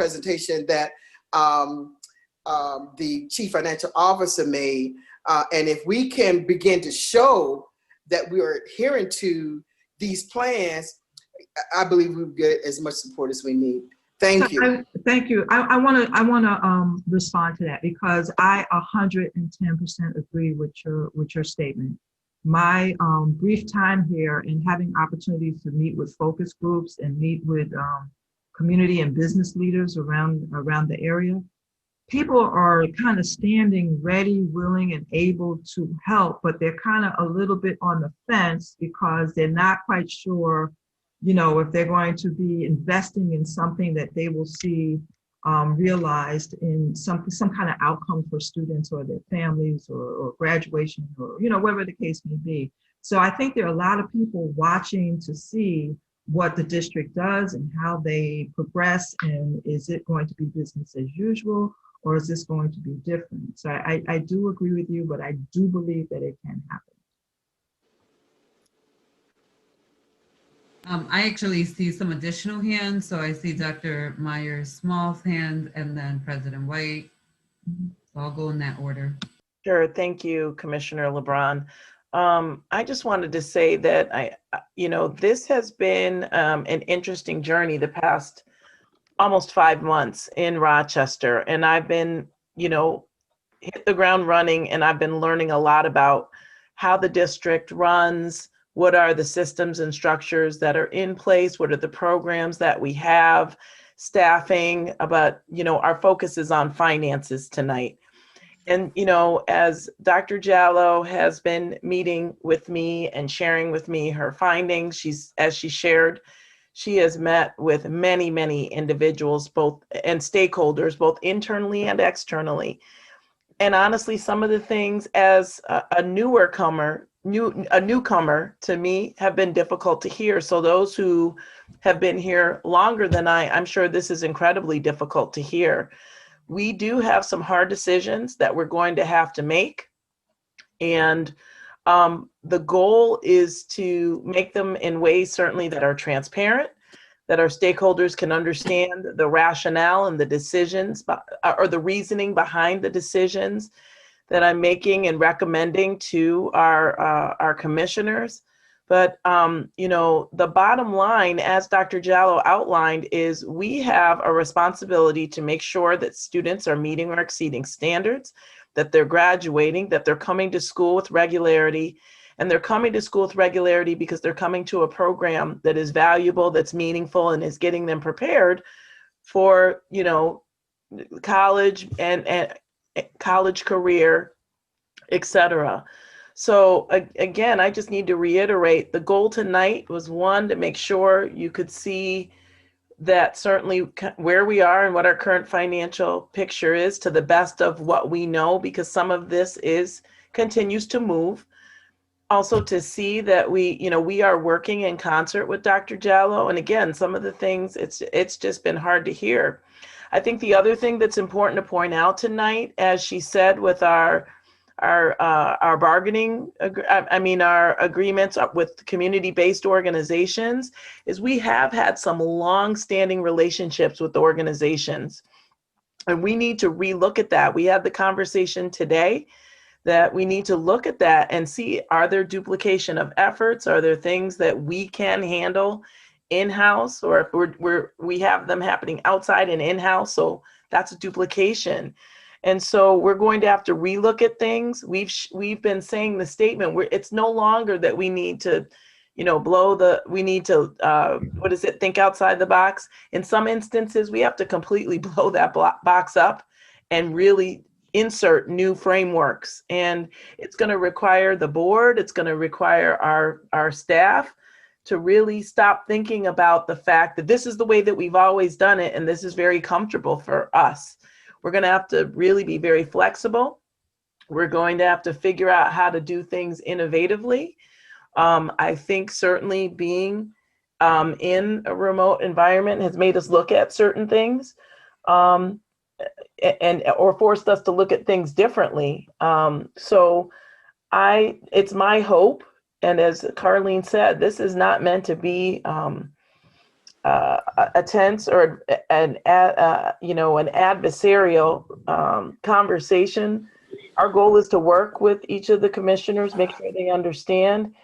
that the chief financial officer made. And if we can begin to show that we are adhering to these plans, I believe we'll get as much support as we need. Thank you. Thank you. I want to respond to that because I 110% agree with your statement. My brief time here and having opportunities to meet with focus groups and meet with community and business leaders around the area, people are kind of standing ready, willing, and able to help, but they're kind of a little bit on the fence because they're not quite sure, you know, if they're going to be investing in something that they will see realized in some kind of outcome for students or their families or graduation or, you know, whatever the case may be. So I think there are a lot of people watching to see what the district does and how they progress, and is it going to be business as usual, or is this going to be different? So I do agree with you, but I do believe that it can happen. I actually see some additional hands. So I see Dr. Myers' small hand and then President White. So I'll go in that order. Sure. Thank you, Commissioner LeBron. I just wanted to say that this has been an interesting journey the past almost 5 months in Rochester. And I've been, hit the ground running, and I've been learning a lot about how the district runs, what are the systems and structures that are in place, what are the programs that we have, staffing, but, our focus is on finances tonight. And, as Dr. Jallo has been meeting with me and sharing with me her findings, as she shared, she has met with many, many individuals, both and stakeholders, both internally and externally. And honestly, some of the things as a newcomer to me have been difficult to hear. So those who have been here longer than I'm sure this is incredibly difficult to hear. We do have some hard decisions that we're going to have to make. And the goal is to make them in ways certainly that are transparent, that our stakeholders can understand the rationale and the decisions or the reasoning behind the decisions that I'm making and recommending to our commissioners. But, the bottom line, as Dr. Jallo outlined, is we have a responsibility to make sure that students are meeting or exceeding standards, that they're graduating, that they're coming to school with regularity. And they're coming to school with regularity because they're coming to a program that is valuable, that's meaningful, and is getting them prepared for, college and college career, etc. So again, I just need to reiterate, the goal tonight was, one, to make sure you could see that certainly where we are and what our current financial picture is to the best of what we know, because some of this continues to move. Also to see that we are working in concert with Dr. Jallo. And again, some of the things, it's just been hard to hear. I think the other thing that's important to point out tonight, as she said, with our bargaining, our agreements with community-based organizations, is we have had some long-standing relationships with organizations. And we need to relook at that. We had the conversation today that we need to look at that and see, are there duplication of efforts? Are there things that we can handle in-house, or if we have them happening outside and in-house? So that's a duplication. And so we're going to have to relook at things. We've been saying the statement where it's no longer that we need to, think outside the box. In some instances, we have to completely blow that box up and really insert new frameworks. And it's going to require the board, it's going to require our staff to really stop thinking about the fact that this is the way that we've always done it and this is very comfortable for us. We're going to have to really be very flexible. We're going to have to figure out how to do things innovatively. I think certainly being in a remote environment has made us look at certain things. Or forced us to look at things differently. So it's my hope, and as Carlene said, this is not meant to be a tense or an adversarial conversation. Our goal is to work with each of the commissioners, make sure they understand.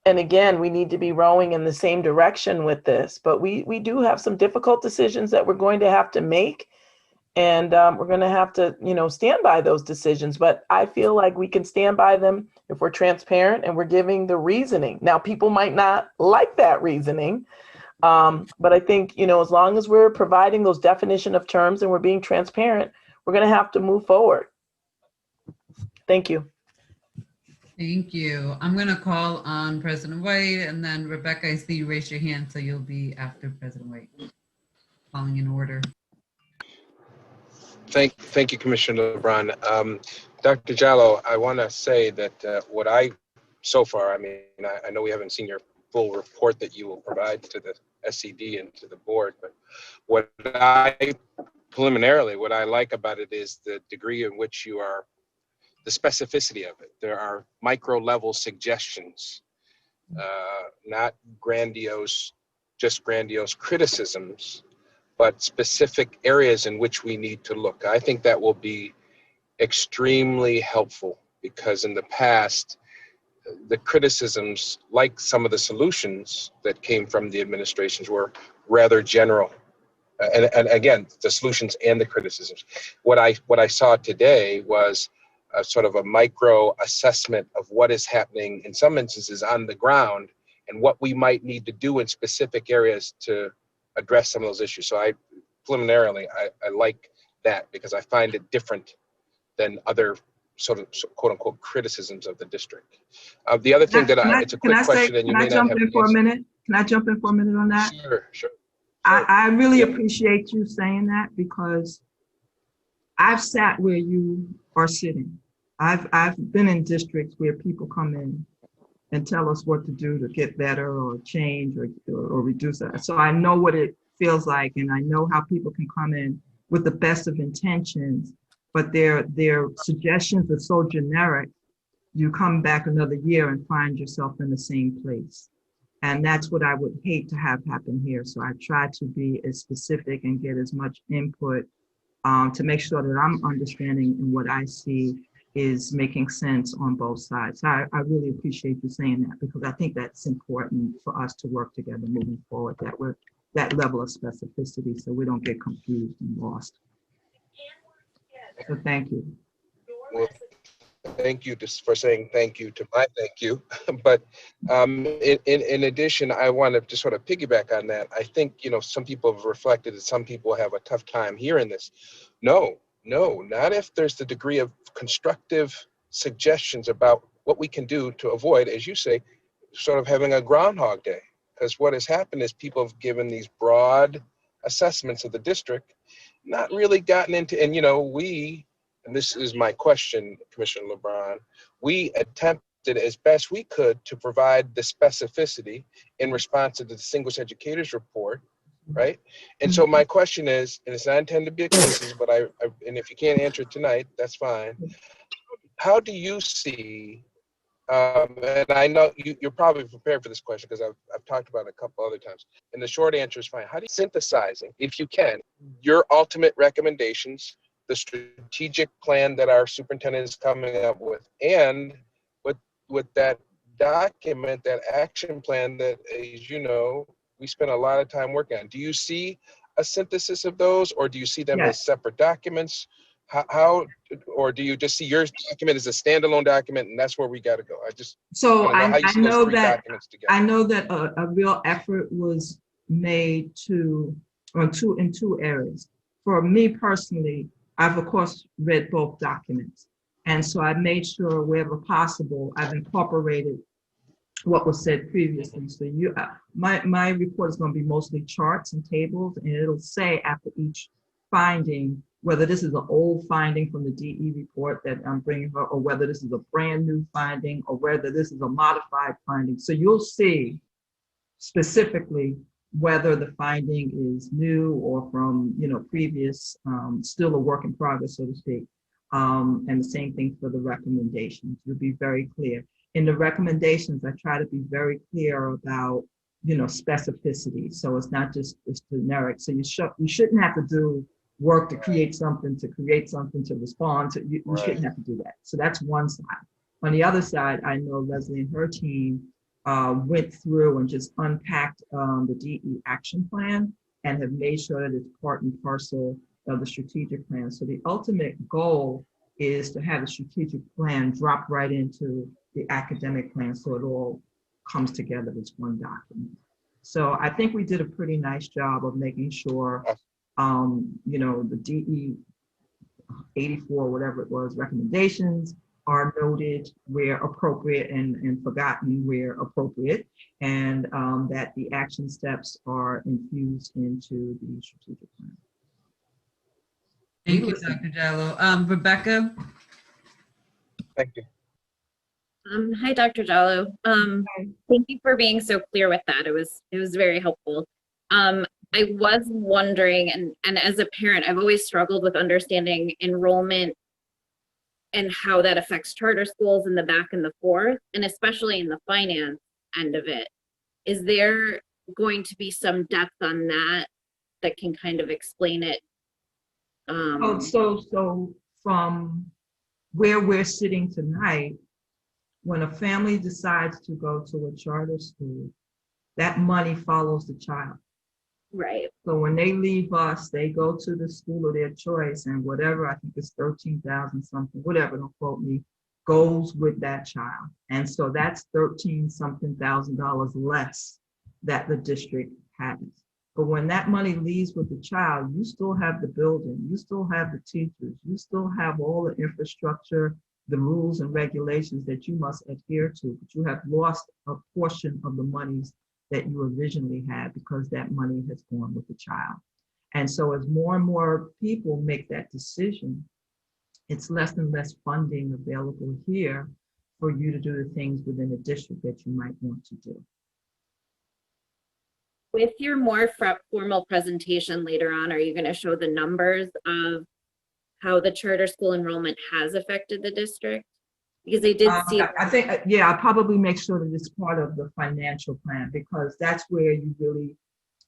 And again, we need to be rowing in the same direction with this, but we do have some difficult decisions that we're going to have to make. And we're going to have to, stand by those decisions. But I feel like we can stand by them if we're transparent and we're giving the reasoning. Now, people might not like that reasoning. But I think, as long as we're providing those definition of terms and we're being transparent, we're going to have to move forward. Thank you. Thank you. I'm going to call on President White, and then Rebecca, I see you raise your hand, so you'll be after President White. Calling in order. Thank you, Commissioner LeBron. Dr. Jallo, I want to say that so far, I know we haven't seen your full report that you will provide to the SCD and to the board, but what I like about it is the degree in which the specificity of it. There are micro level suggestions, not grandiose just grandiose criticisms, but specific areas in which we need to look. I think that will be extremely helpful, because in the past, the criticisms, like some of the solutions that came from the administrations, were rather general. And again, the solutions and the criticisms. What I saw today was a sort of a micro assessment of what is happening in some instances on the ground, and what we might need to do in specific areas to address some of those issues. So I like that, because I find it different than other sort of quote unquote criticisms of the district. The other thing it's a quick question, and you may not have Can I jump in for a minute? Can I jump in for a minute on that? Sure. I really appreciate you saying that, because I've sat where you are sitting. I've been in districts where people come in and tell us what to do to get better or change or reduce that. So I know what it feels like, and I know how people can come in with the best of intentions, but their suggestions are so generic, you come back another year and find yourself in the same place. And that's what I would hate to have happen here. So I try to be as specific and get as much input to make sure that I'm understanding, and what I see is making sense on both sides. So I really appreciate you saying that, because I think that's important for us to work together moving forward, that we're that level of specificity, so we don't get confused and lost. So thank you. Well, thank you for saying thank you to my thank you. But in addition, I want to just sort of piggyback on that. I think, some people have reflected that some people have a tough time hearing this. No, not if there's the degree of constructive suggestions about what we can do to avoid, as you say, sort of having a Groundhog Day. Because what has happened is people have given these broad assessments of the district, not really gotten into, and and this is my question, Commissioner LeBron, we attempted as best we could to provide the specificity in response to the Distinguished Educators Report, right? And so my question is, and it's not intended to be a criticism, but and if you can't answer it tonight, that's fine. How do you see, and I know you're probably prepared for this question because I've talked about it a couple other times, and the short answer is fine. How do you synthesizing, if you can, your ultimate recommendations, the strategic plan that our superintendent is coming up with, and with that document, that action plan that, as you know, we spent a lot of time working on. Do you see a synthesis of those, or do you see them as separate documents? How, or do you just see your document as a standalone document, and that's where we got to go? I know that a real effort was made in two areas. For me personally, I've of course read both documents, and so I made sure wherever possible I've incorporated what was said previously. So my report is going to be mostly charts and tables, and it'll say after each finding whether this is an old finding from the DE report that I'm bringing her, or whether this is a brand new finding, or whether this is a modified finding. So you'll see specifically whether the finding is new or from previous, still a work in progress, so to speak. And the same thing for the recommendations. You'll be very clear. In the recommendations, I try to be very clear about specificity. So it's not just it's generic. So you shouldn't have to do work to create something to respond to. You shouldn't have to do that. So that's one side. On the other side, I know Leslie and her team went through and just unpacked the DE action plan and have made sure that it's part and parcel of the strategic plan. So the ultimate goal is to have the strategic plan drop right into the academic plan, so it all comes together as one document. So I think we did a pretty nice job of making sure the DE 84, whatever it was, recommendations are noted where appropriate and forgotten where appropriate, and that the action steps are infused into the strategic plan. Thank you, Dr. Jallo. Rebecca? Thank you. Hi, Dr. Jallo. Thank you for being so clear with that. It was very helpful. I was wondering, and as a parent, I've always struggled with understanding enrollment and how that affects charter schools in the back and the forth, and especially in the finance end of it. Is there going to be some depth on that that can kind of explain it. So from where we're sitting tonight, when a family decides to go to a charter school, that money follows the child. Right. So when they leave us, they go to the school of their choice, and whatever, I think it's 13,000 something, whatever, don't quote me, goes with that child. And so that's 13 something thousand dollars less that the district has. But when that money leaves with the child, you still have the building, you still have the teachers, you still have all the infrastructure, the rules and regulations that you must adhere to, but you have lost a portion of the monies that you originally had because that money has gone with the child. And so as more and more people make that decision, it's less and less funding available here for you to do the things within the district that you might want to do. With your more formal presentation later on, are you going to show the numbers of how the charter school enrollment has affected the district? Because they did see. I think, yeah, I'll probably make sure that it's part of the financial plan, because that's where you really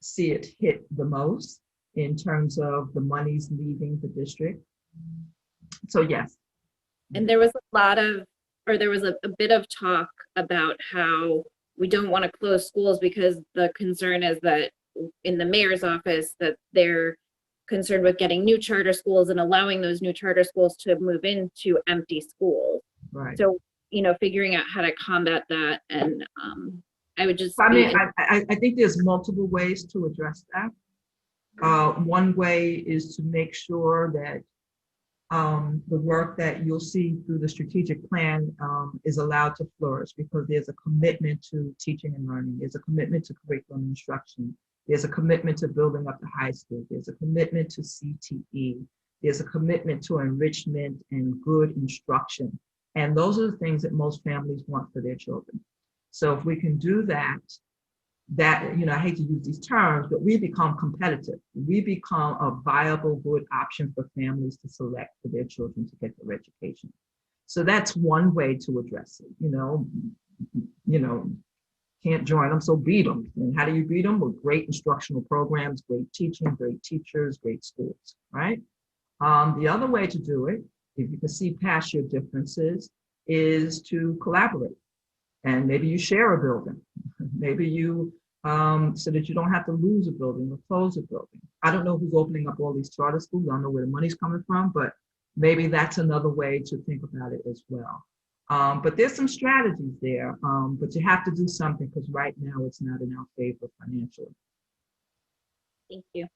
see it hit the most in terms of the monies leaving the district. So yes. And there was a bit of talk about how we don't want to close schools because the concern is that in the mayor's office that they're concerned with getting new charter schools and allowing those new charter schools to move into empty schools. Right. So, figuring out how to combat that. And I would just. I think there's multiple ways to address that. One way is to make sure that the work that you'll see through the strategic plan is allowed to flourish, because there's a commitment to teaching and learning. There's a commitment to curriculum instruction. There's a commitment to building up the high school. There's a commitment to CTE. There's a commitment to enrichment and good instruction. And those are the things that most families want for their children. So if we can do that, I hate to use these terms, but we become competitive. We become a viable, good option for families to select for their children to get their education. So that's one way to address it. Can't join them, so beat them. And how do you beat them? With great instructional programs, great teaching, great teachers, great schools, right? The other way to do it, if you can see past your differences, is to collaborate. And maybe you share a building. Maybe you, so that you don't have to lose a building or close a building. I don't know who's opening up all these charter schools. I don't know where the money's coming from, but maybe that's another way to think about it as well. But there's some strategies there, but you have to do something, because right now it's not in our favor financially. Thank you.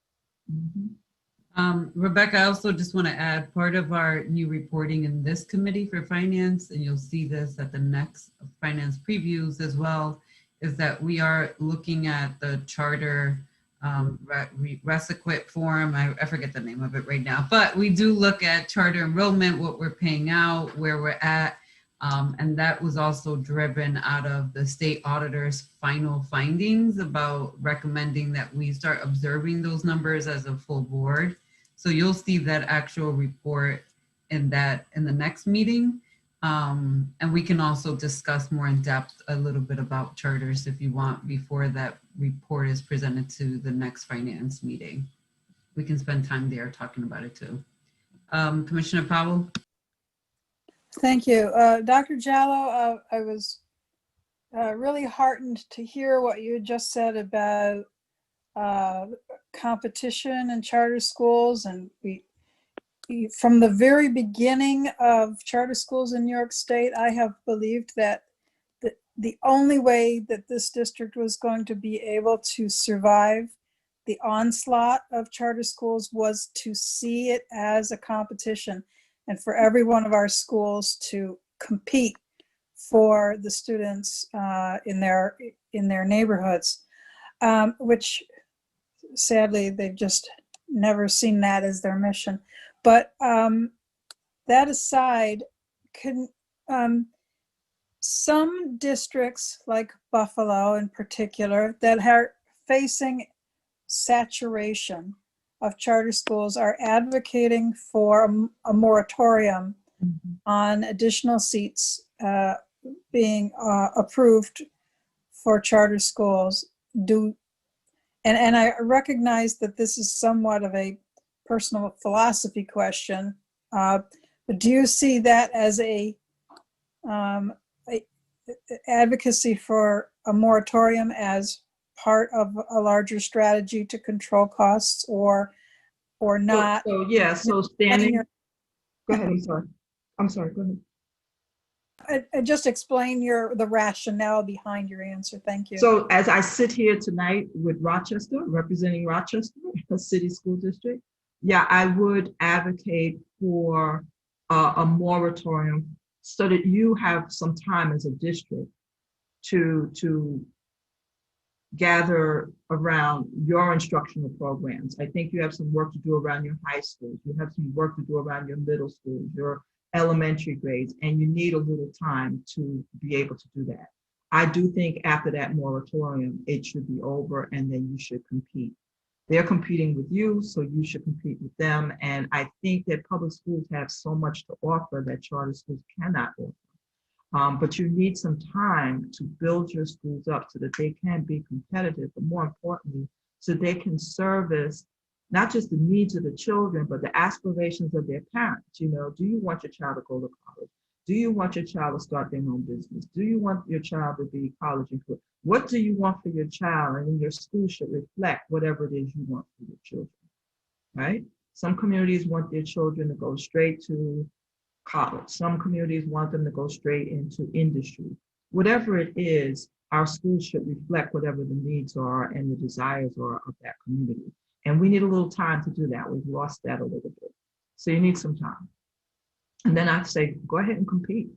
Mm-hmm. Rebecca, I also just want to add, part of our new reporting in this committee for finance, and you'll see this at the next finance previews as well, is that we are looking at the charter Reciquit form. I forget the name of it right now, but we do look at charter enrollment, what we're paying out, where we're at. And that was also driven out of the state auditor's final findings about recommending that we start observing those numbers as a full board. So you'll see that actual report in the next meeting. And we can also discuss more in depth a little bit about charters if you want before that report is presented to the next finance meeting. We can spend time there talking about it too. Commissioner Powell? Thank you. Dr. Jallo, I was really heartened to hear what you had just said about competition in charter schools. And from the very beginning of charter schools in New York State, I have believed that the only way that this district was going to be able to survive the onslaught of charter schools was to see it as a competition, and for every one of our schools to compete for the students in their neighborhoods, which sadly they've just never seen that as their mission. But that aside, some districts like Buffalo in particular that are facing saturation of charter schools are advocating for a moratorium on additional seats being approved for charter schools. Do And I recognize that this is somewhat of a personal philosophy question, but do you see that as a advocacy for a moratorium as part of a larger strategy to control costs, or not? So yeah, so standing, go ahead, I'm sorry, go ahead. Just explain the rationale behind your answer. Thank you. So as I sit here tonight with Rochester, representing Rochester, a city school district, yeah, I would advocate for a moratorium so that you have some time as a district to gather around your instructional programs. I think you have some work to do around your high schools. You have some work to do around your middle schools, your elementary grades, and you need a little time to be able to do that. I do think after that moratorium, it should be over and then you should compete. They're competing with you, so you should compete with them. And I think that public schools have so much to offer that charter schools cannot offer. But you need some time to build your schools up so that they can be competitive, but more importantly, so they can service not just the needs of the children, but the aspirations of their parents. You know, do you want your child to go to college? Do you want your child to start their own business? Do you want your child to be college and career? What do you want for your child? And then your school should reflect whatever it is you want for your children, right? Some communities want their children to go straight to college. Some communities want them to go straight into industry. Whatever it is, our schools should reflect whatever the needs are and the desires are of that community. And we need a little time to do that. We've lost that a little bit. So you need some time. And then I'd say, go ahead and compete.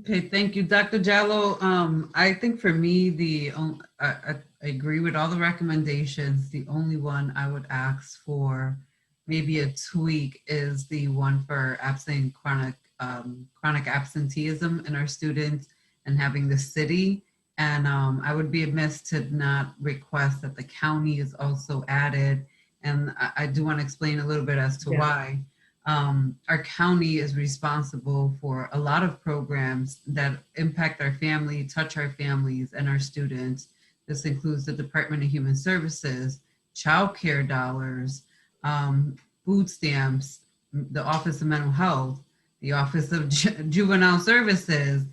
Okay, thank you, Dr. Jallo. I think for me, I agree with all the recommendations. The only one I would ask for maybe a tweak is the one for chronic absenteeism in our students and having the city. And I would be amiss to not request that the county is also added. And I do want to explain a little bit as to why. Our county is responsible for a lot of programs that impact our family, touch our families and our students. This includes the Department of Human Services, child care dollars, food stamps, the Office of Mental Health, the Office of Juvenile Services,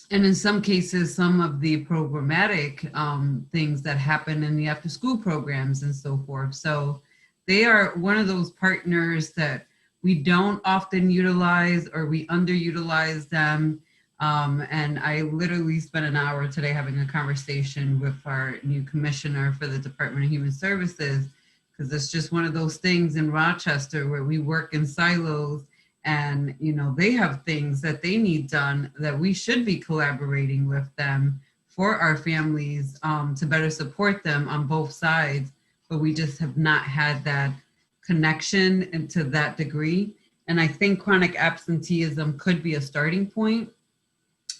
and in some cases, some of the programmatic things that happen in the after school programs and so forth. So they are one of those partners that we don't often utilize or we underutilize them. And I literally spent an hour today having a conversation with our new commissioner for the Department of Human Services, because it's just one of those things in Rochester where we work in silos and, you know, they have things that they need done that we should be collaborating with them for our families to better support them on both sides. But we just have not had that connection and to that degree. And I think chronic absenteeism could be a starting point.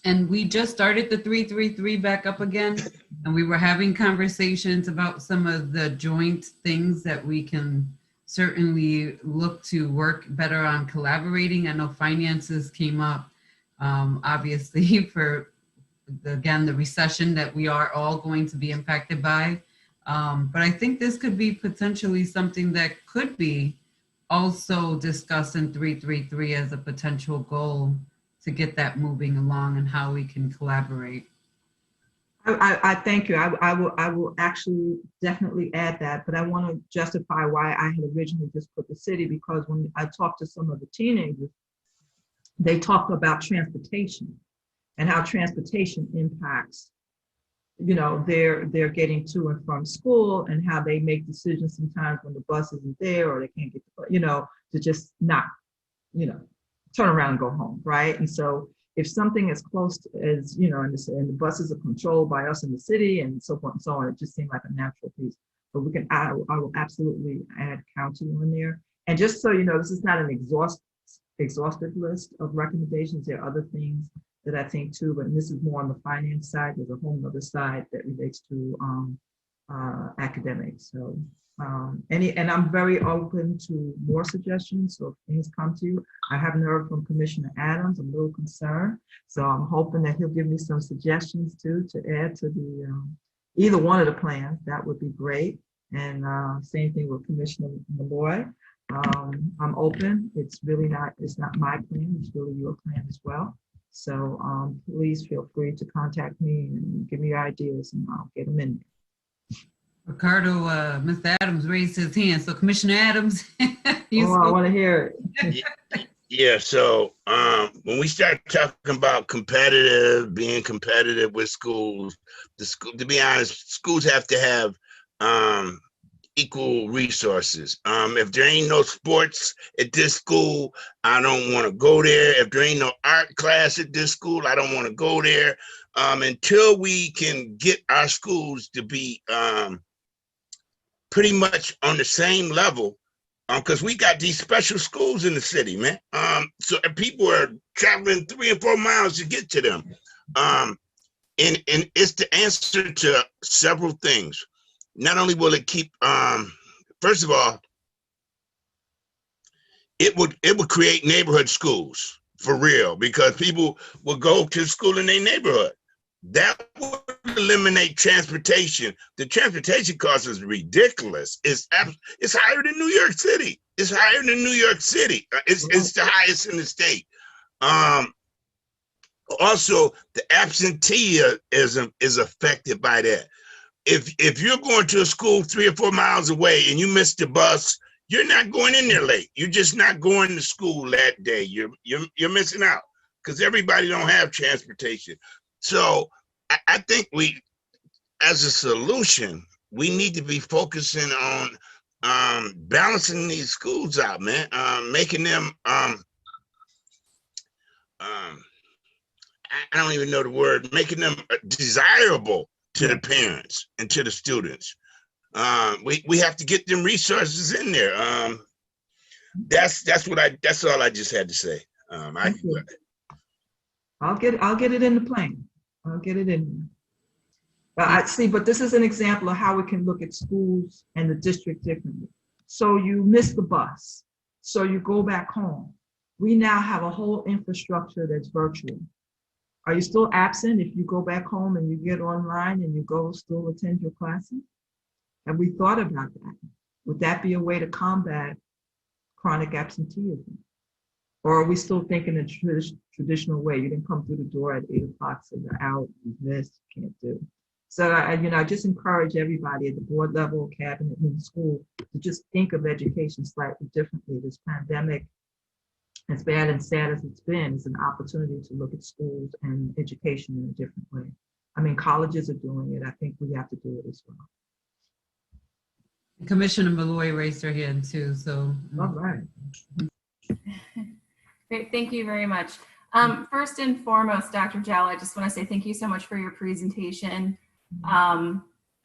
And we just started the 333 back up again. And we were having conversations about some of the joint things that we can certainly look to work better on collaborating. I know finances came up, obviously, for, the recession that we are all going to be impacted by. But I think this could be potentially something that could be also discussed in 333 as a potential goal to get that moving along and how we can collaborate. I thank you. I will actually definitely add that, but I want to justify why I had originally just put the city, because when I talked to some of the teenagers, they talked about transportation and how transportation impacts, you know, they're getting to and from school, and how they make decisions sometimes when the bus isn't there or they can't get the, you know, to just not, you know, turn around and go home, right? And so if something as close to, as, you know, and the buses are controlled by us in the city and so forth and so on, it just seemed like a natural piece. But we can, I will absolutely add county on there. And just so you know, this is not an exhaustive list of recommendations. There are other things that I think too, but this is more on the finance side. There's a whole other side that relates to academics. So and I'm very open to more suggestions. So if things come to you, I haven't heard from Commissioner Adams. I'm a little concerned. So I'm hoping that he'll give me some suggestions too to add to the either one of the plans. That would be great. And same thing with Commissioner Malloy. I'm open. It's not my plan. It's really your plan as well. So please feel free to contact me and give me ideas and I'll get them in there. Ricardo, Mr. Adams raised his hand. So Commissioner Adams, I want to hear it. Yeah, so when we start talking about being competitive with schools, to be honest, schools have to have equal resources. If there ain't no sports at this school, I don't want to go there. If there ain't no art class at this school, I don't want to go there. Until we can get our schools to be pretty much on the same level, because we got these special schools in the city, man. So people are traveling 3 and 4 miles to get to them. And it's the answer to several things. Not only will it keep, first of all, it would create neighborhood schools for real, because people will go to school in their neighborhood. That would eliminate transportation. The transportation cost is ridiculous. It's higher than New York City. It's higher than New York City. It's the highest in the state. Also, the absenteeism is affected by that. If you're going to a school 3 or 4 miles away and you miss the bus, you're not going in there late. You're just not going to school that day. You're missing out because everybody don't have transportation. So I think as a solution, we need to be focusing on balancing these schools out, man. Making them I don't even know the word, making them desirable to the parents and to the students. We have to get them resources in there. That's all I just had to say. I'll get it in the plan. I'll get it in. But this is an example of how we can look at schools and the district differently. So you miss the bus. So you go back home. We now have a whole infrastructure that's virtual. Are you still absent if you go back home and you get online and you go still attend your classes? Have we thought about that? Would that be a way to combat chronic absenteeism? Or are we still thinking in a traditional way? You didn't come through the door at 8 o'clock, so you're out, you missed, can't do. So I just encourage everybody at the board level, cabinet, and school to just think of education slightly differently. This pandemic, as bad and sad as it's been, is an opportunity to look at schools and education in a different way. I mean, colleges are doing it. I think we have to do it as well. Commissioner Malloy raised her hand too, so. All right. Great, thank you very much. First and foremost, Dr. Jell, I just want to say thank you so much for your presentation.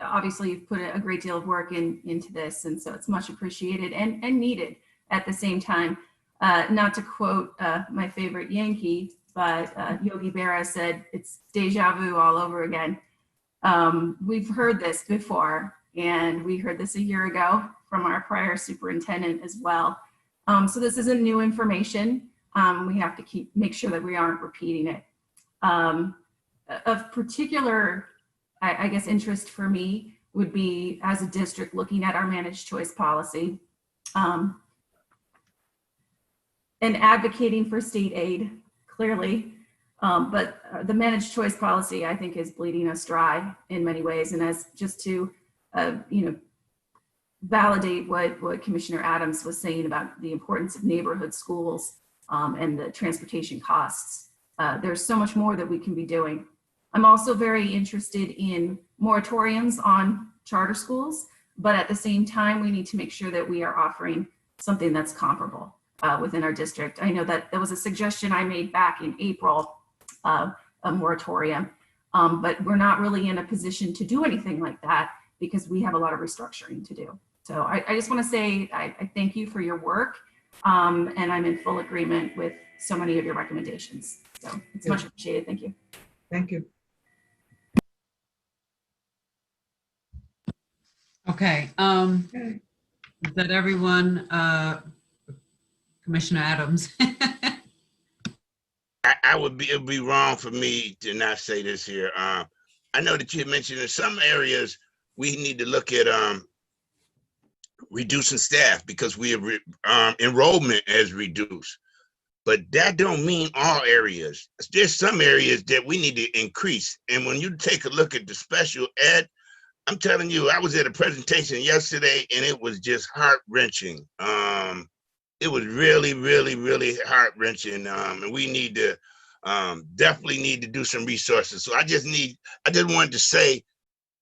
Obviously, you've put a great deal of work into this, and so it's much appreciated and needed at the same time. Not to quote my favorite Yankee, but Yogi Berra said, "It's deja vu all over again." We've heard this before, and we heard this a year ago from our prior superintendent as well. So this isn't new information. We have to make sure that we aren't repeating it. Of particular, I guess, interest for me would be, as a district, looking at our managed choice policy and advocating for state aid, clearly. But the managed choice policy, I think, is bleeding us dry in many ways. And as just to, validate what Commissioner Adams was saying about the importance of neighborhood schools and the transportation costs. There's so much more that we can be doing. I'm also very interested in moratoriums on charter schools, but at the same time, we need to make sure that we are offering something that's comparable within our district. I know that there was a suggestion I made back in April, a moratorium, but we're not really in a position to do anything like that because we have a lot of restructuring to do. So I just want to say I thank you for your work, and I'm in full agreement with so many of your recommendations. So it's much appreciated. Thank you. Thank you. Okay. Is that everyone? Commissioner Adams. It would be wrong for me to not say this here. I know that you had mentioned in some areas we need to look at reducing staff because we have enrollment has reduced. But that don't mean all areas. There's some areas that we need to increase. And when you take a look at the special ed, I'm telling you, I was at a presentation yesterday and it was just heart-wrenching. It was really, really, really heart-wrenching. And we need to definitely need to do some resources. So I just wanted to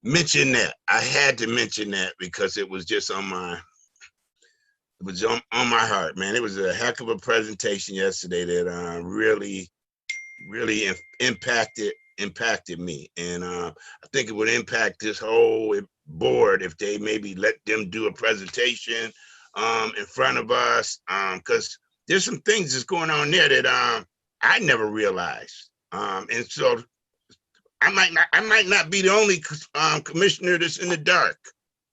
mention that. I had to mention that because it was just on my heart, man. It was a heck of a presentation yesterday that really, really impacted me. And I think it would impact this whole board if they maybe let them do a presentation in front of us, because there's some things that's going on there that I never realized. And so I might not be the only commissioner that's in the dark.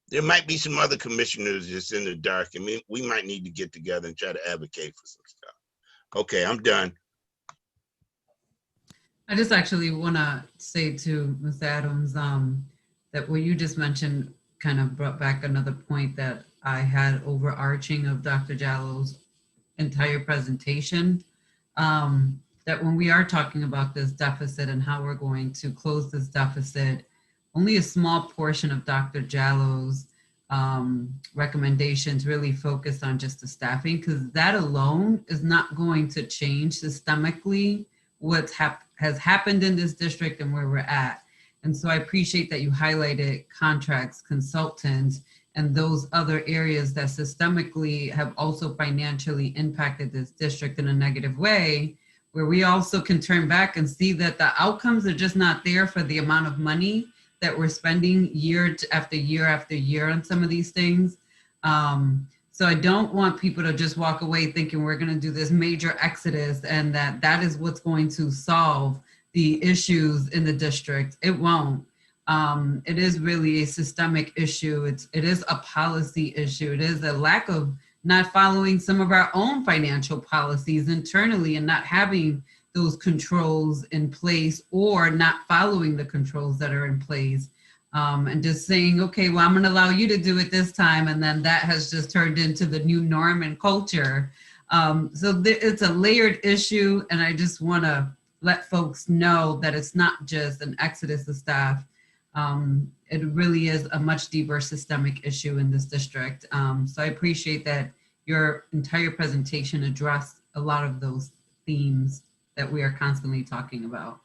There might be some other commissioners that's in the dark, and we might need to get together and try to advocate for some stuff. Okay, I'm done. I just actually want to say to Ms. Adams that what you just mentioned kind of brought back another point that I had overarching of Dr. Jallo's entire presentation, that when we are talking about this deficit and how we're going to close this deficit, only a small portion of Dr. Jallo's recommendations really focus on just the staffing, because that alone is not going to change systemically what has happened in this district and where we're at. And so I appreciate that you highlighted contracts, consultants, and those other areas that systemically have also financially impacted this district in a negative way, where we also can turn back and see that the outcomes are just not there for the amount of money that we're spending year after year after year on some of these things. So I don't want people to just walk away thinking we're going to do this major exodus and that is what's going to solve the issues in the district. It won't. It is really a systemic issue. It is a policy issue. It is a lack of not following some of our own financial policies internally and not having those controls in place or not following the controls that are in place. And just saying, okay, well, I'm going to allow you to do it this time. And then that has just turned into the new norm and culture. So it's a layered issue. And I just want to let folks know that it's not just an exodus of staff. It really is a much deeper systemic issue in this district. So I appreciate that your entire presentation addressed a lot of those themes that we are constantly talking about.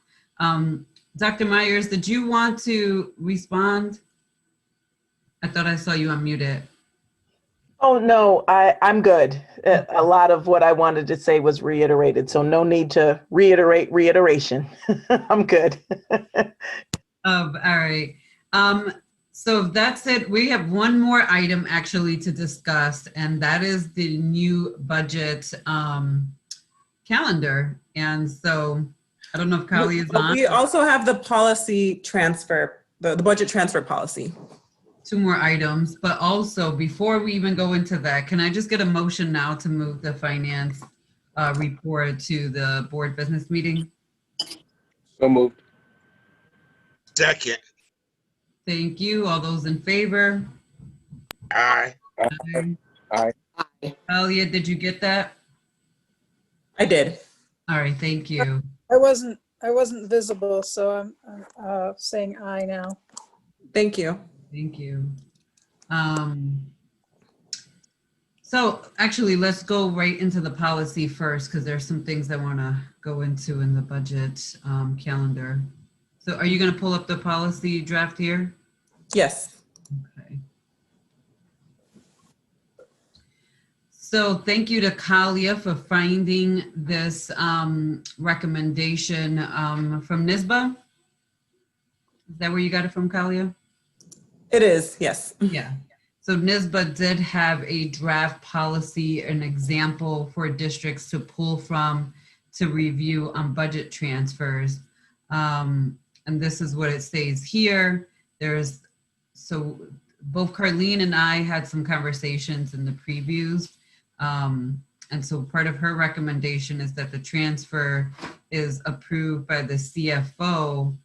Dr. Myers, did you want to respond? I thought I saw you unmuted. Oh, no, I'm good. A lot of what I wanted to say was reiterated, so no need to reiterate reiteration. I'm good. All right. So that's it. We have one more item actually to discuss, and that is the new budget calendar. And so I don't know if Kali is on. We also have the policy transfer, the budget transfer policy. Two more items, but also before we even go into that, can I just get a motion now to move the finance report to the board business meeting? So moved. Second. Thank you. All those in favor? Aye. Aye. Aye. Elliot, did you get that? I did. All right, thank you. I wasn't visible, so I'm saying aye now. Thank you. Thank you. So actually, let's go right into the policy first, because there's some things I want to go into in the budget calendar. So are you going to pull up the policy draft here? Yes. Okay. So thank you to Kalia for finding this recommendation from NISBA. Is that where you got it from, Kalia? It is, yes. Yeah. So NISBA did have a draft policy, an example for districts to pull from to review on budget transfers. And this is what it says here. So both Carlene and I had some conversations in the previews. And so part of her recommendation is that the transfer is approved by the CFO.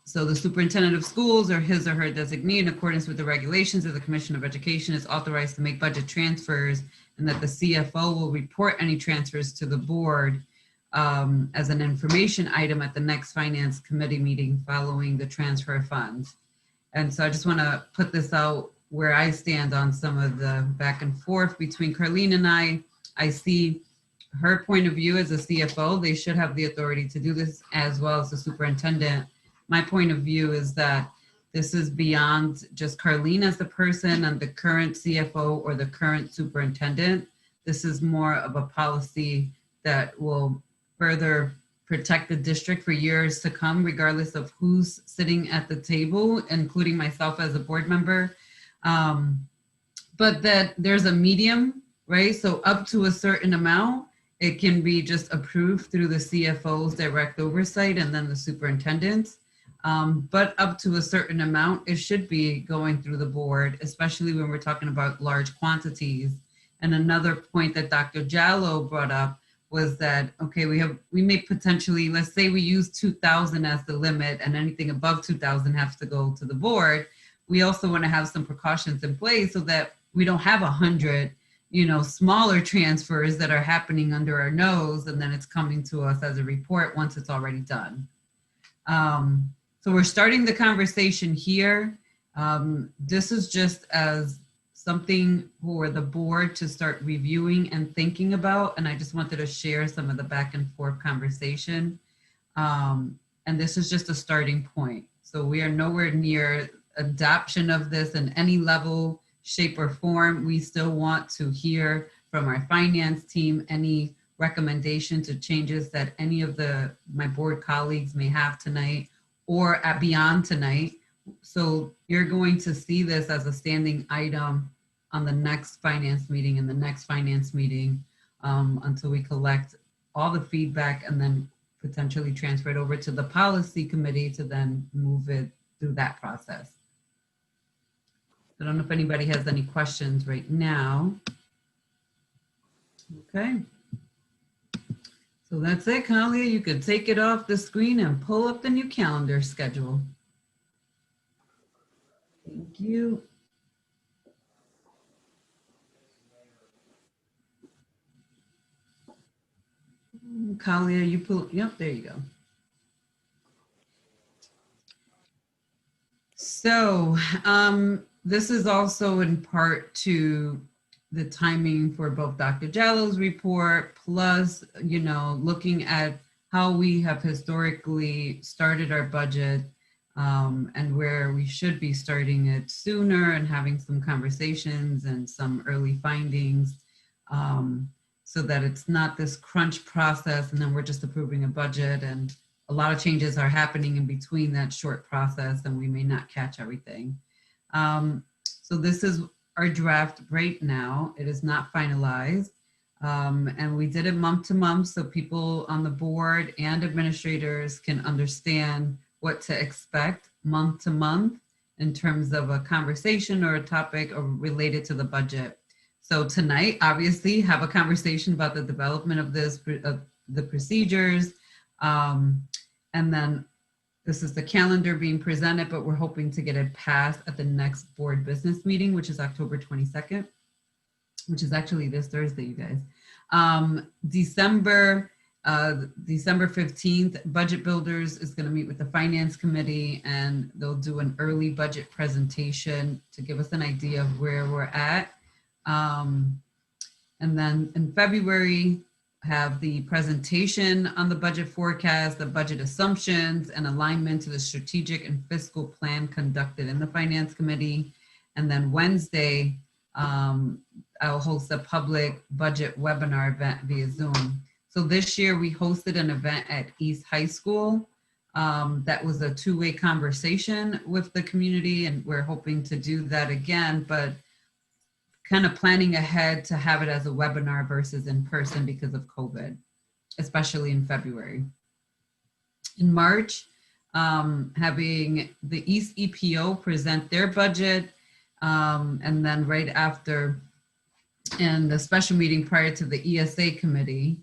So the superintendent of schools or his or her designee, in accordance with the regulations of the Commission of Education, is authorized to make budget transfers, and that the CFO will report any transfers to the board as an information item at the next finance committee meeting following the transfer of funds. And so I just want to put this out where I stand on some of the back and forth between Carlene and I. I see her point of view as a CFO. They should have the authority to do this, as well as the superintendent. My point of view is that this is beyond just Carlene as the person and the current CFO or the current superintendent. This is more of a policy that will further protect the district for years to come, regardless of who's sitting at the table, including myself as a board member. But that there's a medium, right? So up to a certain amount, it can be just approved through the CFO's direct oversight and then the superintendent's. But up to a certain amount, it should be going through the board, especially when we're talking about large quantities. And another point that Dr. Jallo brought up was that, okay, we may potentially, let's say we use 2,000 as the limit and anything above 2,000 has to go to the board. We also want to have some precautions in place so that we don't have 100, smaller transfers that are happening under our nose, and then it's coming to us as a report once it's already done. So we're starting the conversation here. This is just as something for the board to start reviewing and thinking about. And I just wanted to share some of the back and forth conversation. And this is just a starting point. So we are nowhere near adoption of this in any level, shape, or form. We still want to hear from our finance team any recommendations or changes that any of my board colleagues may have tonight or beyond tonight. So you're going to see this as a standing item on the next finance meeting and the next finance meeting until we collect all the feedback and then potentially transfer it over to the policy committee to then move it through that process. I don't know if anybody has any questions right now. Okay. So that's it, Kalia. You could take it off the screen and pull up the new calendar schedule. Thank you. Kalia, you pull, yep, there you go. So this is also in part to the timing for both Dr. Jallo's report, plus, looking at how we have historically started our budget and where we should be starting it sooner and having some conversations and some early findings so that it's not this crunch process and then we're just approving a budget and a lot of changes are happening in between that short process and we may not catch everything. So this is our draft right now. It is not finalized. And we did it month to month so people on the board and administrators can understand what to expect month to month in terms of a conversation or a topic or related to the budget. So tonight, obviously, have a conversation about the development of this, the procedures. And then this is the calendar being presented, but we're hoping to get it passed at the next board business meeting, which is October 22nd, which is actually this Thursday, you guys. December 15th, Budget Builders is going to meet with the Finance Committee and they'll do an early budget presentation to give us an idea of where we're at. And then in February, have the presentation on the budget forecast, the budget assumptions, and alignment to the strategic and fiscal plan conducted in the Finance Committee. And then Wednesday, I'll host a public budget webinar event via Zoom. So this year we hosted an event at East High School. That was a two-way conversation with the community, and we're hoping to do that again, but kind of planning ahead to have it as a webinar versus in person because of COVID, especially in February. In March, having the East EPO present their budget, and then right after, in the special meeting prior to the ESA committee.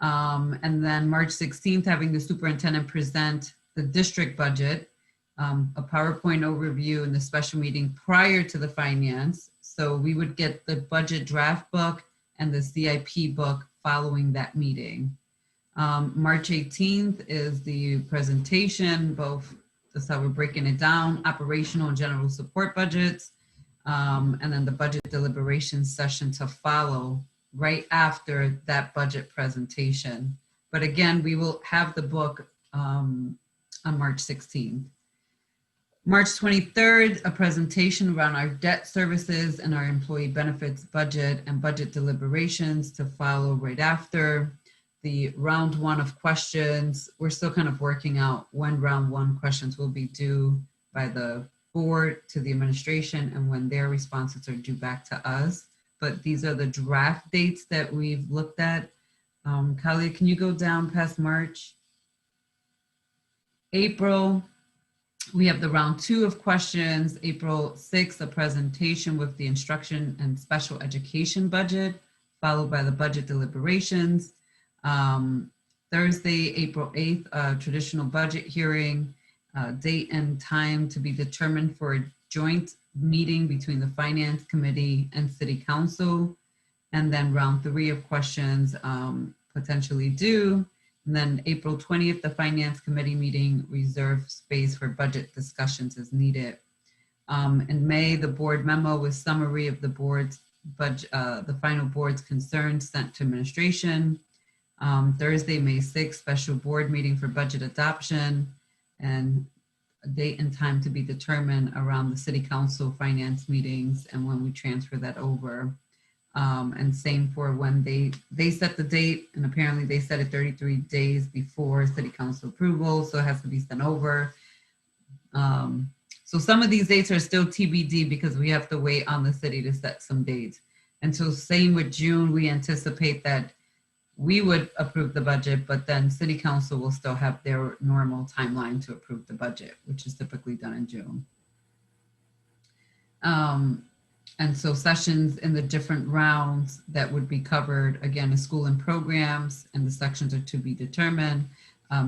And then March 16th, having the superintendent present the district budget, a PowerPoint overview in the special meeting prior to the finance. So we would get the budget draft book and the CIP book following that meeting. March 18th is the presentation, both that's how we're breaking it down, operational and general support budgets, and then the budget deliberations session to follow right after that budget presentation. But again, we will have the book on March 16th. March 23rd, a presentation around our debt services and our employee benefits budget and budget deliberations to follow right after. The round one of questions, we're still kind of working out when round one questions will be due by the board to the administration and when their responses are due back to us. But these are the draft dates that we've looked at. Kalia, can you go down past March? April, we have the round two of questions. April 6th, a presentation with the instruction and special education budget, followed by the budget deliberations. Thursday, April 8th, a traditional budget hearing, date and time to be determined for a joint meeting between the Finance Committee and City Council. And then round three of questions potentially due. And then April 20th, the Finance Committee meeting, reserve space for budget discussions as needed. In May, the board memo with summary of the board's budget, the final board's concerns sent to administration. Thursday, May 6th, special board meeting for budget adoption, and a date and time to be determined around the City Council finance meetings and when we transfer that over. And same for when they set the date, and apparently they set it 33 days before City Council approval, so it has to be sent over. So some of these dates are still TBD because we have to wait on the city to set some dates. And so same with June, we anticipate that we would approve the budget, but then City Council will still have their normal timeline to approve the budget, which is typically done in June. And so sessions in the different rounds that would be covered, again, is school and programs, and the sections are to be determined,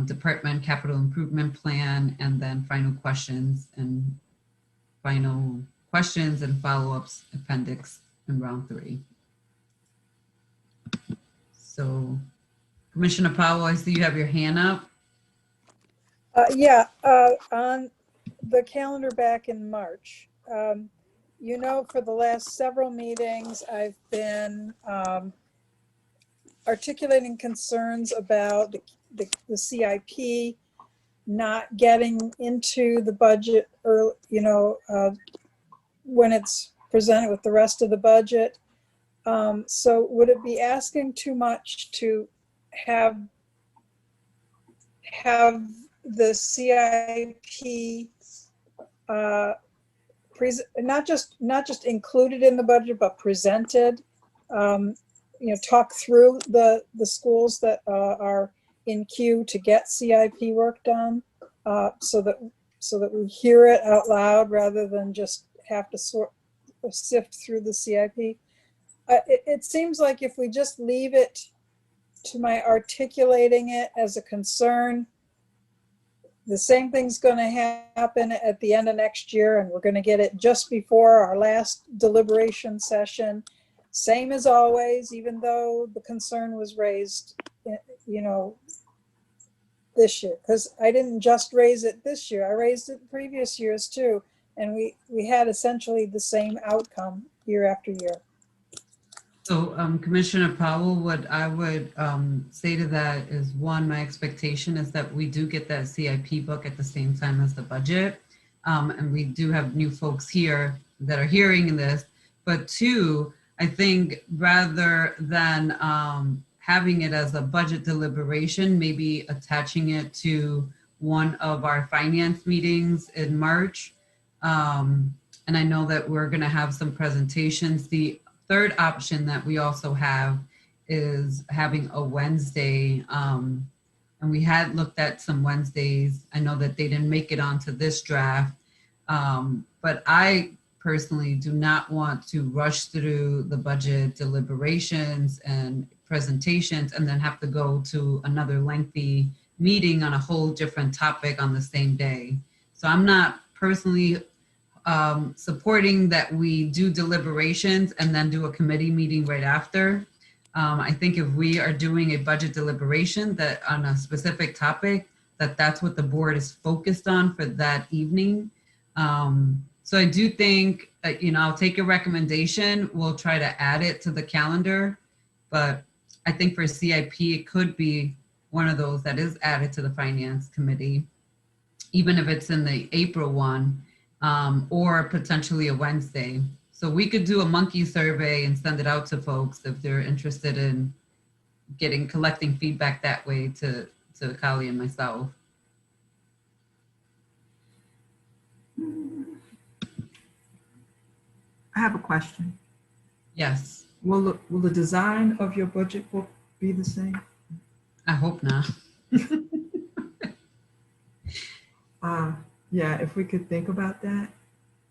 department capital improvement plan, and then final questions and follow-ups appendix in round three. So Commissioner Powell, I see you have your hand up. On the calendar back in March, you know, for the last several meetings, I've been articulating concerns about the CIP not getting into the budget, or when it's presented with the rest of the budget. So would it be asking too much to have the CIP not just included in the budget, but presented? Talk through the schools that are in queue to get CIP work done, so that we hear it out loud rather than just have to sift through the CIP. It seems like if we just leave it to my articulating it as a concern, the same thing's going to happen at the end of next year, and we're going to get it just before our last deliberation session. Same as always, even though the concern was raised, this year, because I didn't just raise it this year. I raised it previous years too, and we had essentially the same outcome year after year. So Commissioner Powell, what I would say to that is, one, my expectation is that we do get that CIP book at the same time as the budget. And we do have new folks here that are hearing this. But two, I think rather than having it as a budget deliberation, maybe attaching it to one of our finance meetings in March. And I know that we're gonna have some presentations. The third option that we also have is having a Wednesday, and And we had looked at some Wednesdays. I know that they didn't make it onto this draft. But I personally do not want to rush through the budget deliberations and presentations and then have to go to another lengthy meeting on a whole different topic on the same day. So I'm not personally supporting that we do deliberations and then do a committee meeting right after. I think if we are doing a budget deliberation that on a specific topic, that's what the board is focused on for that evening. So I do think, I'll take your recommendation. We'll try to add it to the calendar, but I think for CIP, it could be one of those that is added to the finance committee, even if it's in the April one, or potentially a Wednesday. So we could do a monkey survey and send it out to folks if they're interested in collecting feedback that way to Kali and myself. I have a question. Yes. Will the design of your budget book be the same? I hope not. Yeah, if we could think about that.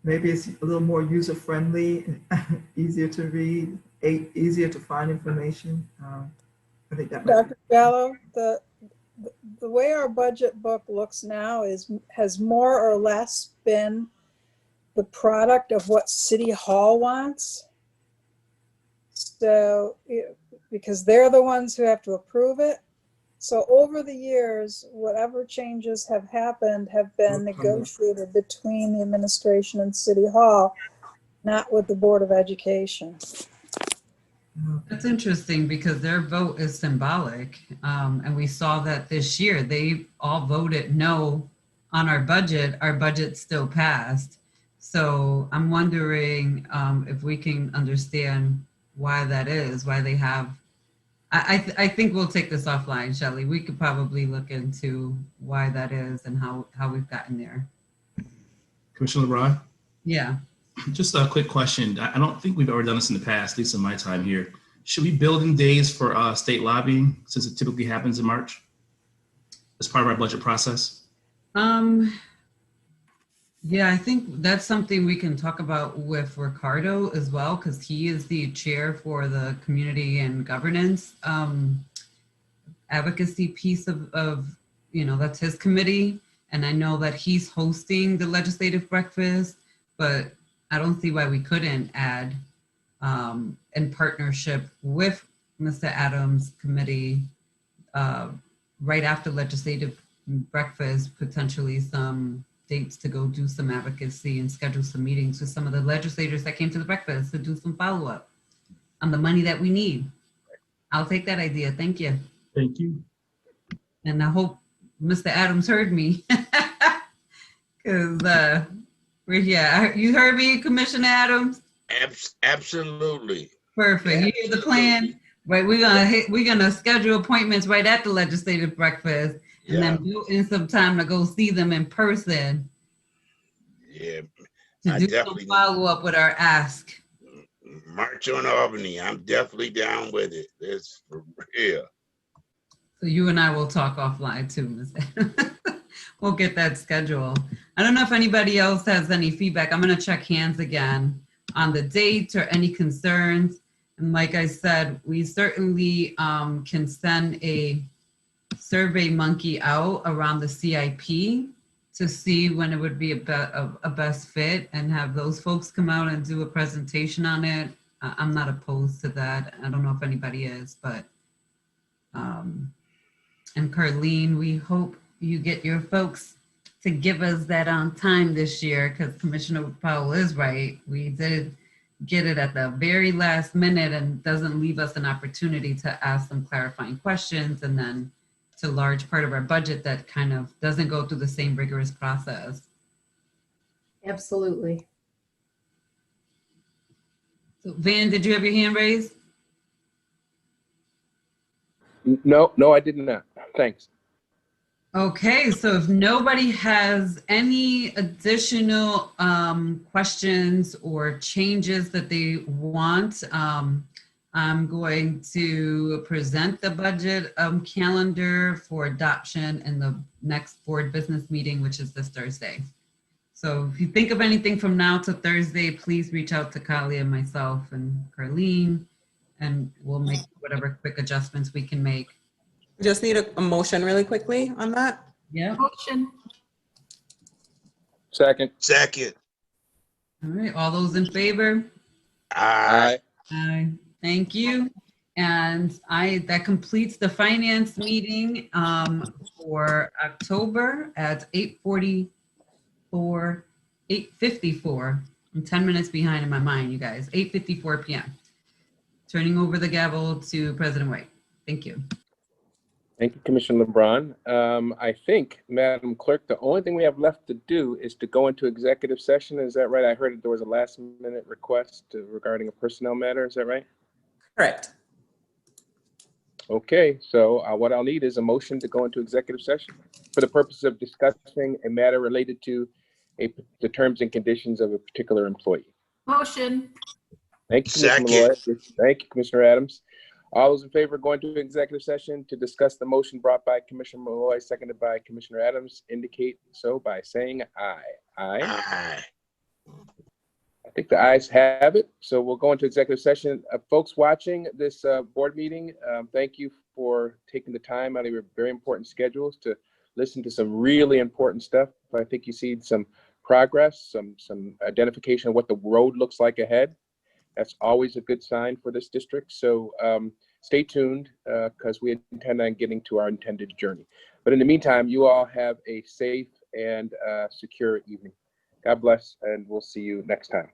Maybe it's a little more user-friendly, easier to read, easier to find information. I think that might Dr. Gallo, the way our budget book looks now has more or less been the product of what City Hall wants. So, because they're the ones who have to approve it. So over the years, whatever changes have happened have been negotiated between the administration and City Hall, not with the Board of Education. That's interesting because their vote is symbolic. And we saw that this year, they all voted no on our budget. Our budget still passed. So I'm wondering if we can understand why that is, why they have. I think we'll take this offline, Shelley. We could probably look into why that is and how we've gotten there. Commissioner LeBron? Yeah. Just a quick question. I don't think we've ever done this in the past, at least in my time here. Should we build in days for state lobbying since it typically happens in March as part of our budget process? Yeah, I think that's something we can talk about with Ricardo as well, because he is the chair for the community and governance advocacy piece of that's his committee. And I know that he's hosting the legislative breakfast, but I don't see why we couldn't add in partnership with Mr. Adams' committee right after legislative breakfast, potentially some dates to go do some advocacy and schedule some meetings with some of the legislators that came to the breakfast to do some follow-up on the money that we need. I'll take that idea. Thank you. Thank you. And I hope Mr. Adams heard me. Because we're here. You heard me, Commissioner Adams? Absolutely. Perfect. Absolutely. You hear the plan? Right, we're gonna schedule appointments right at the legislative breakfast. And then build in some time to go see them in person. Yeah. To do some follow-up with our ask. March on Albany. I'm definitely down with it. It's for real. So you and I will talk offline too, Ms. We'll get that scheduled. I don't know if anybody else has any feedback. I'm gonna check hands again on the date or any concerns. And like I said, we certainly can send a Survey Monkey out around the CIP to see when it would be a best fit and have those folks come out and do a presentation on it. I'm not opposed to that. I don't know if anybody is, but and Carlene, we hope you get your folks to give us that on time this year, because Commissioner Powell is right. We did get it at the very last minute and doesn't leave us an opportunity to ask some clarifying questions, and then it's a large part of our budget that kind of doesn't go through the same rigorous process. Absolutely. So Van, did you have your hand raised? No, I did not. Thanks. Okay, so if nobody has any additional questions or changes that they want, I'm going to present the budget calendar for adoption in the next board business meeting, which is this Thursday. So if you think of anything from now to Thursday, please reach out to Kali and myself and Carlene, and we'll make whatever quick adjustments we can make. We just need a motion really quickly on that. Yeah. Motion. Second. Second. All right. All those in favor? Aye. Aye. Thank you. And that completes the finance meeting for October at 8:54. I'm 10 minutes behind in my mind, you guys. 8:54 p.m. Turning over the gavel to President White. Thank you. Thank you, Commissioner LeBron. I think, Madam Clerk, the only thing we have left to do is to go into executive session. Is that right? I heard that there was a last minute request regarding a personnel matter. Is that right? Correct. Okay, so what I'll need is a motion to go into executive session for the purpose of discussing a matter related to the terms and conditions of a particular employee. Motion. Thank you, Commissioner Malloy. Thank you, Commissioner Adams. All those in favor of going to executive session to discuss the motion brought by Commissioner Malloy, seconded by Commissioner Adams, indicate so by saying aye. Aye. Aye. I think the ayes have it. So we'll go into executive session. Folks watching this board meeting, thank you for taking the time out of your very important schedules to listen to some really important stuff. I think you see some progress, some identification of what the road looks like ahead. That's always a good sign for this district. So stay tuned because we intend on getting to our intended journey. But in the meantime, you all have a safe and secure evening. God bless, and we'll see you next time.